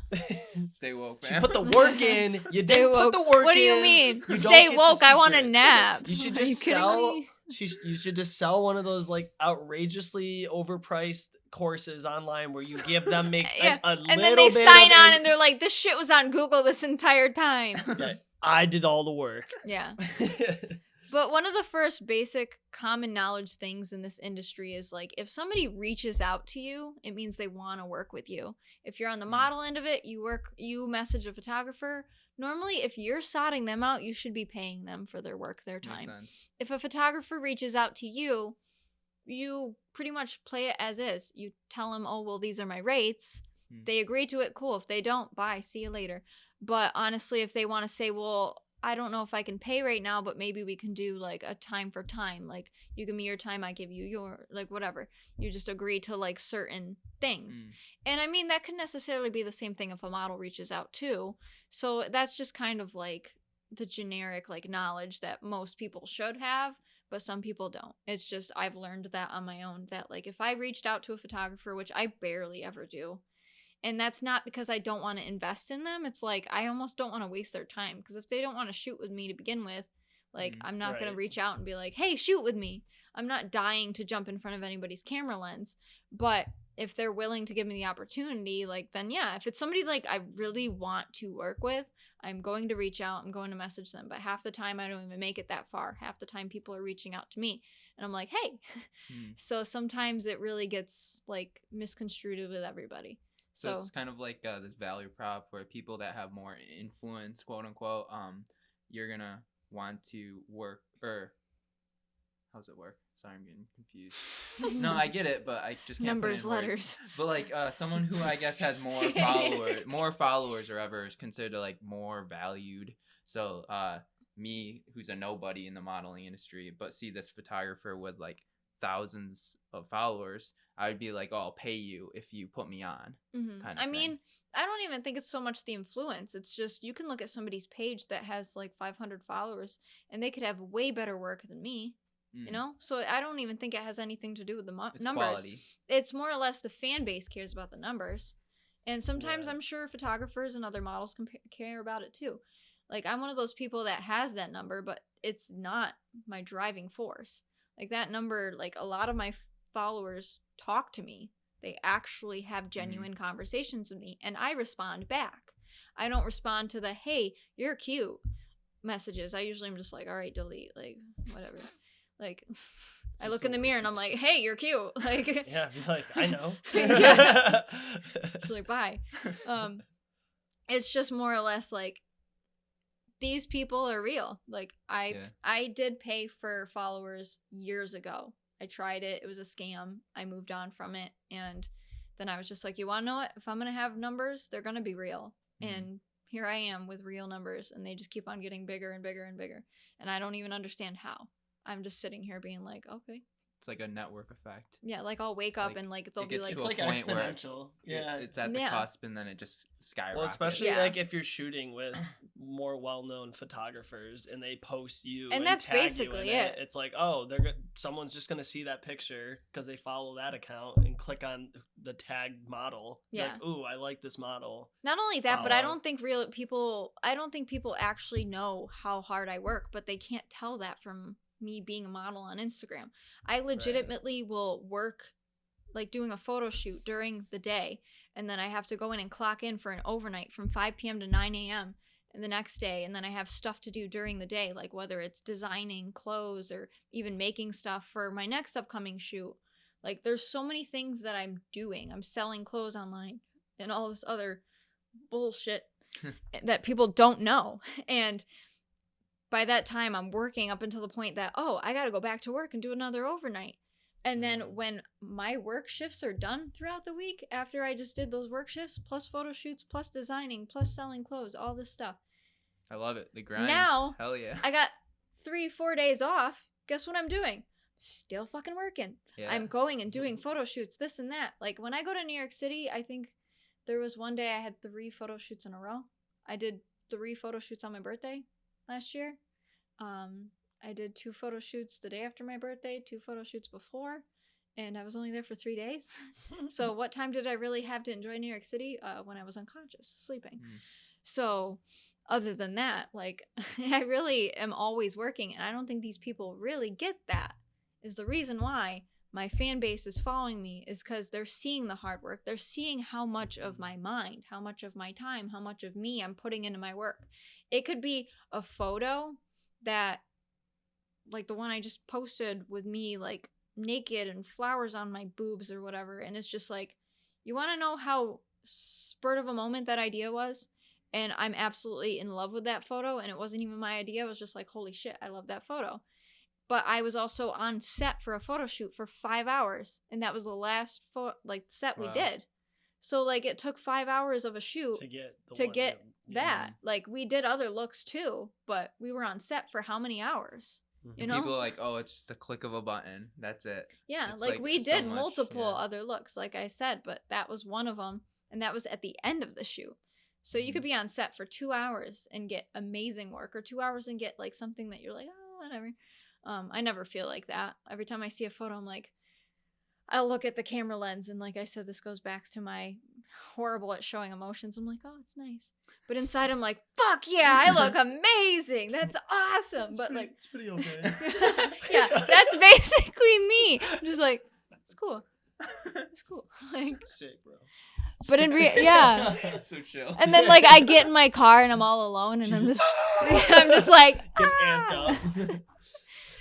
Stay woke, She man. put the work in. You Stay didn't woke. put the work in. What do you mean? You don't Stay get the woke. I want a secret. nap. You should Are just kidding sell. me? You should just sell one of those like outrageously overpriced courses online where you give them Yeah, a And little then they bit sign of on and they're like, this shit was on Google this entire time. Yeah, I did all the work. Yeah. But one of the first basic common knowledge things in this industry is like, if somebody reaches out to you, it means they want to work with you. If you're on the model end of it, you message a photographer. Normally, if you're sodding them out, you should be paying them for their work, their Makes time. sense. If a photographer reaches out to you, you pretty much play it as is. You tell them, oh, well, these are my rates. They agree to it, cool. If they don't, bye, see you later. But honestly, if they want to say, well, I don't know if I can pay right now, but maybe we can do like a time for time. Like you give me your time, I give you your, like whatever. You just agree to like certain things. And I mean, that could necessarily be the same thing if a model reaches out too. So that's just kind of like the generic like knowledge that most people should have, but some people don't. It's just, I've learned that on my own, that like if I reached out to a photographer, which I barely ever do, and that's not because I don't want to invest in them. It's like, I almost don't want to waste their time. Because if they don't want to shoot with me to begin with, like, I'm not going Right. to reach out and be like, hey, shoot with me. I'm not dying to jump in front of anybody's camera lens. But if they're willing to give me the opportunity, like, then yeah, if it's somebody like I really want to work with, I'm going to reach out, I'm going to message them. But half the time I don't even make it that far. Half the time people are reaching out to me and I'm like, hey. So sometimes it really gets like misconstrued with everybody. So it's kind of like this value prop where people that have more influence, quote unquote, you're gonna want to work, or how's it work? Sorry, I'm getting confused. No, I get it, but I just can't Numbers, put it in letters. words. But like someone who I guess has more followers or ever is considered like more valued. So me, who's a nobody in the modeling industry, but see this photographer with like thousands of followers, I would be like, oh, I'll pay you if you put me on. Kind of mean, I don't even think it's so much the influence. It's just you can look at somebody's page that has like 500 followers and they could have way better work than me. You know, so I don't even think it has anything to do with the numbers. Quality. It's more or less the fan base cares about the numbers, and sometimes I'm sure photographers and other models care about it too. Like, I'm one of those people that has that number, but it's not my driving force. Like, that number, like, a lot of my followers talk to me. They actually have genuine conversations with me, and I respond back. I don't respond to the hey, you're cute messages. I usually am just like, all right, delete, like, whatever. Like, I look in the mirror and I'm like, hey, you're cute. Like, yeah, be like, I know. Yeah. She's like, bye. It's just more or less like, these people are real. Like, I did pay for followers years ago. I tried it. It was a scam. I moved on from it. And then I was just like, you want to know what? If I'm going to have numbers, they're going to be real. And here I am with real numbers. And they just keep on getting bigger and bigger and bigger. And I don't even understand how. I'm just sitting here being like, okay. It's like a network effect. Yeah, like I'll wake up and like they'll be like, it's like exponential. Yeah, it's at the cusp and then it just skyrockets. Well, especially like if you're shooting with more well-known photographers and they post you and that's tag basically you in it. It's like, oh, someone's just gonna see that picture because they follow that account and click on the tagged model. Yeah. Like, ooh, I like this model. Not only that, but I don't think people actually know how hard I work, but they can't tell that from me being a model on Instagram. I legitimately will work like doing a photo shoot during the day, and then I have to go in and clock in for an overnight from 5 p.m. to 9 a.m. and the next day, and then I have stuff to do during the day, like whether it's designing clothes or even making stuff for my next upcoming shoot. Like, there's so many things that I'm doing. I'm selling clothes online and all this other bullshit that people don't know. And by that time, I'm working up until the point that, oh, I got to go back to work and do another overnight. And then when my work shifts are done throughout the week, after I just did those work shifts, plus photo shoots, plus designing, plus selling clothes, all this stuff. I love it. The grind. Now, hell yeah. I got 3-4 days off. Guess what I'm doing? Still fucking working. Yeah. I'm going and doing photo shoots, this and that. Like, when I go to New York City, I think there was one day I had 3 photo shoots in a row. I did 3 photo shoots on my birthday last year. I did 2 photo shoots the day after my birthday, 2 photo shoots before, and I was only there for 3 days. So what time did I really have to enjoy New York City? When I was unconscious, sleeping. So other than that, like, I really am always working, and I don't think these people really get that. Is the reason why my fan base is following me is because they're seeing the hard work. They're seeing how much of my mind, how much of my time, how much of me I'm putting into my work. It could be a photo that, like the one I just posted with me, like, naked and flowers on my boobs or whatever, and it's just like, you want to know how spurt of a moment that idea was? And I'm absolutely in love with that photo, and it wasn't even my idea. I was just like, holy shit, I love that photo. But I was also on set for a photo shoot for 5 hours, and that was the last set we did. So, like, it took 5 hours of a shoot to get that. Like, we did other looks too, but we were on set for how many hours? You know? People are like, oh, it's just a click of a button. That's it. Yeah, like we did multiple other looks, like I said, but that was one of them, and that was at the end of the shoot. So you could be on set for 2 hours and get amazing work, or 2 hours and get, like, something that you're like, oh, whatever. I never feel like that. Every time I see a photo, I'm like, I'll look at the camera lens, and like I said, this goes back to my horrible at showing emotions. I'm like, oh, it's nice. But inside, I'm like, fuck yeah, I look amazing. That's awesome. It's pretty okay. Yeah, that's basically me. I'm just like, it's cool. It's cool. Like, Sick, bro. but in yeah. So chill. And then like I get in my car and I'm all alone and I'm just like Get amped up.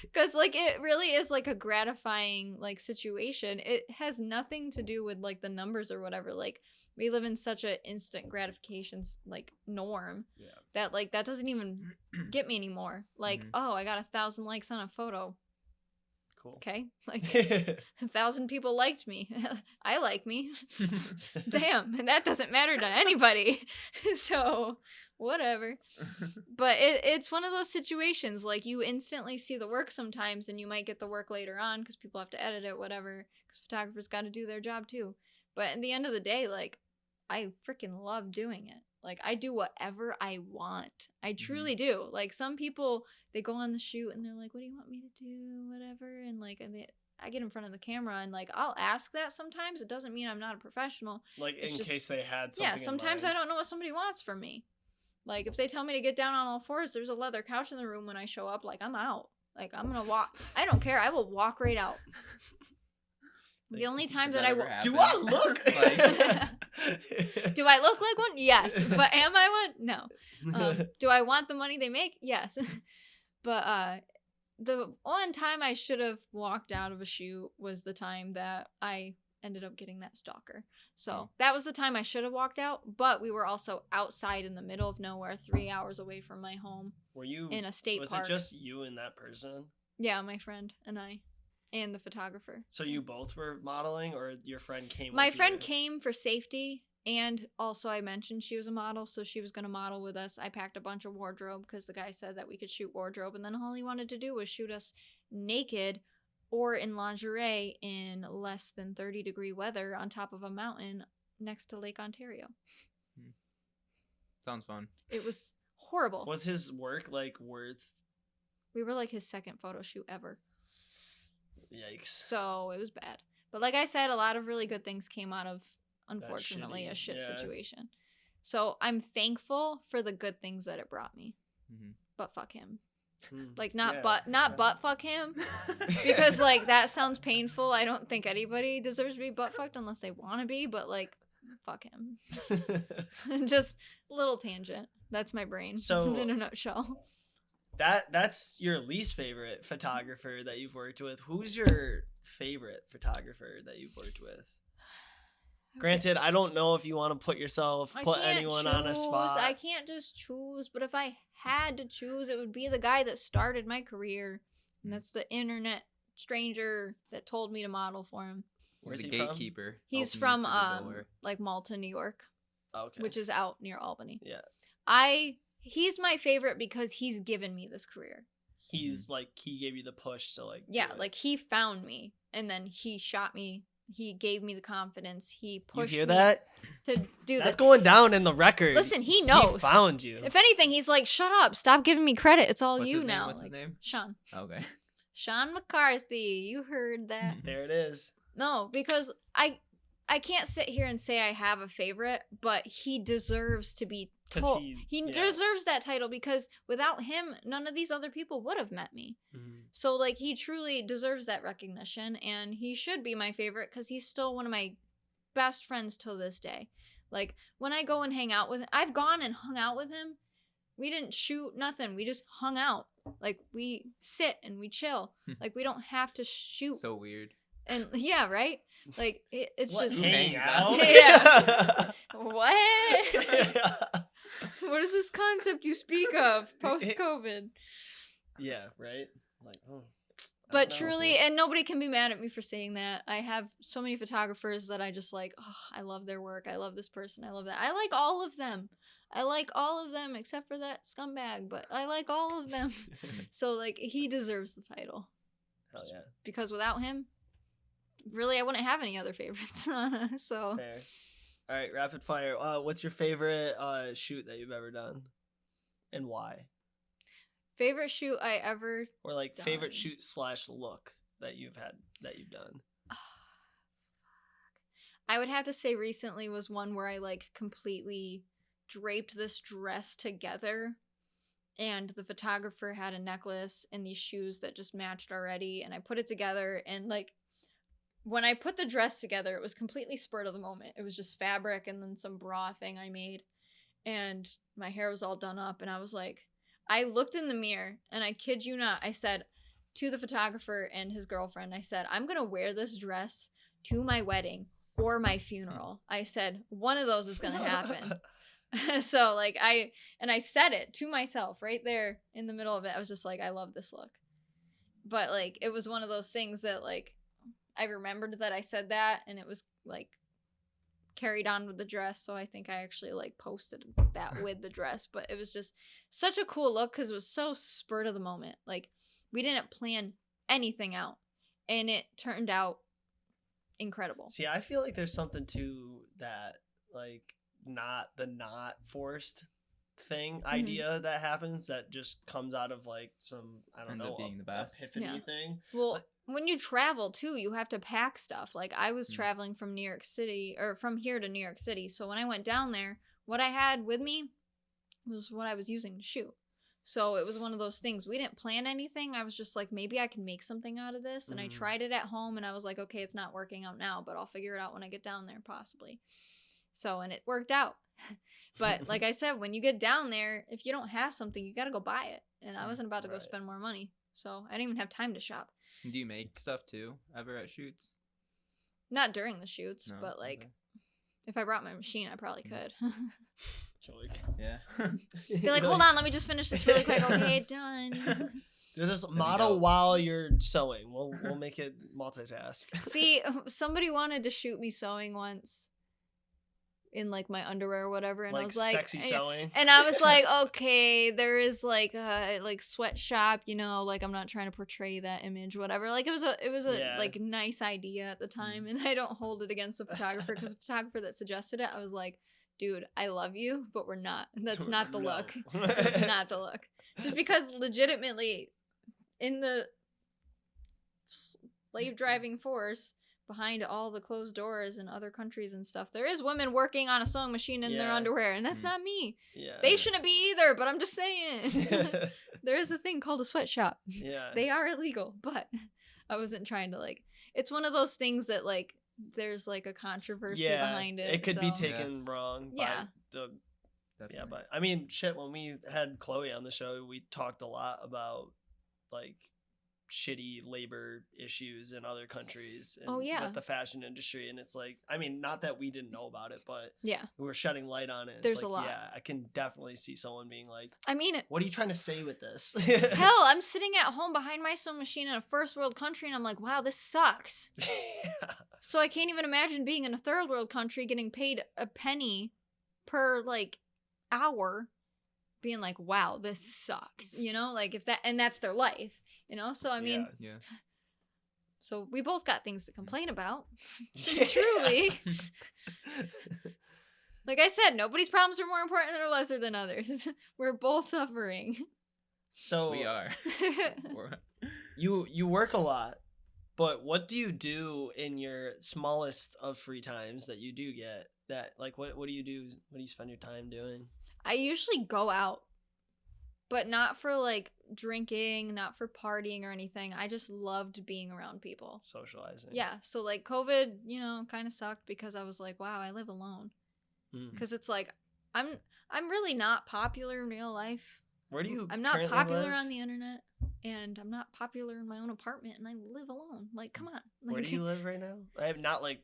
because like it really is like a gratifying like situation. It has nothing to do with like the numbers or whatever. Like we live in such a instant gratifications like norm that like that doesn't even get me anymore. Like oh, I got 1,000 likes on a photo. Cool. Okay, like 1,000 people liked me. I like me. Damn, and that doesn't matter to anybody. So whatever. But it's one of those situations like you instantly see the work sometimes, and you might get the work later on because people have to edit it, whatever. Because photographers got to do their job too. But at the end of the day, like I freaking love doing it. Like I do whatever I want. I truly do. Like some people, they go on the shoot and they're like, "What do you want me to do?" Whatever, and like I get in front of the camera and like I'll ask that sometimes. It doesn't mean I'm not a professional. Like It's in just- case they had something. Yeah, sometimes I don't know what somebody wants from me. Like if they tell me to get down on all fours, there's a leather couch in the room when I show up. Like I'm out. Like I'm gonna walk. I don't care. I will walk right out. The only time that I will. Do I look? Do I look like one? Yes. But am I one? No. Do I want the money they make? Yes. But the one time I should have walked out of a shoot was the time that I ended up getting that stalker. So that was the time I should have walked out. But we were also outside in the middle of nowhere, 3 hours away from my home. Were you in a state was park? it just you and that person? Yeah, my friend and I. And the photographer. So you both were modeling, or your friend came? My with friend you? came for safety, and also I mentioned she was a model, so she was going to model with us. I packed a bunch of wardrobe because the guy said that we could shoot wardrobe, and then all he wanted to do was shoot us naked or in lingerie in less than 30-degree weather on top of a mountain next to Lake Ontario. Sounds fun. It was horrible. Was his work like worth? We were like his second photo shoot ever. Yikes. So it was bad. But like I said, a lot of really good things came out of, unfortunately, shitty- a shit yeah. situation. So I'm thankful for the good things that it brought me. Mhm. But fuck him. Hmm. Like not Yeah. butt fuck him. Because like that sounds painful. I don't think anybody deserves to be butt fucked unless they want to be, but like fuck him. Just a little tangent. That's my brain. So- in a nutshell. That's your least favorite photographer that you've worked with. Who's your favorite photographer that you've worked with? Granted, I don't know if you want to put I can't anyone on a choose. spot. I can't just choose, but if I had to choose, it would be the guy that started my career. And that's the internet stranger that told me to model for him. Where's He's he the from? gatekeeper. He's helping you from to the door. like Malta, New York, Okay. which is out near Albany. Yeah. He's my favorite because he's given me this career. He's like he gave you the push to like. Yeah, do it. like he found me and then he shot me. He gave me the confidence. He You pushed hear me that? to do That's this. going down in the record. Listen, he knows. He found you. If anything, he's like, "Shut up! Stop giving me credit. It's all What's you his name? now." What's his Like, name? Sean. Okay. Sean McCarthy. You heard that? There it is. No, because I can't sit here and say I have a favorite, but he deserves to be 'Cause told. he- He yeah. deserves that title because without him, none of these other people would have met me. Mhm. So like he truly deserves that recognition, and he should be my favorite because he's still one of my best friends till this day. Like when I go and hang out with him, I've gone and hung out with him. We didn't shoot nothing. We just hung out. Like we sit and we chill. Like we don't have to shoot. So weird. And yeah, right? Like it's What, just Who hang hangs out? out? Yeah. What? What is this concept you speak of post COVID? Yeah, right? Like, oh. I But don't know. truly, and nobody can be mad at me for saying that. I have so many photographers that I just like, oh, I love their work. I love this person. I love that. I like all of them. I like all of them except for that scumbag, but I like all of them. So, like, he deserves the title. Hell yeah. Because without him, really, I wouldn't have any other favorites. So, Fair. All right, rapid fire. What's your favorite shoot that you've ever done, and why? favorite shoot I ever Or like favorite Done. shoot / look that you've done. I would have to say recently was one where I like completely draped this dress together and the photographer had a necklace and these shoes that just matched already and I put it together and like when I put the dress together, it was completely spur of the moment. It was just fabric and then some bra thing I made. And my hair was all done up. And I was like, I looked in the mirror and I kid you not, I said to the photographer and his girlfriend, I said, I'm going to wear this dress to my wedding or my funeral. I said, one of those is going to happen. So like I said it to myself right there in the middle of it. I was just like, I love this look. But like, it was one of those things that like, I remembered that I said that and it was like carried on with the dress. So I think I actually like posted that with the dress, but it was just such a cool look because it was so spur of the moment. Like we didn't plan anything out and it turned out incredible. See, I feel like there's something to that, like not forced thing idea that happens that just comes out of like some, I don't Ends know, up being the best. epiphany thing. Well, Like, when you travel too, you have to pack stuff. Like I was traveling from New York City or from here to New York City. So when I went down there, what I had with me was what I was using to shoot. So it was one of those things. We didn't plan anything. I was just like, maybe I can make something out of this. And I tried it at home and I was like, okay, it's not working out now, but I'll figure it out when I get down there possibly. So, and it worked out. But like I said, when you get down there, if you don't have something, you got to go buy it. And I wasn't about to go spend more money. So I didn't even have time to shop. Do you make stuff too ever at shoots? Not during the shoots, No, but like okay. if I brought my machine, I probably could. Yeah. Be like, hold on, let me just finish this really quick. Okay, done. Do this model while you're sewing. We'll make it multitask. See, somebody wanted to shoot me sewing once in like my underwear or whatever, and like I was like, sexy sewing. and I was like, okay, there is like a like sweatshop, you know, like I'm not trying to portray that image, whatever. Like it was a like nice idea at the time, and I don't hold it against the photographer because the photographer that suggested it, I was like, dude, I love you, but we're not. That's not the look. That's not the look. Just because legitimately in the slave driving force behind all the closed doors in other countries and stuff, there is women working on a sewing machine in their underwear, and that's not me. Yeah. They shouldn't be either, but I'm just saying. There is a thing called a sweatshop. Yeah. They are illegal, but I wasn't trying to like, it's one of those things that like, there's like a controversy behind it. It could be taken wrong by the Definitely. Yeah, but I mean shit, when we had Chloe on the show, we talked a lot about like shitty labor issues in other countries and with the fashion industry, and it's like, I mean, not that we didn't know about it, but we were shedding light on it. It's there's like, a lot. Yeah, I can definitely see someone being like, I mean, what are you trying to say with this? Hell, I'm sitting at home behind my sewing machine in a first world country, and I'm like, wow, this sucks. So I can't even imagine being in a third world country getting paid a penny per like hour, being like, wow, this sucks, you know, like if that, and that's their life, you know. So I mean, so we both got things to complain about. Truly. Like I said, nobody's problems are more important or lesser than others. We're both suffering. So we are. You work a lot, but what do you do in your smallest of free times that you do get? That like what do you do? What do you spend your time doing? I usually go out, but not for like drinking, not for partying or anything. I just loved being around people. Socializing. Yeah. So like COVID, you know, kind of sucked because I was like, wow, I live alone. Because it's like, I'm really not popular in real life. Where do you I'm not popular on the internet, and I'm not popular in my own apartment, and I live alone. Like, come on. Like, where do you live right now? I have not like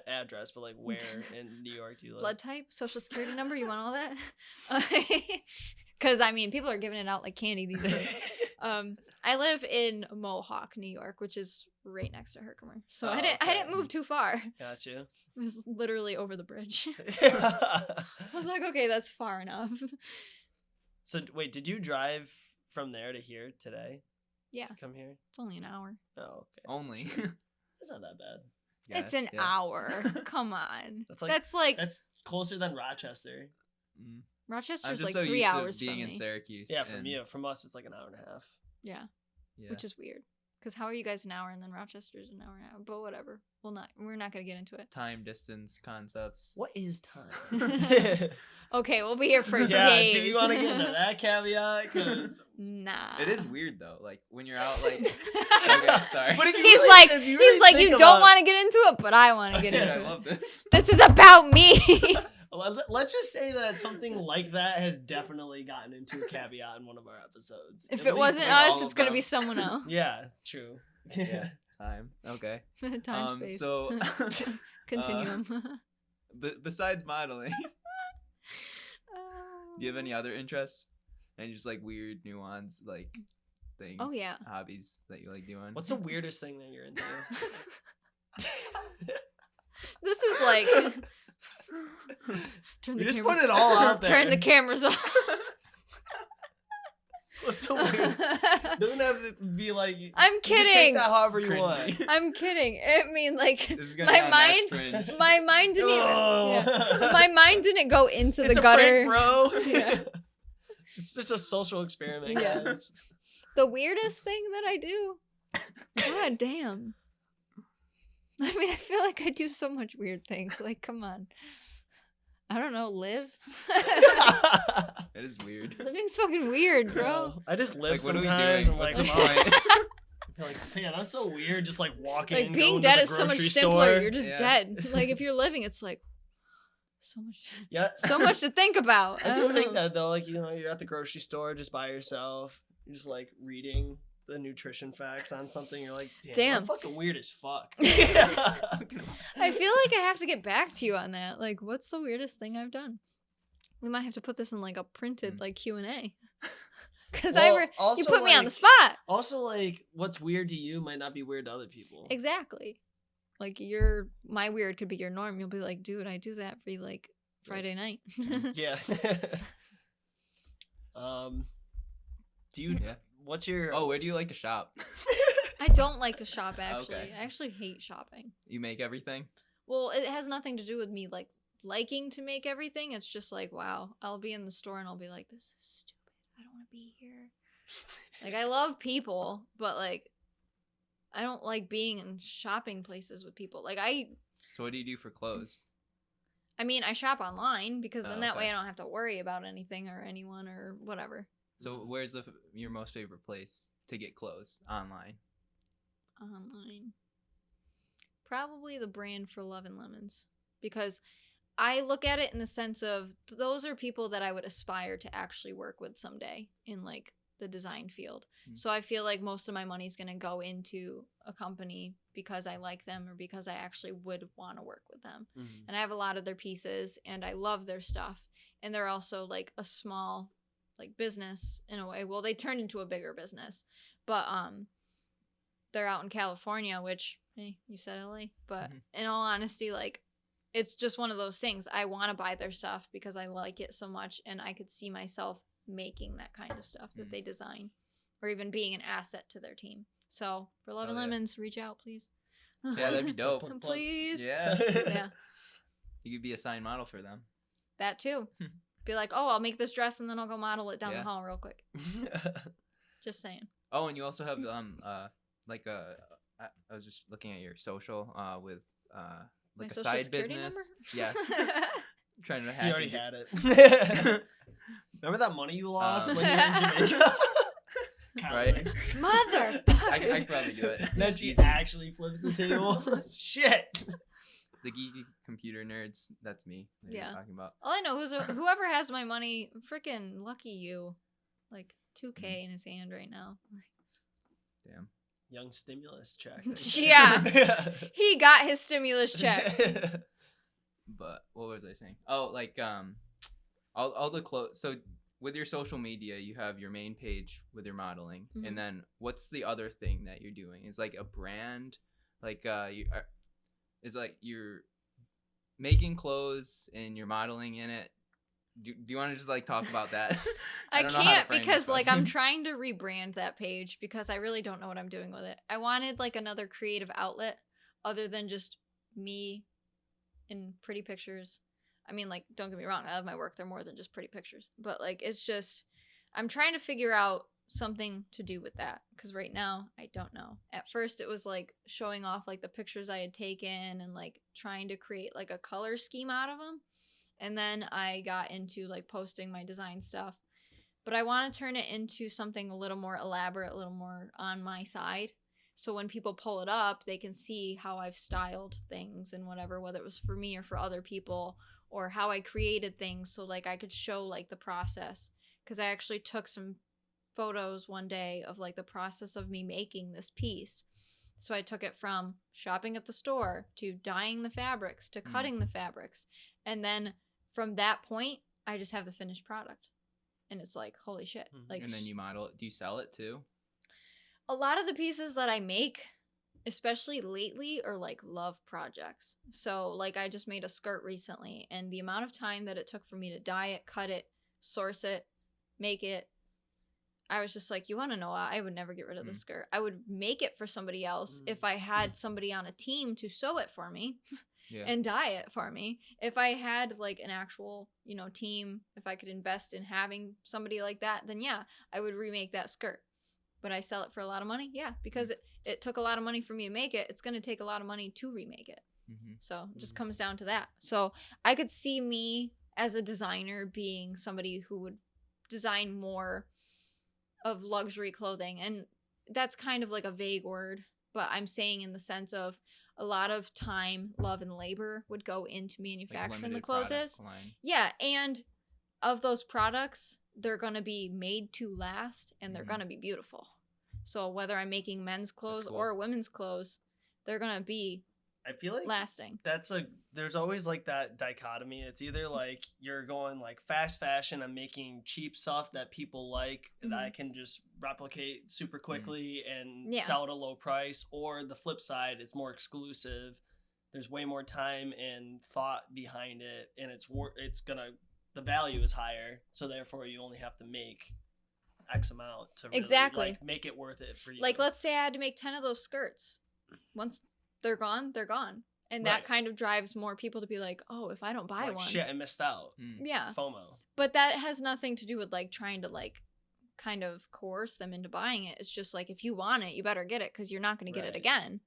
address, but like where in New York do you live? Blood type, social security number. You want all that? Because I mean, people are giving it out like candy these days. I live in Mohawk, New York, which is right next to Herkimer. So I didn't move too far. Got you. It was literally over the bridge. I was like, okay, that's far enough. So wait, did you drive from there to here today? Yeah. To come here? It's only an hour. Oh, okay. Only. It's not that bad. Yes, it's an hour. Come on. That's closer than Rochester. Rochester's like so 3 hours being from in me. Syracuse. Yeah, from us it's like an hour and a half. Yeah. Which is weird Because how are you guys an hour and then Rochester's an hour now? But whatever. We're not gonna get into it. Time, distance, concepts. What is time? Okay, we'll be here for Yeah, days. do you want to get into that caveat? 'Cause Nah. It is weird though. Like when you're out, like. Okay, sorry. But if you He's really- like, if you he's really like, think you about- don't want to get into it, but I want to get Yeah, into I it. love this. This is about me. Let's just say that something like that has definitely gotten into a caveat in one of our episodes. If At it least wasn't one. all us, of it's gonna them. be someone else. Yeah, true. Yeah, time. Okay. Time, space. So. Continuum. Besides modeling, do you have any other interests? And just like weird nuance, like things. Oh, yeah. Hobbies that you like doing. What's the weirdest thing that you're into? This is like. Turn We just cameras- put it all out there. Turn the cameras off. What's so weird? Doesn't have to be like. I'm You can take kidding. that however you Cringy. want. I'm kidding. I mean, like, This is gonna my sound mind, next cringe. my mind didn't even. Oh. Yeah. My mind didn't go into It's the a gutter. prank, bro. Yeah. It's just a social experiment, Yeah. guys. The weirdest thing that I do. God damn. I mean, I feel like I do so much weird things. Like, come on. I don't know. Live. That is weird. Living's fucking weird, bro. I just live Like, what are we sometimes. doing? I'm like, What's the come on. point? Like, man, I'm so weird. Just like walking. Like, being going to dead the is so much grocery simpler. store. You're just Yeah. dead. Like, if you're living, it's like so Yeah. much to think about. I do don't think know. that though, like, you know, you're at the grocery store just by yourself. You're just like reading the nutrition facts on something. You're like, damn. I'm fucking weird as fuck. I feel like I have to get back to you on that. Like, what's the weirdest thing I've done? We might have to put this in like a printed like Q&A. Because Well, you also, put me on the like- spot. Also, like, what's weird to you might not be weird to other people. Exactly. Like my weird could be your norm. You'll be like, dude, I do that every like Friday night. Yeah. Do you? Yeah. What's your? Oh, where do you like to shop? I don't like to shop actually. Okay. I actually hate shopping. You make everything? Well, it has nothing to do with me like liking to make everything. It's just like, wow, I'll be in the store and I'll be like, this is stupid. I don't want to be here. Like, I love people, but like I don't like being in shopping places with people. Like So what do you do for clothes? I mean, I shop online because then Oh, that way okay. I don't have to worry about anything or anyone or whatever. So where's your most favorite place to get clothes online? Online. Probably the brand for Love and Lemons, because I look at it in the sense of those are people that I would aspire to actually work with someday in like the design field. Mm. So I feel like most of my money's going to go into a company because I like them or because I actually would want to work with them. And I have a lot of their pieces and I love their stuff. And they're also like a small like business in a way. Well, they turned into a bigger business, but they're out in California, which, hey, you said LA, but in all honesty, like it's just one of those things. I want to buy their stuff because I like it so much and I could see myself making that kind of stuff that they design or even being an asset to their team. So for Love and yeah. Lemons, reach out, please. Yeah, that'd be dope. Please. Yeah. Yeah, You could be a signed model for them. that too. Be like, oh, I'll make this dress and then I'll go model it down Yeah. the hall real quick. Just saying. Oh, and you also have like I was just looking at your social with My like a social side security business. number? Yes. Trying to hack He already into- had it. Remember that money you lost when you were in Jamaica? Right. Mother. I could probably do it. Then she actually flips the table. Shit. The geeky computer nerds. That's me. That you're Yeah. Talking about. All I know is whoever has my money, freaking lucky you. Like 2K in his hand right now. Damn. Young stimulus check. Yeah. He got his stimulus check. But what was I saying? Oh, like all the clothes. So with your social media, you have your main page with your modeling, Mhm. and then what's the other thing that you're doing? Is like a brand, like is like you're making clothes and you're modeling in it. Do you want to just like talk about that? I don't know how to can't frame because this, like but- I'm trying to rebrand that page because I really don't know what I'm doing with it. I wanted like another creative outlet other than just me in pretty pictures. I mean, like, don't get me wrong, I love my work. They're more than just pretty pictures. But like it's just I'm trying to figure out something to do with that, because right now I don't know. At first it was like showing off like the pictures I had taken and like trying to create like a color scheme out of them, and then I got into like posting my design stuff. But I want to turn it into something a little more elaborate, a little more on my side, so when people pull it up they can see how I've styled things and whatever, whether it was for me or for other people, or how I created things, so like I could show like the process, because I actually took some photos one day of like the process of me making this piece. So I took it from shopping at the store to dyeing the fabrics to cutting the fabrics, and then from that point I just have the finished product, and it's like, holy shit. Like, and then you model it. Do you sell it too? a lot of the pieces that I make, especially lately, are like love projects. So like I just made a skirt recently, and the amount of time that it took for me to dye it, cut it, source it, make it, I was just like, you want to know, I would never get rid of the skirt. I would make it for somebody else if I had somebody on a team to sew it for me and dye it for me. If I had like an actual, you know, team, if I could invest in having somebody like that, then yeah, I would remake that skirt. But I sell it for a lot of money? Yeah, because it took a lot of money for me to make it. It's going to take a lot of money to remake it. So it just comes down to that. So I could see me as a designer being somebody who would design more of luxury clothing, and that's kind of like a vague word, but I'm saying in the sense of a lot of time, love, and labor would go into manufacturing the clothes. Yeah, and of those products, they're going to be made to last, and they're going to be beautiful. So whether I'm making men's clothes or women's clothes, they're going to be, I feel like lasting. There's always like that dichotomy. It's either like you're going like fast fashion, I'm making cheap stuff that people like that I can just replicate super quickly and sell at a low price, or the flip side, it's more exclusive. There's way more time and thought behind it, and the value is higher, so therefore you only have to make X amount to really like make it worth it for you. Like, let's say I had to make 10 of those skirts. Once they're gone, they're gone. And that kind of drives more people to be like, oh, if I don't buy one. Shit, I missed out. Yeah. FOMO. But that has nothing to do with like trying to like kind of coerce them into buying it. It's just like, if you want it, you better get it, because you're not going to get it again.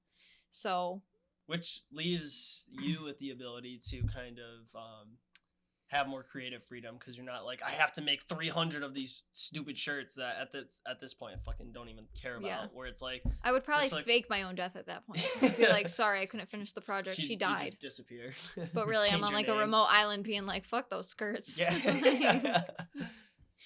So. Which leaves you with the ability to kind of have more creative freedom, because you're not like, I have to make 300 of these stupid shirts that at this point I fucking don't even care about. Where it's like, I would probably fake my own death at that point. I'd be like, sorry, I couldn't finish the project. She died. You just disappeared. But really, I'm on like a remote island being like, fuck those skirts. Yeah.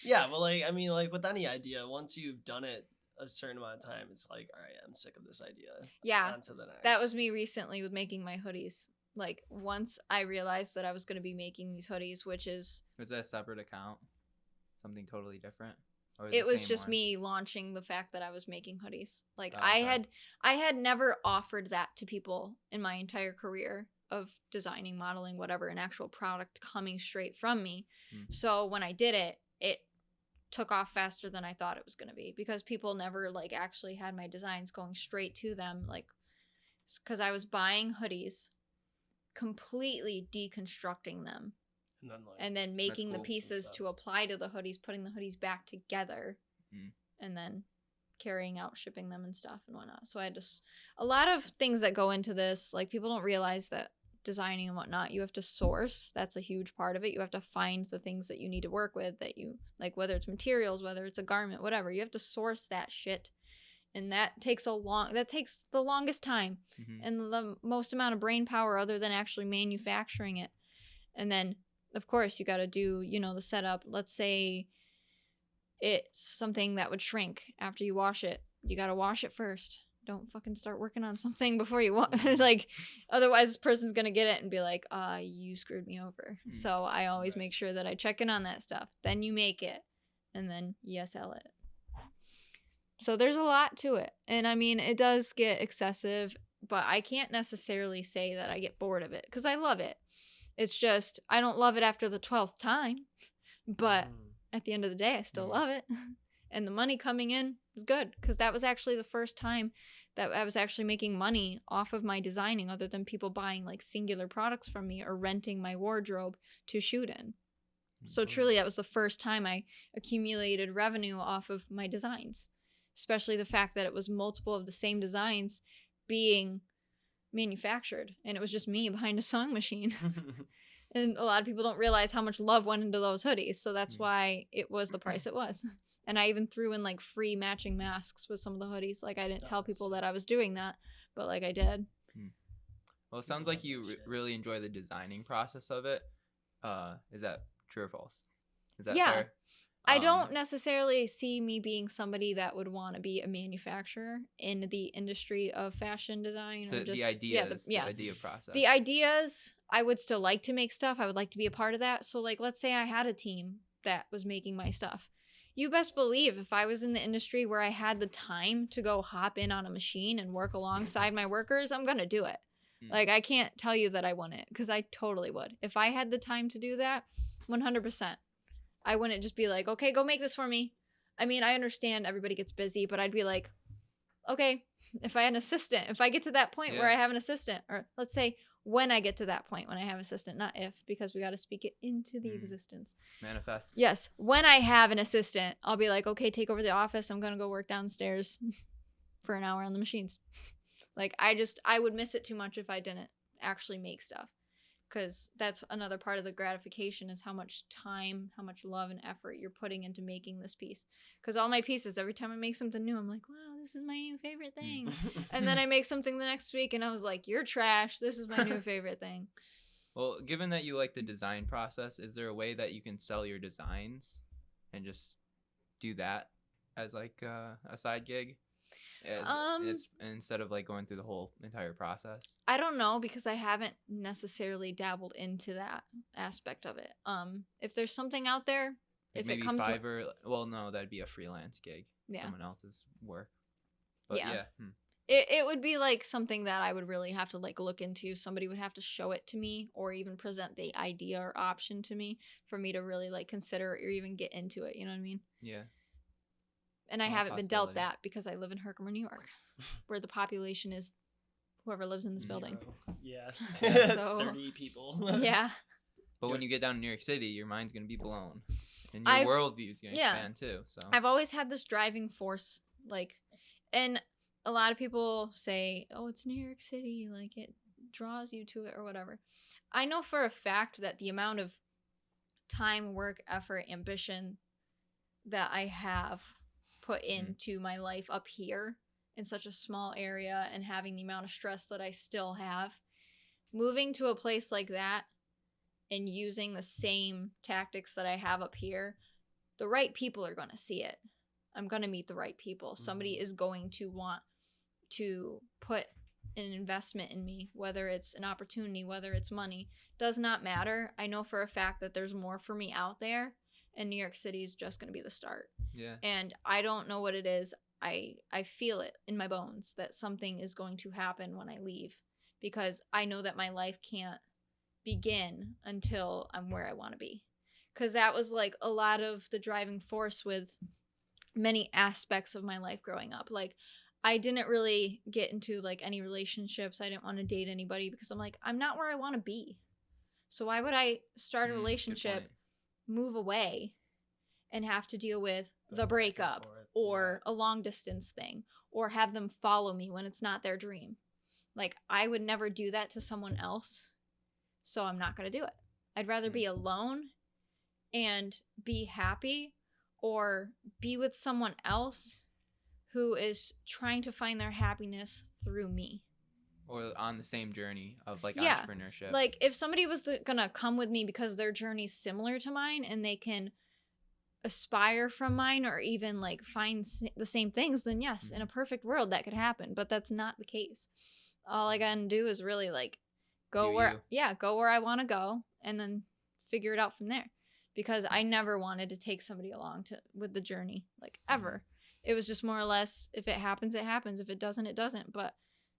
Yeah, but like, I mean, like with any idea, once you've done it a certain amount of time, it's like, all right, I'm sick of this idea. Yeah. On to the next. That was me recently with making my hoodies. Like, once I realized that I was going to be making these hoodies, which is... Was that a separate account? Something totally different? Or it was just me launching the fact that I was making hoodies. Like, I had never offered that to people in my entire career of designing, modeling, whatever, an actual product coming straight from me. So when I did it, it took off faster than I thought it was going to be, because people never, like, actually had my designs going straight to them. Like, because I was buying hoodies, completely deconstructing them, and then making the pieces to apply to the hoodies, putting the hoodies back together, and then carrying out shipping them and stuff and whatnot. So I had a lot of things that go into this. Like, people don't realize that designing and whatnot, you have to source. That's a huge part of it. You have to find the things that you need to work with, that you like, whether it's materials, whether it's a garment, whatever. You have to source that shit. And that takes the longest time and the most amount of brain power, other than actually manufacturing it. And then, of course, you got to do, you know, the setup. Let's say it's something that would shrink after you wash it. You got to wash it first. Don't fucking start working on something before you like, otherwise this person's going to get it and be like, you screwed me over. So I always make sure that I check in on that stuff. Then you make it, and then you sell it. So there's a lot to it. And I mean, it does get excessive, but I can't necessarily say that I get bored of it, because I love it. It's just, I don't love it after the 12th time, but at the end of the day, I still love it. And the money coming in is good, because that was actually the first time that I was actually making money off of my designing, other than people buying like singular products from me or renting my wardrobe to shoot in. So truly, that was the first time I accumulated revenue off of my designs, especially the fact that it was multiple of the same designs being manufactured, and it was just me behind a sewing machine. And a lot of people don't realize how much love went into those hoodies, so that's why it was the price it was. And I even threw in like free matching masks with some of the hoodies. Like I didn't tell people that I was doing that, but like I did. Well, it sounds like you really enjoy the designing process of it. Is that true or false? Is that fair? I don't necessarily see me being somebody that would want to be a manufacturer in the industry of fashion design. So or just, the ideas, the idea process. The ideas, I would still like to make stuff. I would like to be a part of that. So like, let's say I had a team that was making my stuff. You best believe if I was in the industry where I had the time to go hop in on a machine and work alongside my workers, I'm going to do it. Like, I can't tell you that I wouldn't, because I totally would. If I had the time to do that, 100%. I wouldn't just be like, okay, go make this for me. I mean, I understand everybody gets busy, but I'd be like, okay, if I had an assistant, if I get to that point where I have an assistant, or let's say when I get to that point when I have an assistant, not if, because we got to speak it into the existence. Manifest. Yes. When I have an assistant, I'll be like, okay, take over the office. I'm going to go work downstairs for an hour on the machines. Like, I would miss it too much if I didn't actually make stuff. Because that's another part of the gratification is how much time, how much love and effort you're putting into making this piece. Because all my pieces, every time I make something new, I'm like, wow, this is my new favorite thing. And then I make something the next week and I was like, you're trash. This is my new favorite thing. Well, given that you like the design process, is there a way that you can sell your designs and just do that as like a side gig? Instead of like going through the whole entire process? I don't know, because I haven't necessarily dabbled into that aspect of it. If there's something out there, like if maybe it comes Fiverr, well, no, that'd be a freelance gig. Someone else's work. But it would be like something that I would really have to like look into. Somebody would have to show it to me or even present the idea or option to me for me to really like consider or even get into it. You know what I mean? Yeah. And I haven't been dealt that because I live in Herkimer, New York, where the population is whoever lives in this building. Yeah. So, 30 people. Yeah. But when you get down to New York City, your mind's going to be blown. And your worldview is going to expand too. So I've always had this driving force, like, and a lot of people say, oh, it's New York City, like it draws you to it or whatever. I know for a fact that the amount of time, work, effort, ambition that I have put into my life up here in such a small area and having the amount of stress that I still have, moving to a place like that and using the same tactics that I have up here, the right people are going to see it. I'm going to meet the right people. Somebody is going to want to put an investment in me, whether it's an opportunity, whether it's money, does not matter. I know for a fact that there's more for me out there. And New York City is just going to be the start. Yeah. And I don't know what it is. I feel it in my bones that something is going to happen when I leave, because I know that my life can't begin until I'm where I want to be. Because that was like a lot of the driving force with many aspects of my life growing up. Like, I didn't really get into like any relationships. I didn't want to date anybody because I'm like, I'm not where I want to be. So why would I start a relationship, move away, and have to deal with the breakup or a long distance thing or have them follow me when it's not their dream? Like, I would never do that to someone else, so I'm not going to do it. I'd rather be alone and be happy or be with someone else who is trying to find their happiness through me. Or on the same journey of like entrepreneurship. Like, if somebody was gonna come with me because their journey's similar to mine and they can aspire from mine or even like find the same things, then yes, in a perfect world that could happen. But that's not the case. All I gotta do is really like go where I want to go and then figure it out from there. Because I never wanted to take somebody along with the journey, like ever. It was just more or less, if it happens, it happens. If it doesn't, it doesn't. But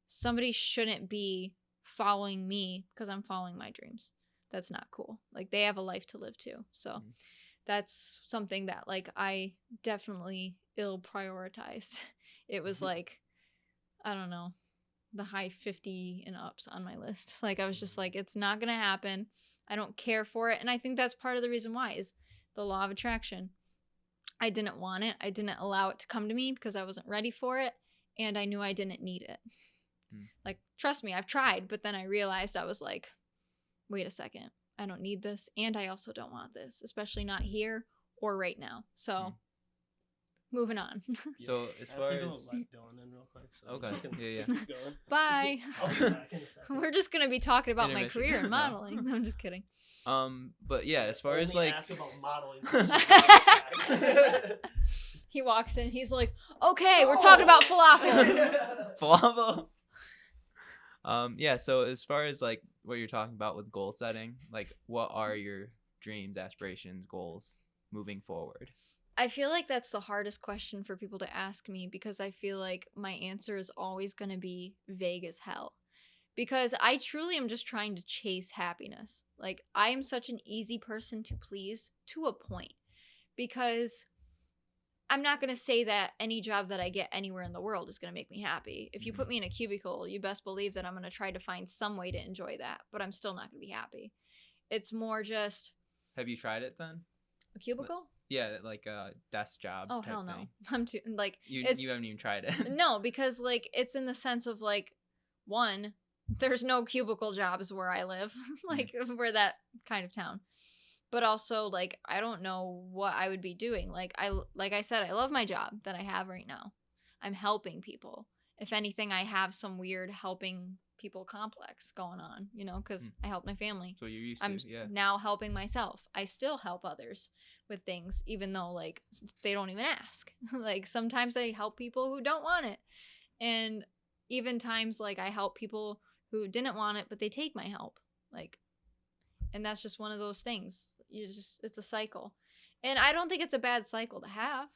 somebody shouldn't be following me because I'm following my dreams. That's not cool. Like, they have a life to live too. So that's something that like I definitely ill prioritized. It was like, I don't know, the high 50 and ups on my list. Like, I was just like, it's not going to happen. I don't care for it. And I think that's part of the reason why is the law of attraction. I didn't want it. I didn't allow it to come to me because I wasn't ready for it. And I knew I didn't need it. Like, trust me, I've tried. But then I realized I was like, wait a second. I don't need this. And I also don't want this, especially not here or right now. So moving on. So as far I have to as go let Dylan in real quick. So I'm Okay. just gonna Yeah. keep going. Bye. I'll be back in a second. We're just going to be talking about my Intermission. career in No. modeling. No, I'm just kidding. But yeah, as far as Only like ask about modeling. He walks in. He's like, okay, we're talking about falafel. falafel. Yeah. So as far as like what you're talking about with goal setting, like what are your dreams, aspirations, goals moving forward? I feel like that's the hardest question for people to ask me because I feel like my answer is always going to be vague as hell. Because I truly am just trying to chase happiness. Like, I am such an easy person to please to a point. Because I'm not going to say that any job that I get anywhere in the world is going to make me happy. If you put me in a cubicle, you best believe that I'm going to try to find some way to enjoy that. But I'm still not going to be happy. It's more just... Have you tried it then? A cubicle? Yeah, like a desk job. Oh, type hell no. thing. I'm too... Like, You it's... haven't even tried it. No, because, like, it's in the sense of, like, one... There's no cubicle jobs where I live, like we're that kind of town. But also, like, I don't know what I would be doing. Like I said, I love my job that I have right now. I'm helping people. If anything, I have some weird helping people complex going on, you know, because I help my family. So you're used I'm to, yeah. now helping myself. I still help others with things, even though, like, they don't even ask. Like, sometimes I help people who don't want it. And even times, like, I help people who didn't want it, but they take my help. Like, and that's just one of those things. It's a cycle. And I don't think it's a bad cycle to have.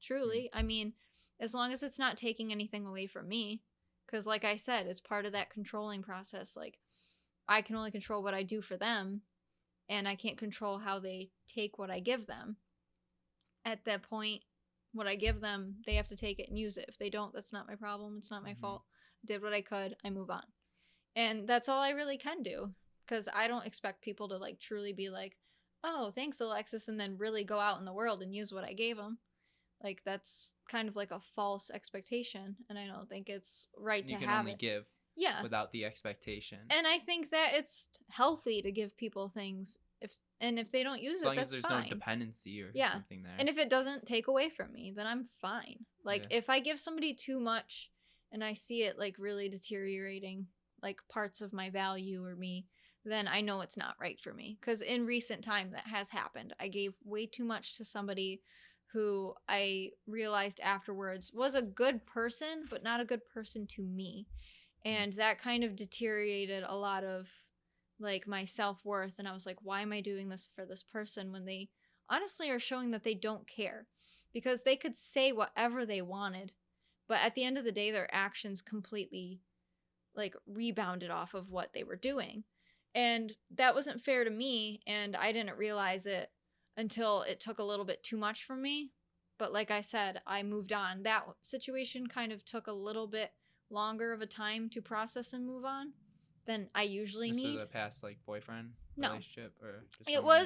Truly. I mean, as long as it's not taking anything away from me. Because like I said, it's part of that controlling process. Like, I can only control what I do for them. And I can't control how they take what I give them. At that point, what I give them, they have to take it and use it. If they don't, that's not my problem. It's not my fault. I did what I could. I move on. And that's all I really can do. Because I don't expect people to, like, truly be like, oh, thanks, Alexis, and then really go out in the world and use what I gave them. Like, that's kind of like a false expectation. And I don't think it's right to have it. You can only give yeah. without the expectation. And I think that it's healthy to give people things. If they don't use as long it, that's as there's fine. no dependency or Yeah. something there. And if it doesn't take away from me, then I'm fine. Like, if I give somebody too much and I see it, like, really deteriorating, like, parts of my value or me, then I know it's not right for me. Because in recent time, that has happened. I gave way too much to somebody who I realized afterwards was a good person, but not a good person to me. And that kind of deteriorated a lot of, like, my self-worth. And I was like, why am I doing this for this person when they honestly are showing that they don't care? Because they could say whatever they wanted, but at the end of the day, their actions completely, like, rebounded off of what they were doing. And that wasn't fair to me, and I didn't realize it until it took a little bit too much from me. But like I said, I moved on. That situation kind of took a little bit longer of a time to process and move on than I usually This need. was a past, like, boyfriend No. relationship? Or just It someone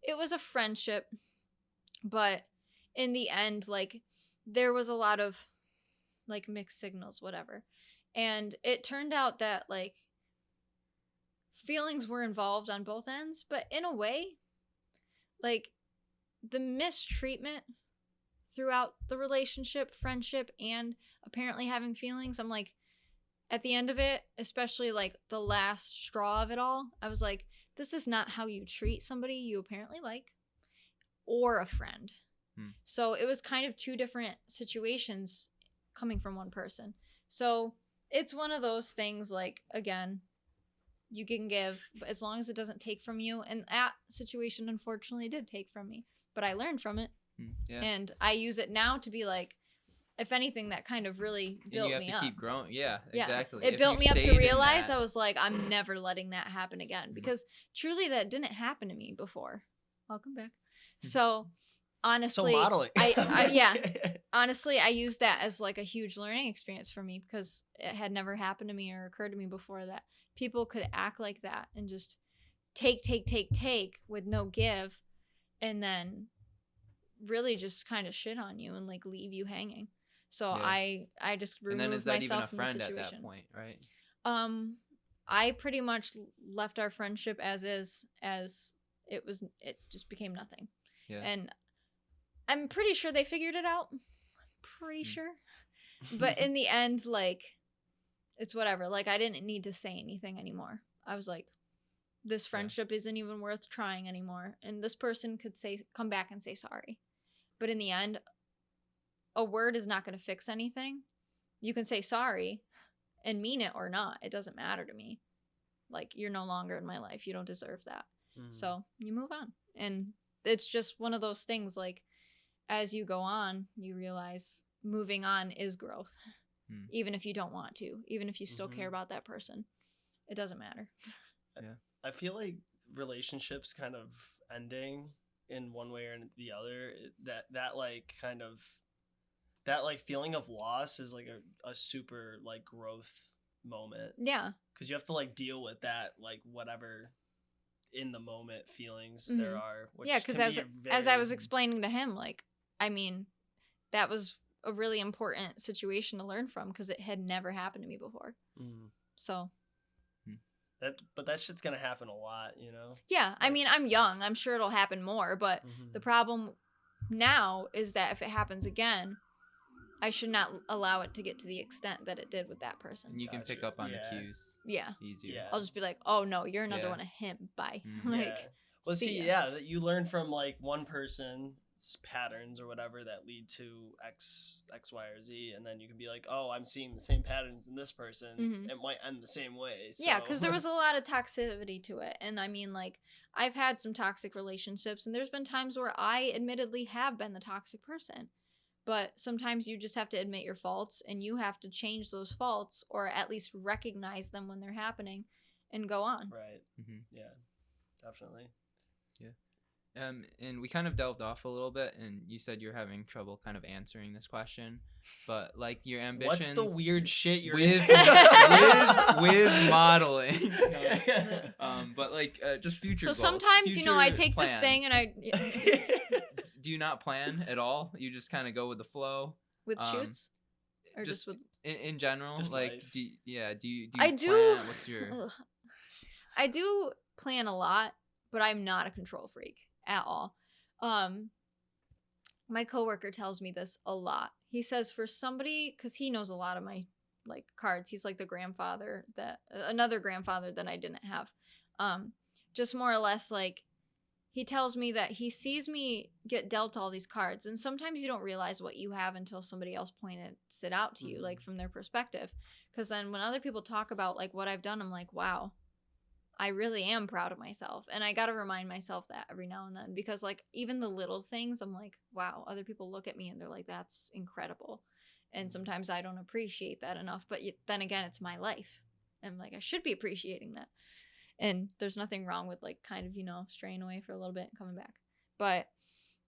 you was a friendship, but in the end, like, there was a lot of, like, mixed signals, whatever. And it turned out that, like, feelings were involved on both ends, but in a way, like, the mistreatment throughout the relationship, friendship, and apparently having feelings, I'm like, at the end of it, especially, like, the last straw of it all, I was like, this is not how you treat somebody you apparently like or a friend. So it was kind of two different situations coming from one person. So it's one of those things, like, again, you can give, but as long as it doesn't take from you. And that situation, unfortunately, did take from me. But I learned from it. Yeah. And I use it now to be like, if anything, that kind of really built me up. And you have to keep growing. Yeah, exactly. It If built you me up stayed to in realize that- I was like, I'm never letting that happen again. Because truly, that didn't happen to me before. Welcome back. So, honestly, So modeling. yeah. Honestly, I used that as, like, a huge learning experience for me because it had never happened to me or occurred to me before that people could act like that and just take with no give, and then really just kind of shit on you and like leave you hanging. So Yeah. I just And then removed is that even a myself from the friend at situation. that point, right? I pretty much left our friendship as is, as it was. It just became nothing. Yeah. And I'm pretty sure they figured it out. Pretty sure. But in the end, like, it's whatever. Like, I didn't need to say anything anymore. I was like, this friendship isn't even worth trying anymore. And this person could come back and say sorry. But in the end, a word is not going to fix anything. You can say sorry and mean it or not. It doesn't matter to me. Like, you're no longer in my life. You don't deserve that. So you move on. And it's just one of those things, like, as you go on, you realize moving on is growth. Even if you don't want to, even if you still care about that person, it doesn't matter. Yeah. I feel like relationships kind of ending in one way or the other, that like kind of, that like feeling of loss is like a super like growth moment. Yeah. Because you have to like deal with that, like whatever in the moment feelings there are. Which yeah, because as I was explaining to him, like, I mean, that was a really important situation to learn from because it had never happened to me before. So. But that shit's gonna happen a lot, you know? Yeah, I mean, I'm young. I'm sure it'll happen more, but the problem now is that if it happens again, I should not allow it to get to the extent that it did with that person. And you can pick up on the cues. Yeah. Easier. Yeah. I'll just be like, oh no, you're another one of him. Bye. Like, well, see, that you learn from like one person's patterns or whatever that lead to X, Y, or Z, and then you can be like, oh, I'm seeing the same patterns in this person. It might end the same way. So. Yeah, because there was a lot of toxicity to it. And I mean, like, I've had some toxic relationships, and there's been times where I admittedly have been the toxic person. But sometimes you just have to admit your faults, and you have to change those faults, or at least recognize them when they're happening, and go on. Right. Yeah, definitely. Yeah. And we kind of delved off a little bit, and you said you're having trouble kind of answering this question, but like your ambitions. What's the weird shit you're with modeling? But like just future. So goals, sometimes, future I take plans. this thing and I. Do you not plan at all? You just kind of go with the flow. With shoots, or just with in general, just like life. do you I plan? do. What's your? I do plan a lot, but I'm not a control freak at all. My coworker tells me this a lot. He says for somebody, because he knows a lot of my like cards. He's like the grandfather another grandfather that I didn't have. Just more or less like. He tells me that he sees me get dealt all these cards, and sometimes you don't realize what you have until somebody else points it out to you, like from their perspective. Because then when other people talk about like what I've done, I'm like, wow, I really am proud of myself. And I got to remind myself that every now and then, because like even the little things, I'm like, wow, other people look at me and they're like, that's incredible. And sometimes I don't appreciate that enough. But then again, it's my life. I'm like, I should be appreciating that. And there's nothing wrong with like kind of, straying away for a little bit and coming back. But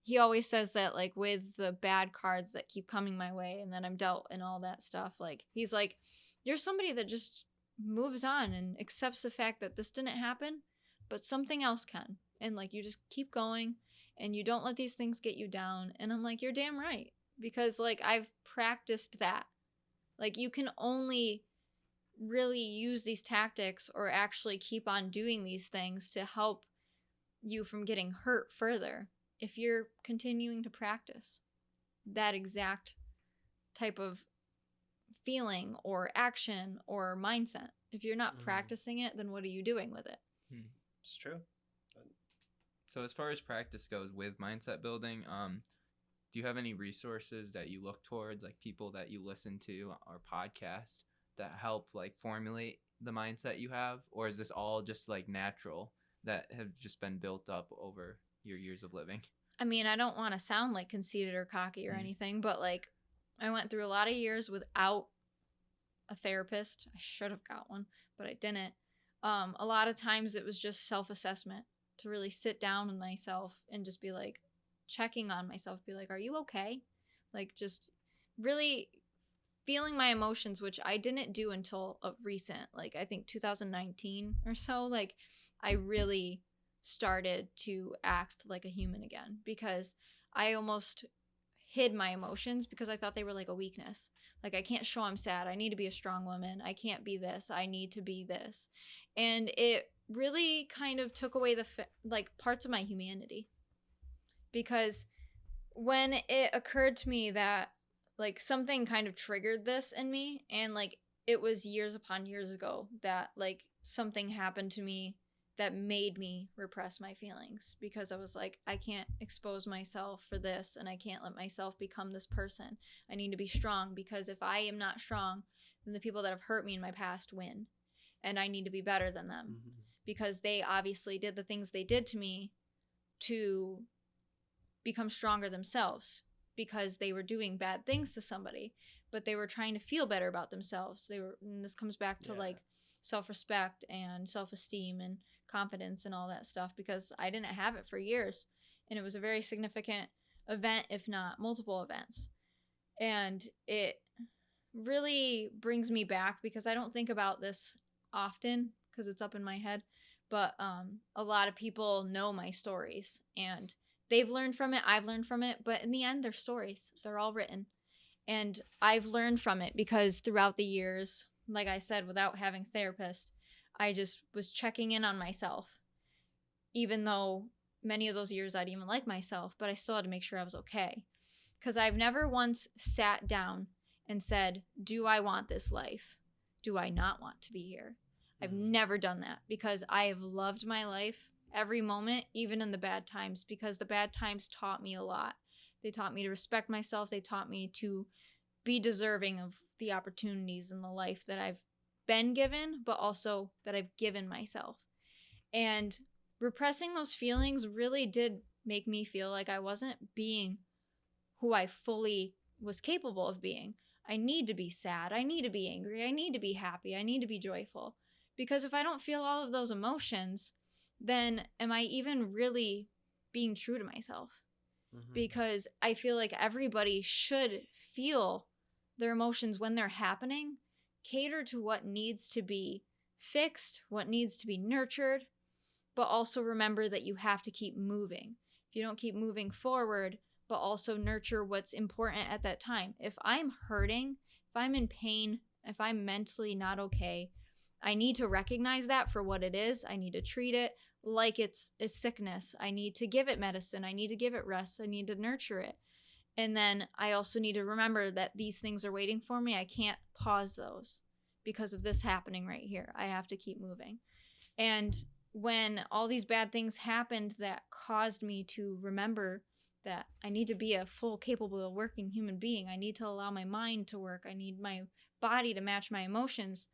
he always says that like with the bad cards that keep coming my way and then I'm dealt and all that stuff, like he's like, you're somebody that just moves on and accepts the fact that this didn't happen, but something else can. And like you just keep going and you don't let these things get you down. And I'm like, you're damn right. Because like I've practiced that. Like you can only really use these tactics or actually keep on doing these things to help you from getting hurt further if you're continuing to practice that exact type of feeling or action or mindset. If you're not practicing it, then what are you doing with it? It's true. So as far as practice goes with mindset building, do you have any resources that you look towards, like people that you listen to or podcasts that help like formulate the mindset you have? Or is this all just like natural that have just been built up over your years of living? I mean, I don't want to sound like conceited or cocky or anything, but like I went through a lot of years without a therapist. I should have got one, but I didn't. A lot of times it was just self-assessment, to really sit down with myself and just be like checking on myself, be like, are you okay? Like just really feeling my emotions, which I didn't do until recent, like I think 2019 or so. Like I really started to act like a human again, because I almost hid my emotions because I thought they were like a weakness. Like, I can't show I'm sad. I need to be a strong woman. I can't be this. I need to be this. And it really kind of took away the like parts of my humanity, because when it occurred to me that like something kind of triggered this in me, and like it was years upon years ago that like something happened to me that made me repress my feelings, because I was like, I can't expose myself for this, and I can't let myself become this person. I need to be strong, because if I am not strong, then the people that have hurt me in my past win, and I need to be better than them, because they obviously did the things they did to me to become stronger themselves, because they were doing bad things to somebody, but they were trying to feel better about themselves. And this comes back to like self-respect and self-esteem and confidence and all that stuff, because I didn't have it for years, and it was a very significant event, if not multiple events. And it really brings me back, because I don't think about this often because it's up in my head, but a lot of people know my stories, and they've learned from it, I've learned from it, but in the end, they're stories. They're all written. And I've learned from it because throughout the years, like I said, without having a therapist, I just was checking in on myself. Even though many of those years I didn't even like myself, but I still had to make sure I was okay. Because I've never once sat down and said, do I want this life? Do I not want to be here? I've never done that, because I have loved my life every moment, even in the bad times, because the bad times taught me a lot. They taught me to respect myself. They taught me to be deserving of the opportunities in the life that I've been given, but also that I've given myself. And repressing those feelings really did make me feel like I wasn't being who I fully was capable of being. I need to be sad. I need to be angry. I need to be happy. I need to be joyful. Because if I don't feel all of those emotions, then am I even really being true to myself? Because I feel like everybody should feel their emotions when they're happening, cater to what needs to be fixed, what needs to be nurtured, but also remember that you have to keep moving. If you don't keep moving forward, but also nurture what's important at that time. If I'm hurting, if I'm in pain, if I'm mentally not okay, I need to recognize that for what it is. I need to treat it like it's a sickness. I need to give it medicine. I need to give it rest. I need to nurture it. And then I also need to remember that these things are waiting for me. I can't pause those because of this happening right here. I have to keep moving. And when all these bad things happened that caused me to remember that I need to be a full, capable, working human being, I need to allow my mind to work, I need my body to match my emotions,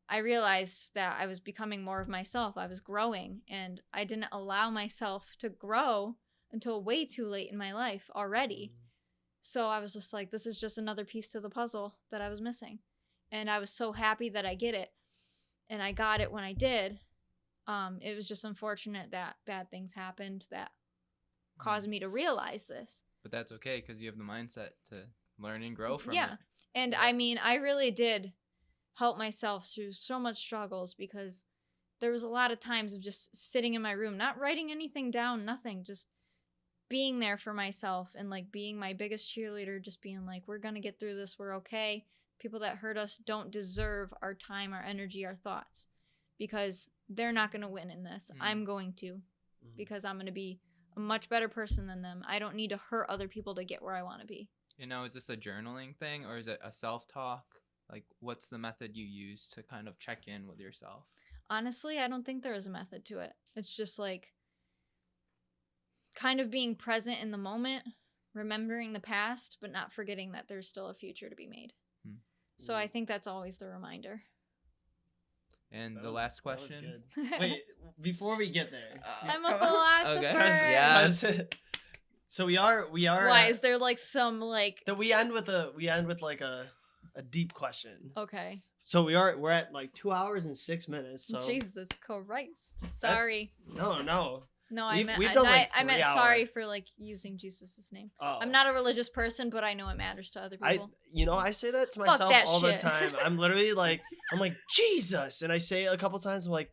I realized that I was becoming more of myself. I was growing, and I didn't allow myself to grow until way too late in my life already. So I was just like, this is just another piece to the puzzle that I was missing. And I was so happy that I get it. And I got it when I did. It was just unfortunate that bad things happened that caused me to realize this. But that's okay, because you have the mindset to learn and grow from it. Yeah. And I mean, I really did help myself through so much struggles, because there was a lot of times of just sitting in my room, not writing anything down, nothing, just being there for myself and like being my biggest cheerleader, just being like, we're going to get through this. We're okay. People that hurt us don't deserve our time, our energy, our thoughts, because they're not going to win in this. I'm going to, because I'm going to be a much better person than them. I don't need to hurt other people to get where I want to be. You know, is this a journaling thing, or is it a self-talk? Like, what's the method you use to kind of check in with yourself? Honestly, I don't think there is a method to it. It's just like kind of being present in the moment, remembering the past, but not forgetting that there's still a future to be made. So I think that's always the reminder. And the last question. Wait, before we get there. I'm a philosopher. Okay. Yes. So we are. Why is there like some like? That we end with like a deep question. Okay. So we're at like 2 hours and 6 minutes. So. Jesus Christ. Sorry. No. No, We've I done, like, meant 3 hours. sorry for like using Jesus' name. Oh. I'm not a religious person, but I know it matters to other people. I say that to myself that all shit. the time. I'm literally like, Jesus, and I say it a couple times. I'm like,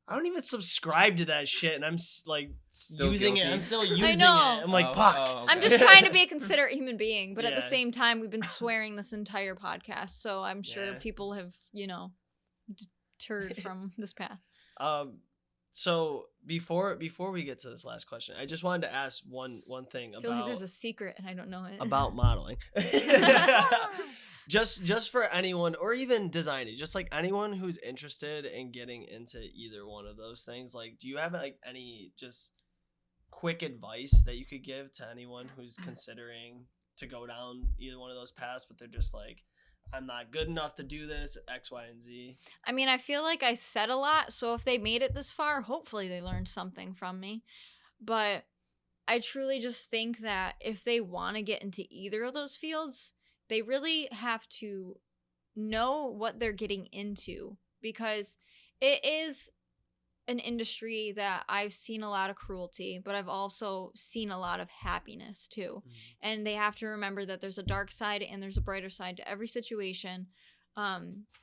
I don't even subscribe to that shit, and I'm using guilty. it. I'm still using it. know. I'm like, fuck. I'm okay. just trying to be a considerate human being, but at the Yeah. same time, we've been swearing this entire podcast, so I'm sure Yeah. people have, deterred from this path. So before we get to this last question, I just wanted to ask one thing I feel like about there's a secret and I don't know it. about modeling. just for anyone, or even designing, just like anyone who's interested in getting into either one of those things, like, do you have like any just quick advice that you could give to anyone who's considering to go down either one of those paths, but they're just like, I'm not good enough to do this, X, Y, and Z? I mean, I feel like I said a lot, so if they made it this far, hopefully they learned something from me. But I truly just think that if they want to get into either of those fields, they really have to know what they're getting into, because it is an industry that I've seen a lot of cruelty, but I've also seen a lot of happiness too. And they have to remember that there's a dark side and there's a brighter side to every situation.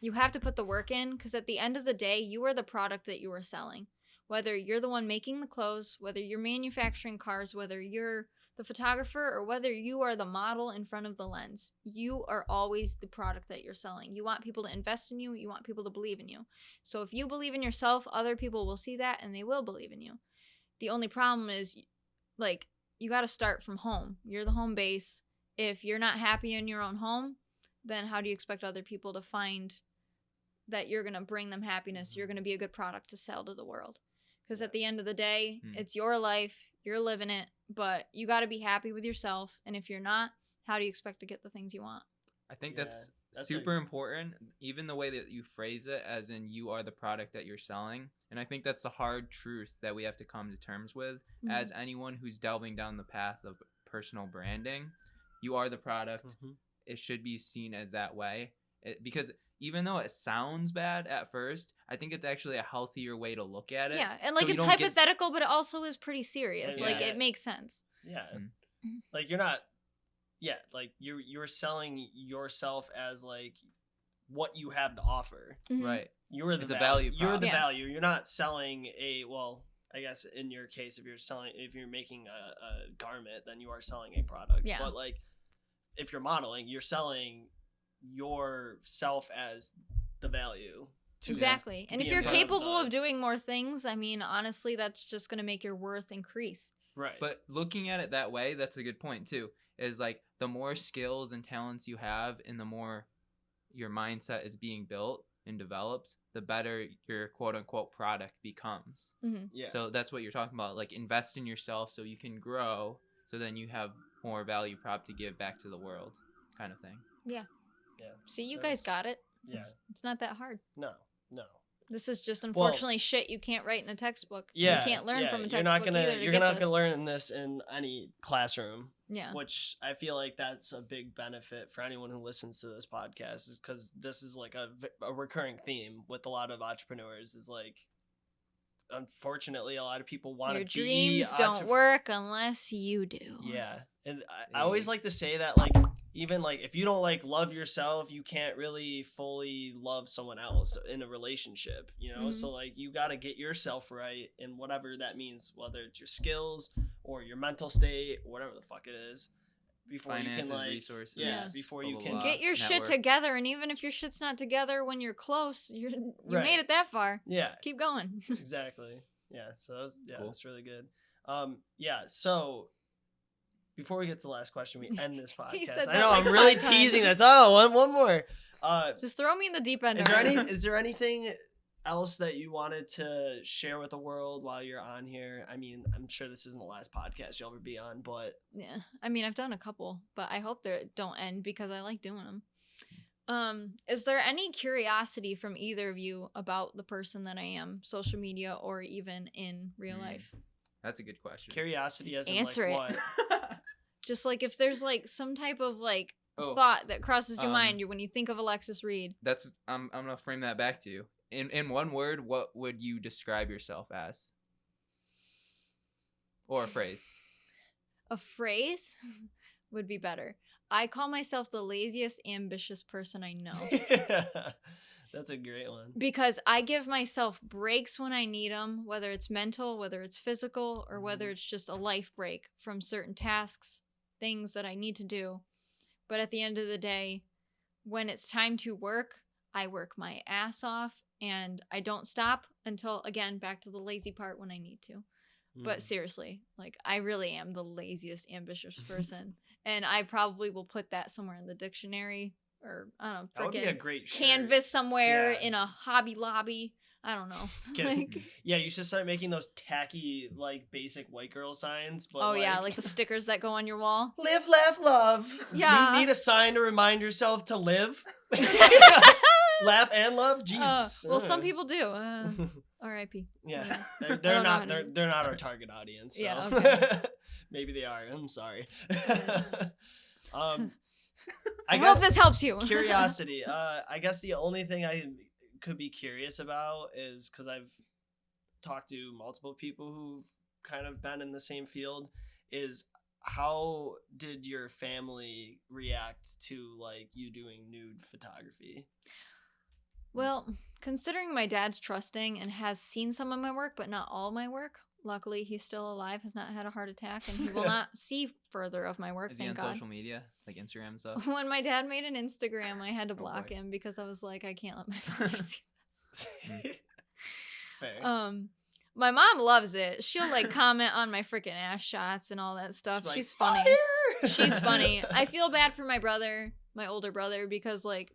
You have to put the work in, because at the end of the day, you are the product that you are selling. Whether you're the one making the clothes, whether you're manufacturing cars, whether you're the photographer, or whether you are the model in front of the lens, you are always the product that you're selling. You want people to invest in you. You want people to believe in you. So if you believe in yourself, other people will see that and they will believe in you. The only problem is, like, you got to start from home. You're the home base. If you're not happy in your own home, then how do you expect other people to find that you're going to bring them happiness? You're going to be a good product to sell to the world. Because at the end of the day, it's your life. You're living it. But you got to be happy with yourself. And if you're not, how do you expect to get the things you want? I think Yeah, that's that's super important. Even the way that you phrase it, as in you are the product that you're selling. And I think that's the hard truth that we have to come to terms with as anyone who's delving down the path of personal branding. You are the product. It should be seen as that way. Because even though it sounds bad at first, I think it's actually a healthier way to look at it. Yeah, and like, So you it's don't get- hypothetical, but it also is pretty serious. Yeah. Like, it makes sense. Yeah. Mm. Like, you're not, yeah, like you're selling yourself as like what you have to offer. Right. You're the It's a value. value You're prop. the Yeah. value. You're not selling I guess in your case, if you're making a garment, then you are selling a product. Yeah. But like, if you're modeling, you're selling yourself as the value. Exactly. And be if in you're front of capable the- of doing more things, I mean, honestly, that's just going to make your worth increase. Right. But looking at it that way, that's a good point too. Is like the more skills and talents you have and the more your mindset is being built and developed, the better your quote unquote product becomes. yeah. So that's what you're talking about. Like, invest in yourself so you can grow, so then you have more value prop to give back to the world, kind of thing. Yeah. See, you guys got it. Yeah. It's not that hard. No. This is just unfortunately shit you can't write in a textbook. Yeah. You can't learn from a textbook You're not gonna either. you're not gonna learn this in any classroom. Yeah. Which I feel like that's a big benefit for anyone who listens to this podcast, is because this is like a recurring theme with a lot of entrepreneurs, is like, unfortunately, a lot of people want to Your be dreams don't work unless you do. Yeah. And I always like to say that, like, even like if you don't like love yourself, you can't really fully love someone else in a relationship, you know? So like, you got to get yourself right, and whatever that means, whether it's your skills or your mental state, whatever the fuck it is, before Finances, you can like resources, before blah, you blah, can blah. Get your shit network. together, and even if your shit's not together when you're close, you Right. made it that far. Yeah. Keep going. Exactly. Yeah. So Cool. that's really good. So before we get to the last question, we end this He podcast. said I that know, like I'm really 5 times. teasing this. Oh, one more. Just throw me in the deep end. Is there anything else that you wanted to share with the world while you're on here? I mean, I'm sure this isn't the last podcast you'll ever be on, but Yeah, I mean, I've done a couple, but I hope they don't end because I like doing them. Is there any curiosity from either of you about the person that I am, social media or even in real life? That's a good question. curiosity as in Answer like it. what? Just like if there's like some type of like Oh, thought that crosses your um, mind when you think of Alexis Reed. that's I'm gonna frame that back to you. In one word, what would you describe yourself as? Or a phrase? A phrase would be better. I call myself the laziest ambitious person I know. That's a great one. Because I give myself breaks when I need them, whether it's mental, whether it's physical, or whether it's just a life break from certain tasks, things that I need to do. But at the end of the day, when it's time to work, I work my ass off and I don't stop until, again, back to the lazy part when I need to. But seriously, like, I really am the laziest ambitious person. And I probably will put that somewhere in the dictionary, or I don't know, That would be a great shirt. canvas somewhere in a Hobby Lobby. I don't know. Yeah, you should start making those tacky, like, basic white girl signs. But like the stickers that go on your wall. Live, laugh, love. Yeah. You need a sign to remind yourself to live. Laugh and love. Jesus. Well, some people do. R.I.P. Yeah, I they're don't know not. how to- They're not our target audience. So. Yeah, okay. Maybe they are. I'm sorry. I I hope guess this helps you. curiosity. I guess the only thing I could be curious about is, because I've talked to multiple people who've kind of been in the same field, is how did your family react to, like, you doing nude photography? Well, considering my dad's trusting and has seen some of my work, but not all of my work, luckily he's still alive, has not had a heart attack, and he will not see further of my work, Is he thank on God. social media, like Instagram and stuff? When my dad made an Instagram, I had to Oh, block boy. him because I was like, I can't let my father see this. Fair. My mom loves it. She'll like comment on my freaking ass shots and all that stuff. Like, She's funny. "Fire!" She's funny. I feel bad for my brother, my older brother, because like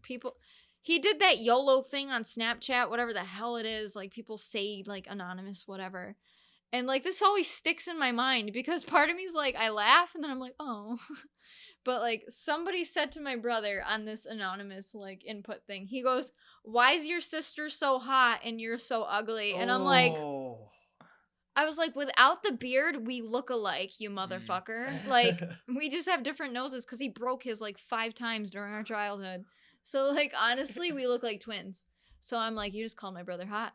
he did that YOLO thing on Snapchat, whatever the hell it is. Like people say like anonymous, whatever. And like this always sticks in my mind because part of me is like, I laugh and then I'm like, oh. But like somebody said to my brother on this anonymous like input thing, he goes, "Why is your sister so hot and you're so ugly?" And I'm like, Oh. I was like, without the beard, we look alike, you motherfucker. Like, we just have different noses because he broke his like 5 times during our childhood. So like, honestly, we look like twins. So I'm like, you just called my brother hot.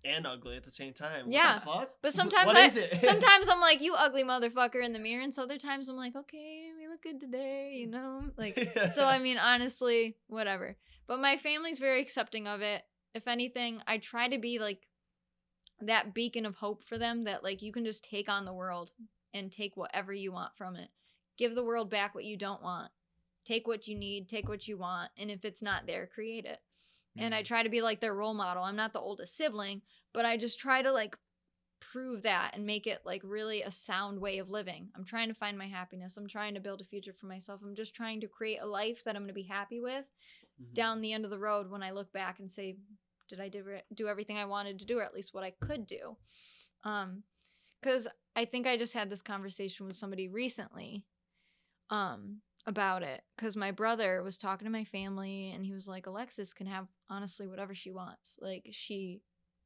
And ugly at the same time. Yeah. What the fuck? But sometimes What is it? sometimes I'm like, you ugly motherfucker in the mirror. And so other times I'm like, okay, we look good today, you know? Like, so I mean, honestly, whatever. But my family's very accepting of it. If anything, I try to be like that beacon of hope for them that like you can just take on the world and take whatever you want from it. Give the world back what you don't want. Take what you need, take what you want. And if it's not there, create it. And I try to be like their role model. I'm not the oldest sibling, but I just try to like prove that and make it like really a sound way of living. I'm trying to find my happiness. I'm trying to build a future for myself. I'm just trying to create a life that I'm going to be happy with down the end of the road when I look back and say, did I do everything I wanted to do, or at least what I could do? Because I think I just had this conversation with somebody recently about it, because my brother was talking to my family and he was like, Alexis can have honestly whatever she wants. Like, she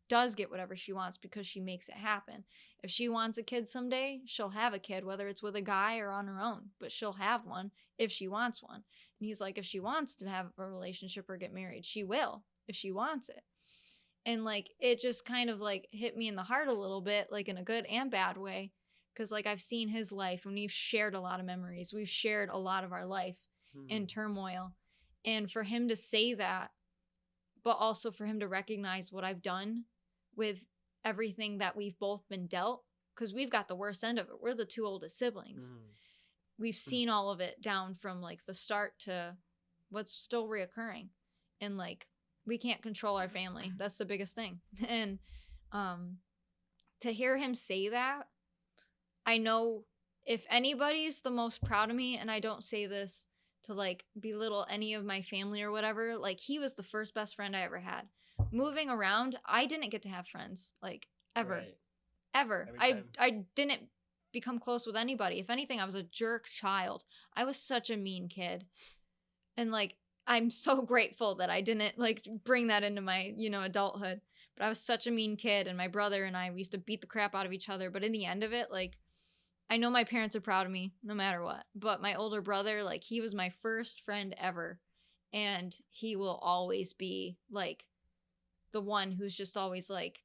does get whatever she wants because she makes it happen. If she wants a kid someday, she'll have a kid, whether it's with a guy or on her own, but she'll have one if she wants one. And he's like, if she wants to have a relationship or get married, she will if she wants it. And like, it just kind of like hit me in the heart a little bit, like in a good and bad way. Because like I've seen his life and we've shared a lot of memories. We've shared a lot of our life in turmoil. And for him to say that, but also for him to recognize what I've done with everything that we've both been dealt, because we've got the worst end of it. We're the 2 oldest siblings. We've seen all of it down from like the start to what's still reoccurring. And like, we can't control our family. That's the biggest thing. And to hear him say that, I know if anybody's the most proud of me, and I don't say this to like belittle any of my family or whatever, like he was the first best friend I ever had. Moving around, I didn't get to have friends, like ever. Right. Ever. Every time. I didn't become close with anybody. If anything, I was a jerk child. I was such a mean kid. And like, I'm so grateful that I didn't like bring that into my, you know, adulthood. But I was such a mean kid, and my brother and I, we used to beat the crap out of each other. But in the end of it, like, I know my parents are proud of me no matter what. But my older brother, like, he was my first friend ever. And he will always be like the one who's just always like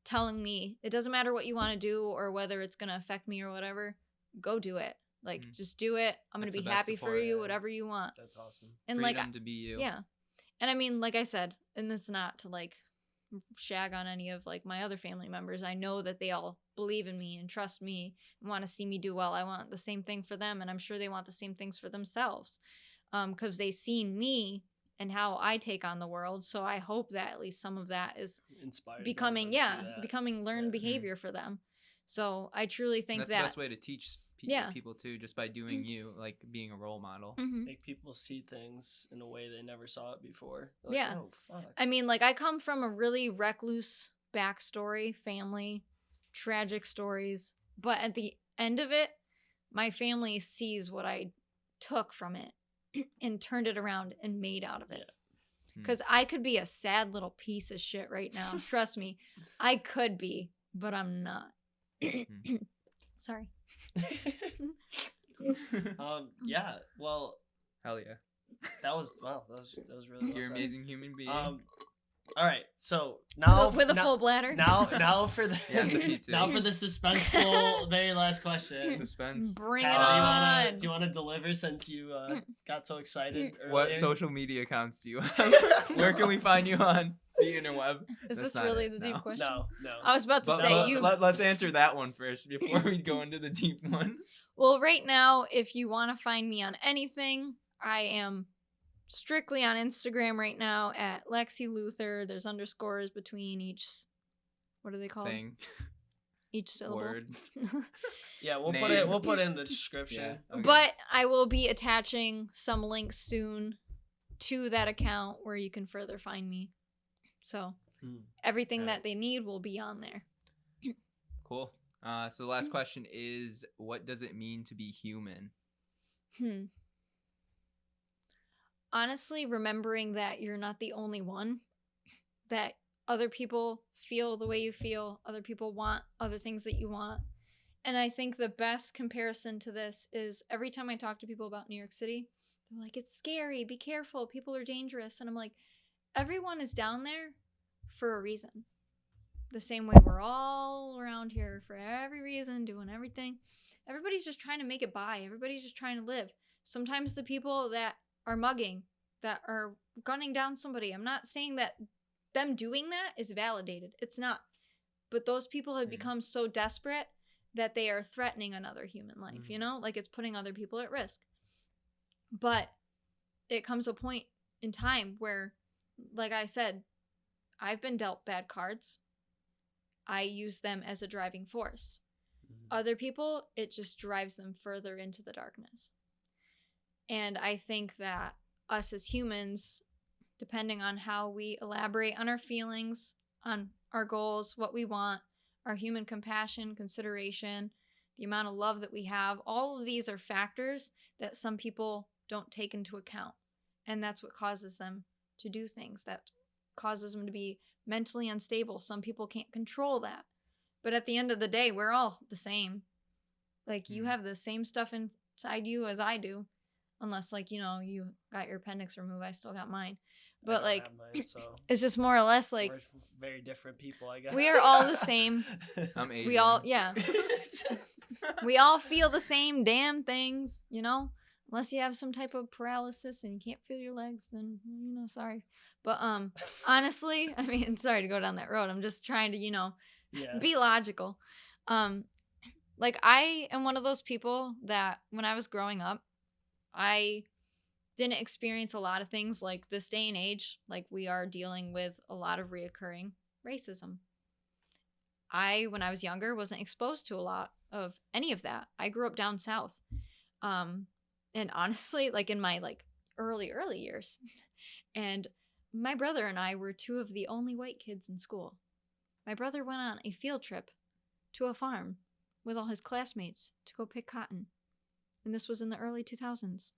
telling me, it doesn't matter what you want to do or whether it's going to affect me or whatever, go do it. Like, just do it. I'm going to That's be the best happy for support, you, yeah. whatever you want. That's awesome. And Freedom like, to be you. yeah. And I mean, like I said, and it's not to like shag on any of like my other family members. I know that they all believe in me and trust me and want to see me do well. I want the same thing for them, and I'm sure they want the same things for themselves, because they've seen me and how I take on the world. So I hope that at least some of that is Inspires becoming them to do that. becoming learned Yeah. behavior for them. So I truly think That's that the best way to teach people too, just by doing you, like being a role model. Mhm. Make people see things in a way they never saw it before. Like, Yeah. oh fuck. I mean, like, I come from a really recluse backstory, family, tragic stories. But at the end of it, my family sees what I took from it and turned it around and made out of it. Yeah. Because I could be a sad little piece of shit right now. Trust me. I could be, but I'm not. Sorry. Yeah. Well, Hell yeah. that was really well You're an said. amazing human being. All right. So now With a full bladder. now for the Yeah, the pizza. now for the suspenseful very last question. Suspense. Bring it Hal, on. do you want to deliver since you got so excited earlier? What social media accounts do you have? Where can we find you on the interweb? Is That's this not really it, the deep no. question? No. I was about to say you. Let's answer that one first before we go into the deep one. Well, right now, if you want to find me on anything, I am strictly on Instagram right now at Lexi Luther. There's underscores between each. What are they called? Thing. Each syllable. Word. Yeah, we'll Name. put it in the description. Yeah, okay. But I will be attaching some links soon to that account where you can further find me. So everything Alright. that they need will be on there. Cool. So the last question is, what does it mean to be human? Honestly, remembering that you're not the only one, that other people feel the way you feel, other people want other things that you want. And I think the best comparison to this is every time I talk to people about New York City, they're like, it's scary, be careful, people are dangerous. And I'm like, everyone is down there for a reason. The same way we're all around here for every reason, doing everything. Everybody's just trying to make it by. Everybody's just trying to live. Sometimes the people that are mugging, that are gunning down somebody, I'm not saying that them doing that is validated. It's not. But those people have become so desperate that they are threatening another human life, you know? Like, it's putting other people at risk. But it comes a point in time where, like I said, I've been dealt bad cards. I use them as a driving force. Other people, it just drives them further into the darkness. And I think that us as humans, depending on how we elaborate on our feelings, on our goals, what we want, our human compassion, consideration, the amount of love that we have, all of these are factors that some people don't take into account. And that's what causes them to do things. That causes them to be mentally unstable. Some people can't control that. But at the end of the day, we're all the same. Like, you have the same stuff inside you as I do. Unless, like, you know, you got your appendix removed. I still got mine. But, I don't like, have mine, so it's just more or less, like, we're very different people, I guess. we are all the same. I'm Adrian. We all, yeah. We all feel the same damn things, you know? Unless you have some type of paralysis and you can't feel your legs, then, you know, sorry. But, honestly, I mean, sorry to go down that road. I'm just trying to, you know, Yeah. be logical. Like, I am one of those people that when I was growing up, I didn't experience a lot of things like this day and age. Like, we are dealing with a lot of reoccurring racism. When I was younger, wasn't exposed to a lot of any of that. I grew up down south. And honestly, like, in my, like, early years. And my brother and I were two of the only white kids in school. My brother went on a field trip to a farm with all his classmates to go pick cotton. And this was in the early 2000s.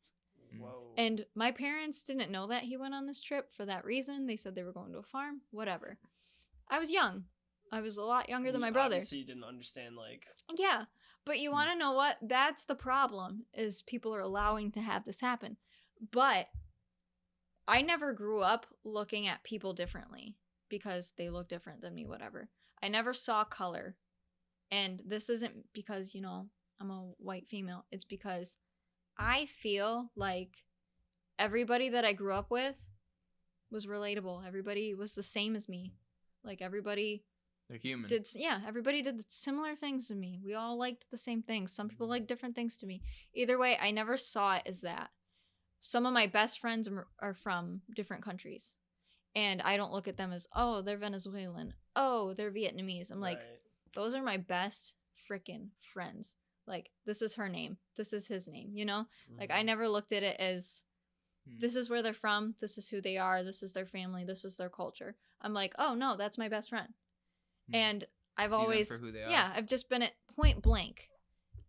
Whoa. And my parents didn't know that he went on this trip for that reason. They said they were going to a farm, whatever. I was young. I was a lot younger than my brother. Obviously, you didn't understand, like... Yeah, but you want to know what? That's the problem, is people are allowing to have this happen. But I never grew up looking at people differently because they look different than me, whatever. I never saw color. And this isn't because, you know, I'm a white female. It's because I feel like everybody that I grew up with was relatable. Everybody was the same as me. Like everybody They're human. everybody did similar things to me. We all liked the same things. Some people liked different things to me. Either way, I never saw it as that. Some of my best friends are from different countries. And I don't look at them as, oh, they're Venezuelan. Oh, they're Vietnamese. I'm like, those are my best freaking friends. Like, this is her name. This is his name, you know? Like, I never looked at it as, this is where they're from. This is who they are. This is their family. This is their culture. I'm like, oh, no, that's my best friend. And I've See them always, for who they are. yeah, I've just been at point blank.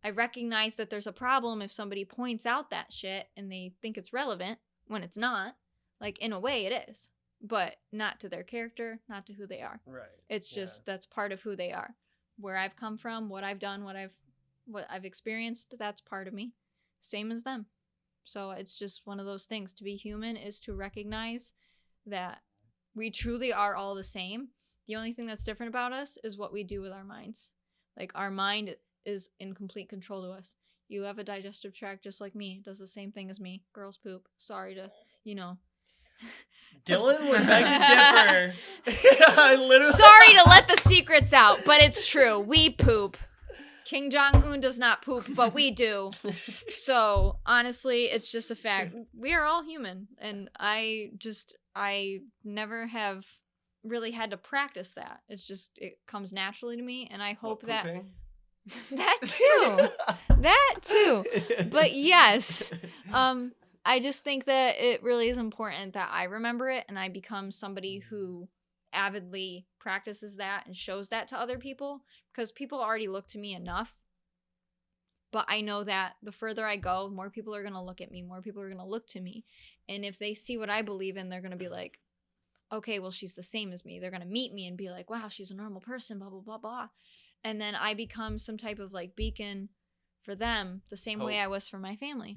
I recognize that there's a problem if somebody points out that shit and they think it's relevant when it's not. Like, in a way, it is. But not to their character, not to who they are. Right. It's just that's part of who they are. Where I've come from, what I've done, what I've experienced, that's part of me. Same as them. So it's just one of those things. To be human is to recognize that we truly are all the same. The only thing that's different about us is what we do with our minds. Like, our mind is in complete control to us. You have a digestive tract just like me. It does the same thing as me. Girls poop. Sorry to, Dylan would beg to differ. I literally. Sorry to let the secrets out, but it's true. We poop. King Jong-un does not poop, but we do. So, honestly, it's just a fact. We are all human, and I never have really had to practice that. It comes naturally to me, and I hope that that too. But yes, I just think that it really is important that I remember it and I become somebody who avidly practices that and shows that to other people, because people already look to me enough. But I know that the further I go, more people are going to look at me, more people are going to look to me. And if they see what I believe in, they're going to be like, okay, well, she's the same as me. They're going to meet me and be like, wow, she's a normal person, blah, blah, blah, blah. And then I become some type of like beacon for them the same way I was for my family.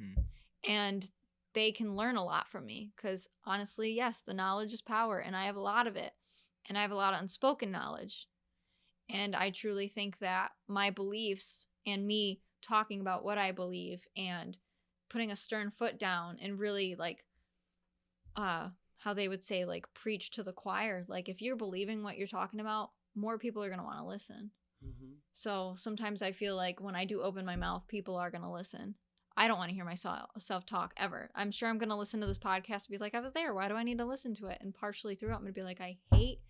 And they can learn a lot from me because honestly, yes, the knowledge is power and I have a lot of it. And I have a lot of unspoken knowledge. And I truly think that my beliefs and me talking about what I believe and putting a stern foot down and really like, how they would say, like, preach to the choir. Like, if you're believing what you're talking about, more people are going to want to listen. So sometimes I feel like when I do open my mouth, people are going to listen. I don't want to hear myself self-talk ever. I'm sure I'm going to listen to this podcast and be like, I was there. Why do I need to listen to it? And partially through it, I'm going to be like, I hate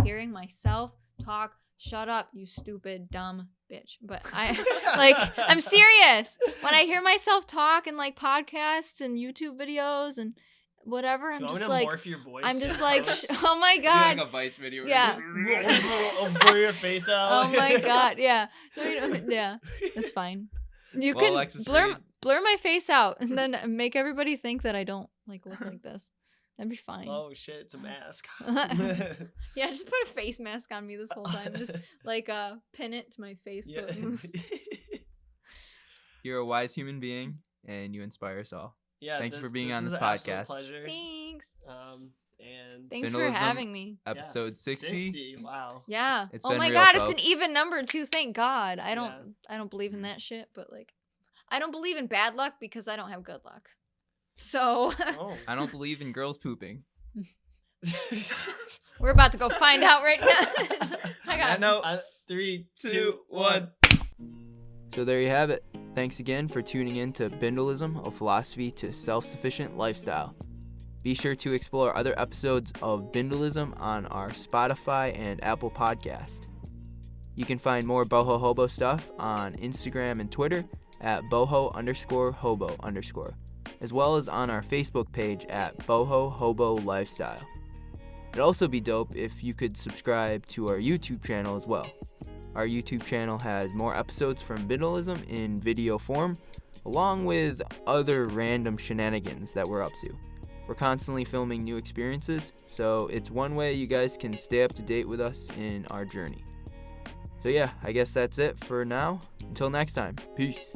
hearing myself talk. Shut up, you stupid, dumb bitch. But I'm serious. When I hear myself talk in like podcasts and YouTube videos and whatever, I'm just like, morph your voice I'm just like, oh my god, like a Vice video. Yeah. Blur your face out. Oh my god, yeah, yeah, that's fine. You Well, can Alexis blur my face out and then make everybody think that I don't like look like this. That'd be fine. Oh shit, it's a mask. Yeah, just put a face mask on me this whole time. Just like pin it to my face so it moves. You're a wise human being and you inspire us all. Yeah, Thank you for being this on is this an absolute podcast. Pleasure. Thanks. And Thanks for Bindlism, having me. Episode 60. Wow. Yeah. It's Oh been my real, god, folks. it's an even number too. Thank God. I don't believe in that shit, but like, I don't believe in bad luck because I don't have good luck. So I don't believe in girls pooping. we're about to go find out right now. I got know. 3, 2, 1. So there you have it. Thanks again for tuning in to Bindlism, a philosophy to self-sufficient lifestyle. Be sure to explore other episodes of Bindlism on our Spotify and Apple podcast. You can find more BOHO HOBO stuff on Instagram and Twitter at BOHO_HOBO_, as well as on our Facebook page at BOHO HOBO Lifestyle. It'd also be dope if you could subscribe to our YouTube channel as well. Our YouTube channel has more episodes from Bindlism in video form, along with other random shenanigans that we're up to. We're constantly filming new experiences, so it's one way you guys can stay up to date with us in our journey. So yeah, I guess that's it for now. Until next time, peace.